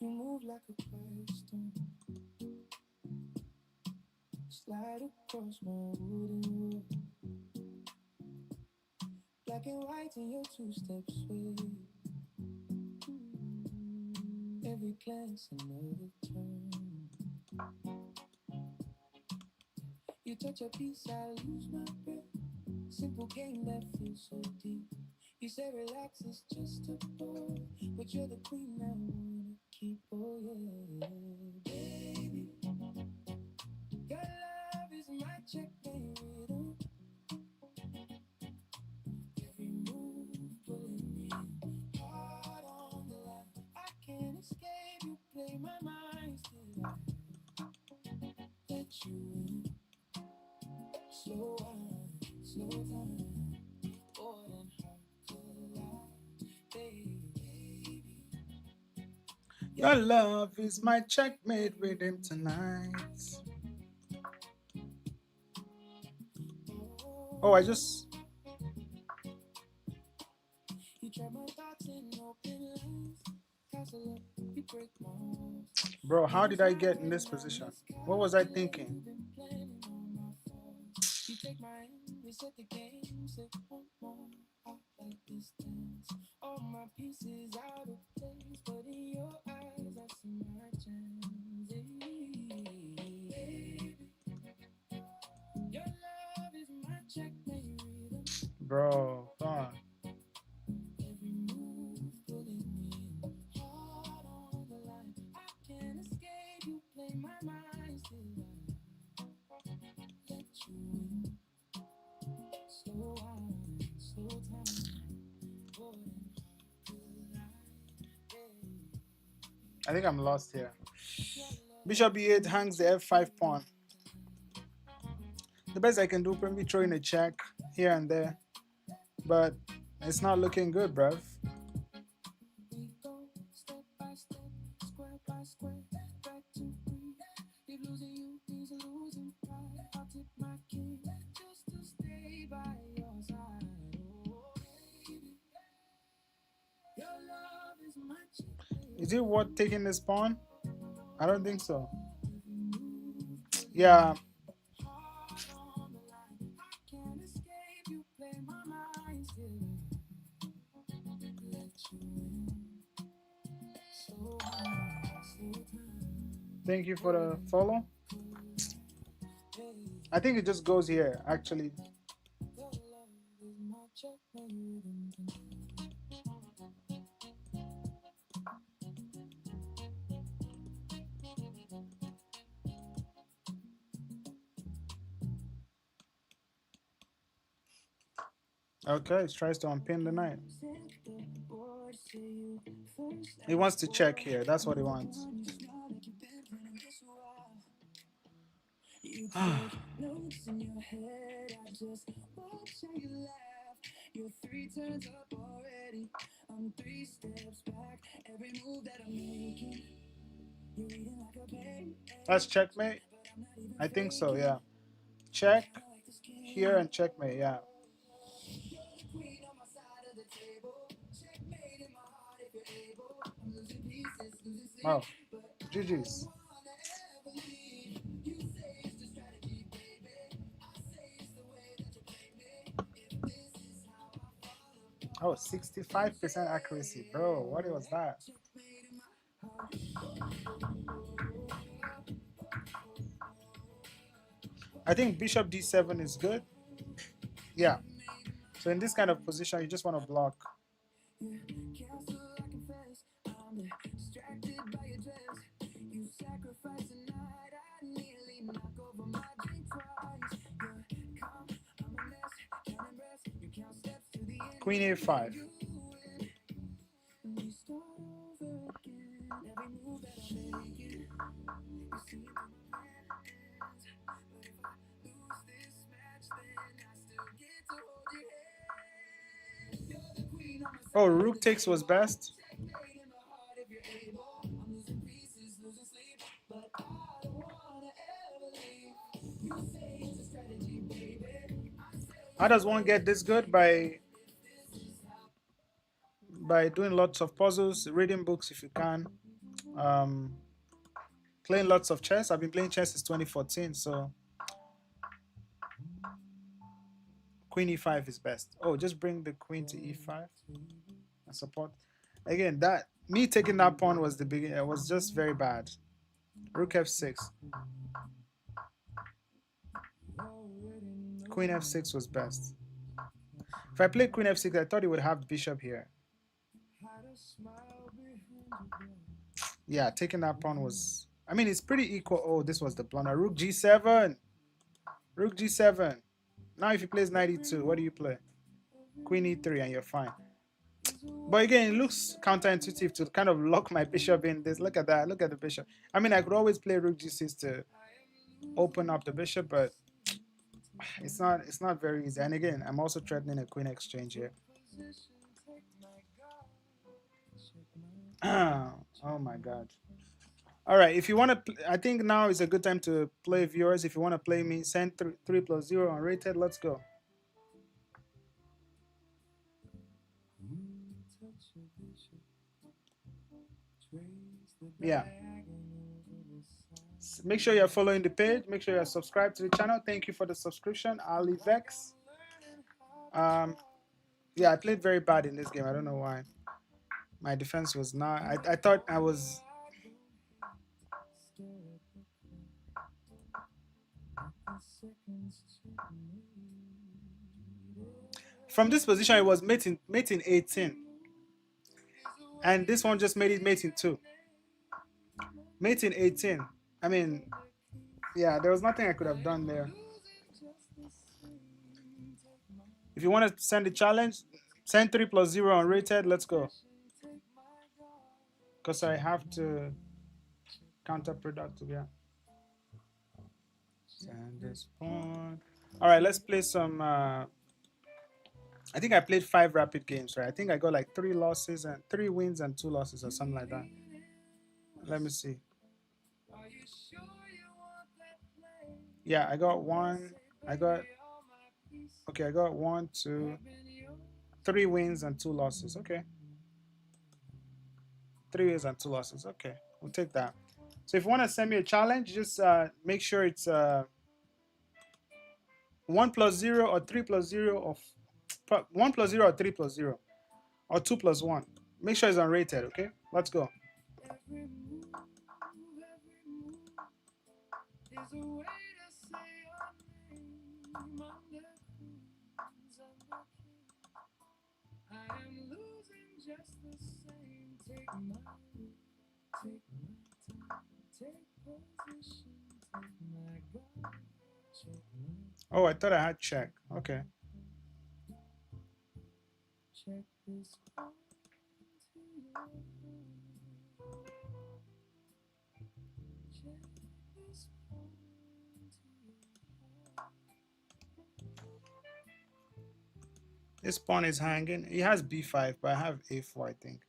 move like a quiet storm, slide across my wooden wall. Black and white in your two-step sway. Every glance another turn. You touch a piece, I lose my breath. Simple game that feels so deep. You say relax, it's just a ball, but you're the queen I wanna keep. Oh yeah, baby. Your love is my checkmate rhythm. Every move pulling me in, hard on the line. I can't escape you, play my mind still. I let you in. Slow on, slow down. More than hard to lie, baby. Your love is my checkmate rhythm tonight. Oh, I just. Bro, how did I get in this position? What was I thinking? You take my hand, we set the game, set one more out like this dance. All my pieces out of place, but in your eyes I see my chance. Baby, your love is my checkmate rhythm. Bro, come on. Every move pulling me in, hard on the line. I can't escape you, play my mind still. I let you in. Slow on, slow down. I think I'm lost here. Bishop e8 hangs the f5 pawn. The best I can do, probably throwing a check here and there, but it's not looking good, bruv. We go step by step, square by square, back to breathe. If losing you means losing pride, I'll tip my king just to stay by your side. Oh, baby, your love is my checkmate. Is it worth taking this pawn? I don't think so. Yeah. Can't escape you, play my mind still. Let you in. Slow down, slow down. Thank you for the follow. I think it just goes here, actually. Your love is my checkmate rhythm tonight. Okay, it tries to unpin the knight. He wants to check here. That's what he wants. You take notes in your head. I just watch how you laugh. You're three turns up already. I'm three steps back. Every move that I'm making, you're reading like a pain. That's checkmate. I think so, yeah. Check here and checkmate, yeah. Queen on my side of the table. Checkmate in my heart if you're able. I'm losing pieces, losing sleep. Oh, But GG's. I wanna ever leave. You say it's the strategy, baby. I say it's the way that you play me. If this is how I fall Oh, apart. 65% accuracy, bro. What was that? Checkmate in my heart. I think bishop d7 is good. Yeah. So in this kind of position, you just want to block. Castle, I confess, I'm distracted by your dress. You sacrifice the night, I nearly knock over my drink twice. You're calm, I'm a mess, counting breaths. You count steps to the end. Queen a5. You win, and we start over again. Every move that I'm making, you see it through my plans. But if I lose this match, then I still get to hold your hand. You're the queen on my Oh, side of rook the takes was table. best. Checkmate in my heart if you're able. How does one get this good? By doing lots of puzzles, reading books if you can, um, playing lots of chess. I've been playing chess since 2014, so queen e5 is best. Oh, just bring the queen to e5 and support. Again, that me taking that pawn was the beginning. It was just very bad. Rook f6. Queen f6 was best. If I played queen f6, I thought he would have bishop here. Yeah, taking that pawn was... I mean, it's pretty equal. Oh, this was the blunder. Rook g7. Rook g7. Now if he plays knight e2, what do you play? Queen e3 and you're fine. But again, it looks counterintuitive to kind of lock my bishop in this. Look at that. Look at the bishop. I mean, I could always play rook g6 to open up the bishop, but it's not very easy. And again, I'm also threatening a queen exchange here. Oh my god. All right, if you want to, I think now is a good time to play viewers. If you want to play me, send 3+0 unrated. Let's go. Yeah. Make sure you're following the page. Make sure you're subscribed to the channel. Thank you for the subscription. Ali Vex. Yeah, I played very bad in this game. I don't know why. My defense was not. I thought I was. From this position, it was mate in 18. And this one just made it mate in 2. Mate in 18. I mean, yeah, there was nothing I could have done there. If you want to send the challenge, send 3+0 unrated. Let's go. Because I have to counterproductive, yeah. Send this pawn. All right, let's play some. I think I played 5 rapid games, right? I think I got like 3 losses and 3 wins and 2 losses or something like that. Let me see. Yeah, I got 1. I got 1, 2, 3 wins and 2 losses. Okay. 3 wins and 2 losses. Okay, we'll take that. So if you want to send me a challenge, just make sure it's 1+0 or 3+0 or 1+0 or 3+0 or 2+1. Make sure it's unrated. Okay, let's go. Oh, I thought I had check. Okay. This pawn is hanging. He has b5, but I have a4, I think.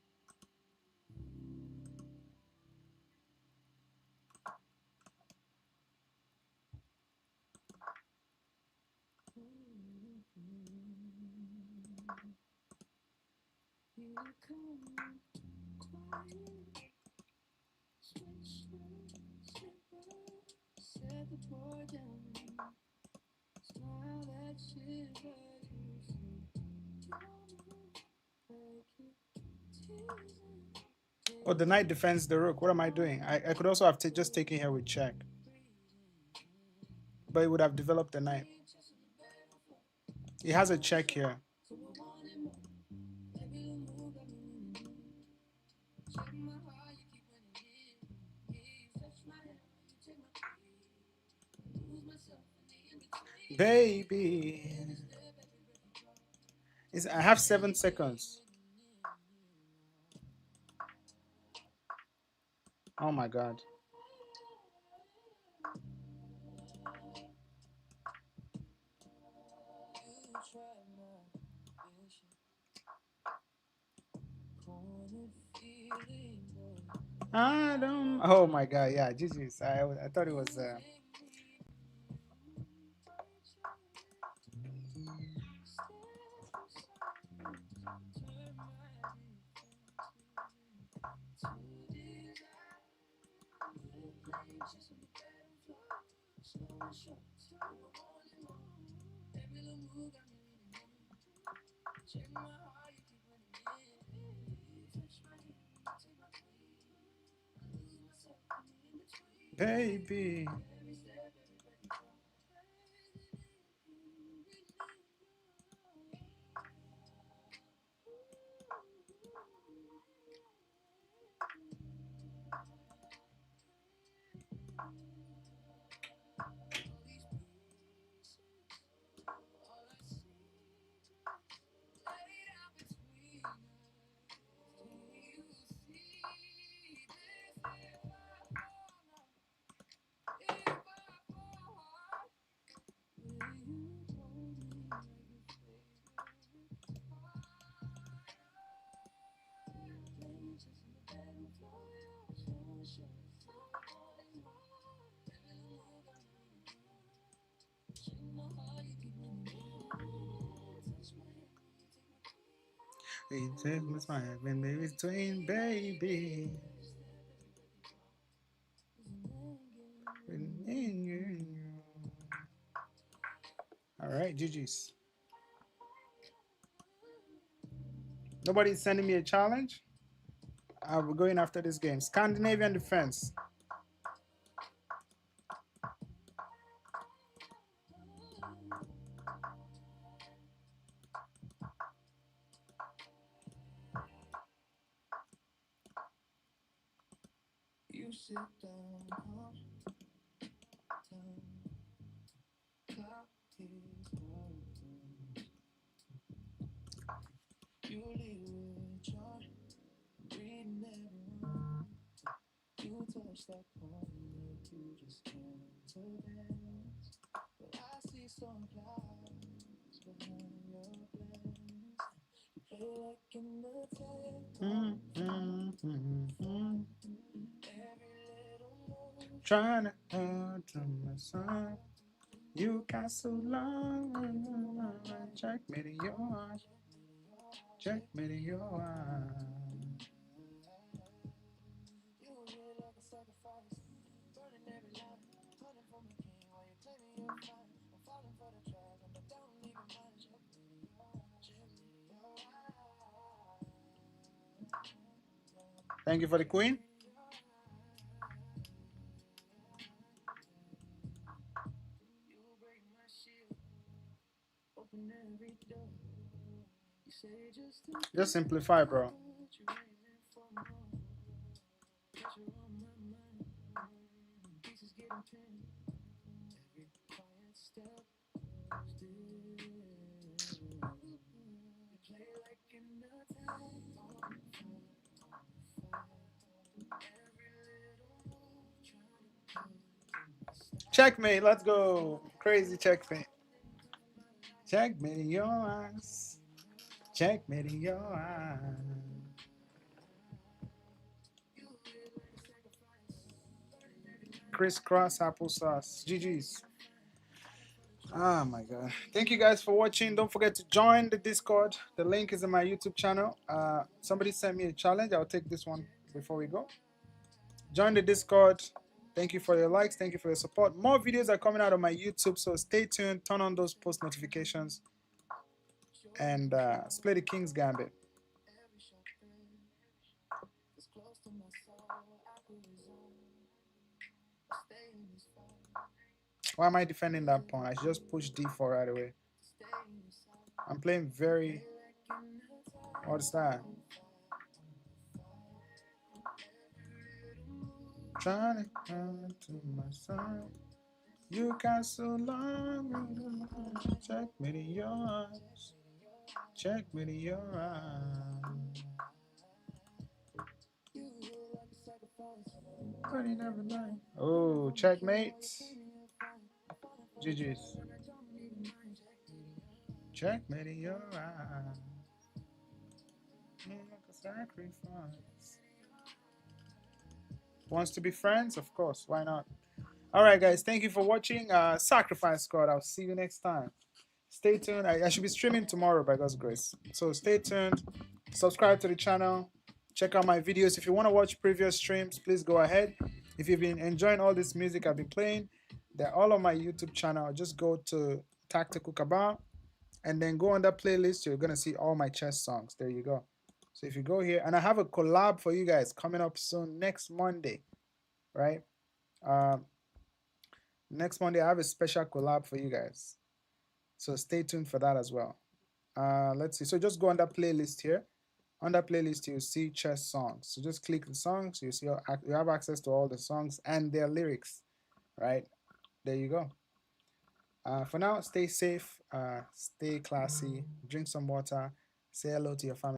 Oh, the knight defends the rook. What am I doing? I could also have just taken here with check. But it would have developed the knight. He has a check here. Baby. I have 7 seconds. Oh my god. I don't. Oh my God! Yeah, GG's. I thought it was. Baby. It's my when there is twin baby. All right, GG's. Nobody's sending me a challenge. We're going after this game. Scandinavian defense. You sit down, down, clock is hard. You leave with your reading everyone. You touch that point, you just can't dance. But I see storm clouds behind your glance. You play like in the Trying to hold to my side. You got so long. Checkmate in your eyes. Checkmate in your eyes. Thank you for the queen. Just simplify, bro. Checkmate, let's go. Crazy checkmate. Checkmate in your eyes. Checkmate in your eyes. Crisscross applesauce. GG's. Oh my god. Thank you guys for watching. Don't forget to join the Discord. The link is in my YouTube channel. Somebody sent me a challenge. I'll take this one before we go. Join the Discord. Thank you for your likes. Thank you for your support. More videos are coming out on my YouTube, so stay tuned. Turn on those post notifications. And play the King's Gambit. Why am I defending that pawn? I should just push d4 right away. I'm playing very... What's that? Trying to come to my side. You got so long. Checkmate in your eyes. Checkmate in your eyes. But he never lied. Oh, checkmate. GG's. Checkmate in your eyes. Like a sacrifice. Wants to be friends? Of course, why not? All right, guys, thank you for watching. Sacrifice Squad. I'll see you next time. Stay tuned. I should be streaming tomorrow by God's grace. So stay tuned. Subscribe to the channel. Check out my videos. If you want to watch previous streams, please go ahead. If you've been enjoying all this music I've been playing, they're all on my YouTube channel. Just go to Tactical Cabal and then go on that playlist. You're going to see all my chess songs. There you go. So if you go here, and I have a collab for you guys coming up soon next Monday, right? Um, Next Monday, I have a special collab for you guys. So stay tuned for that as well. Let's see. So just go on that playlist here. On that playlist, you'll see chess songs. So just click the songs. You see you have access to all the songs and their lyrics, right? There you go. For now, stay safe, stay classy, drink some water, say hello to your family.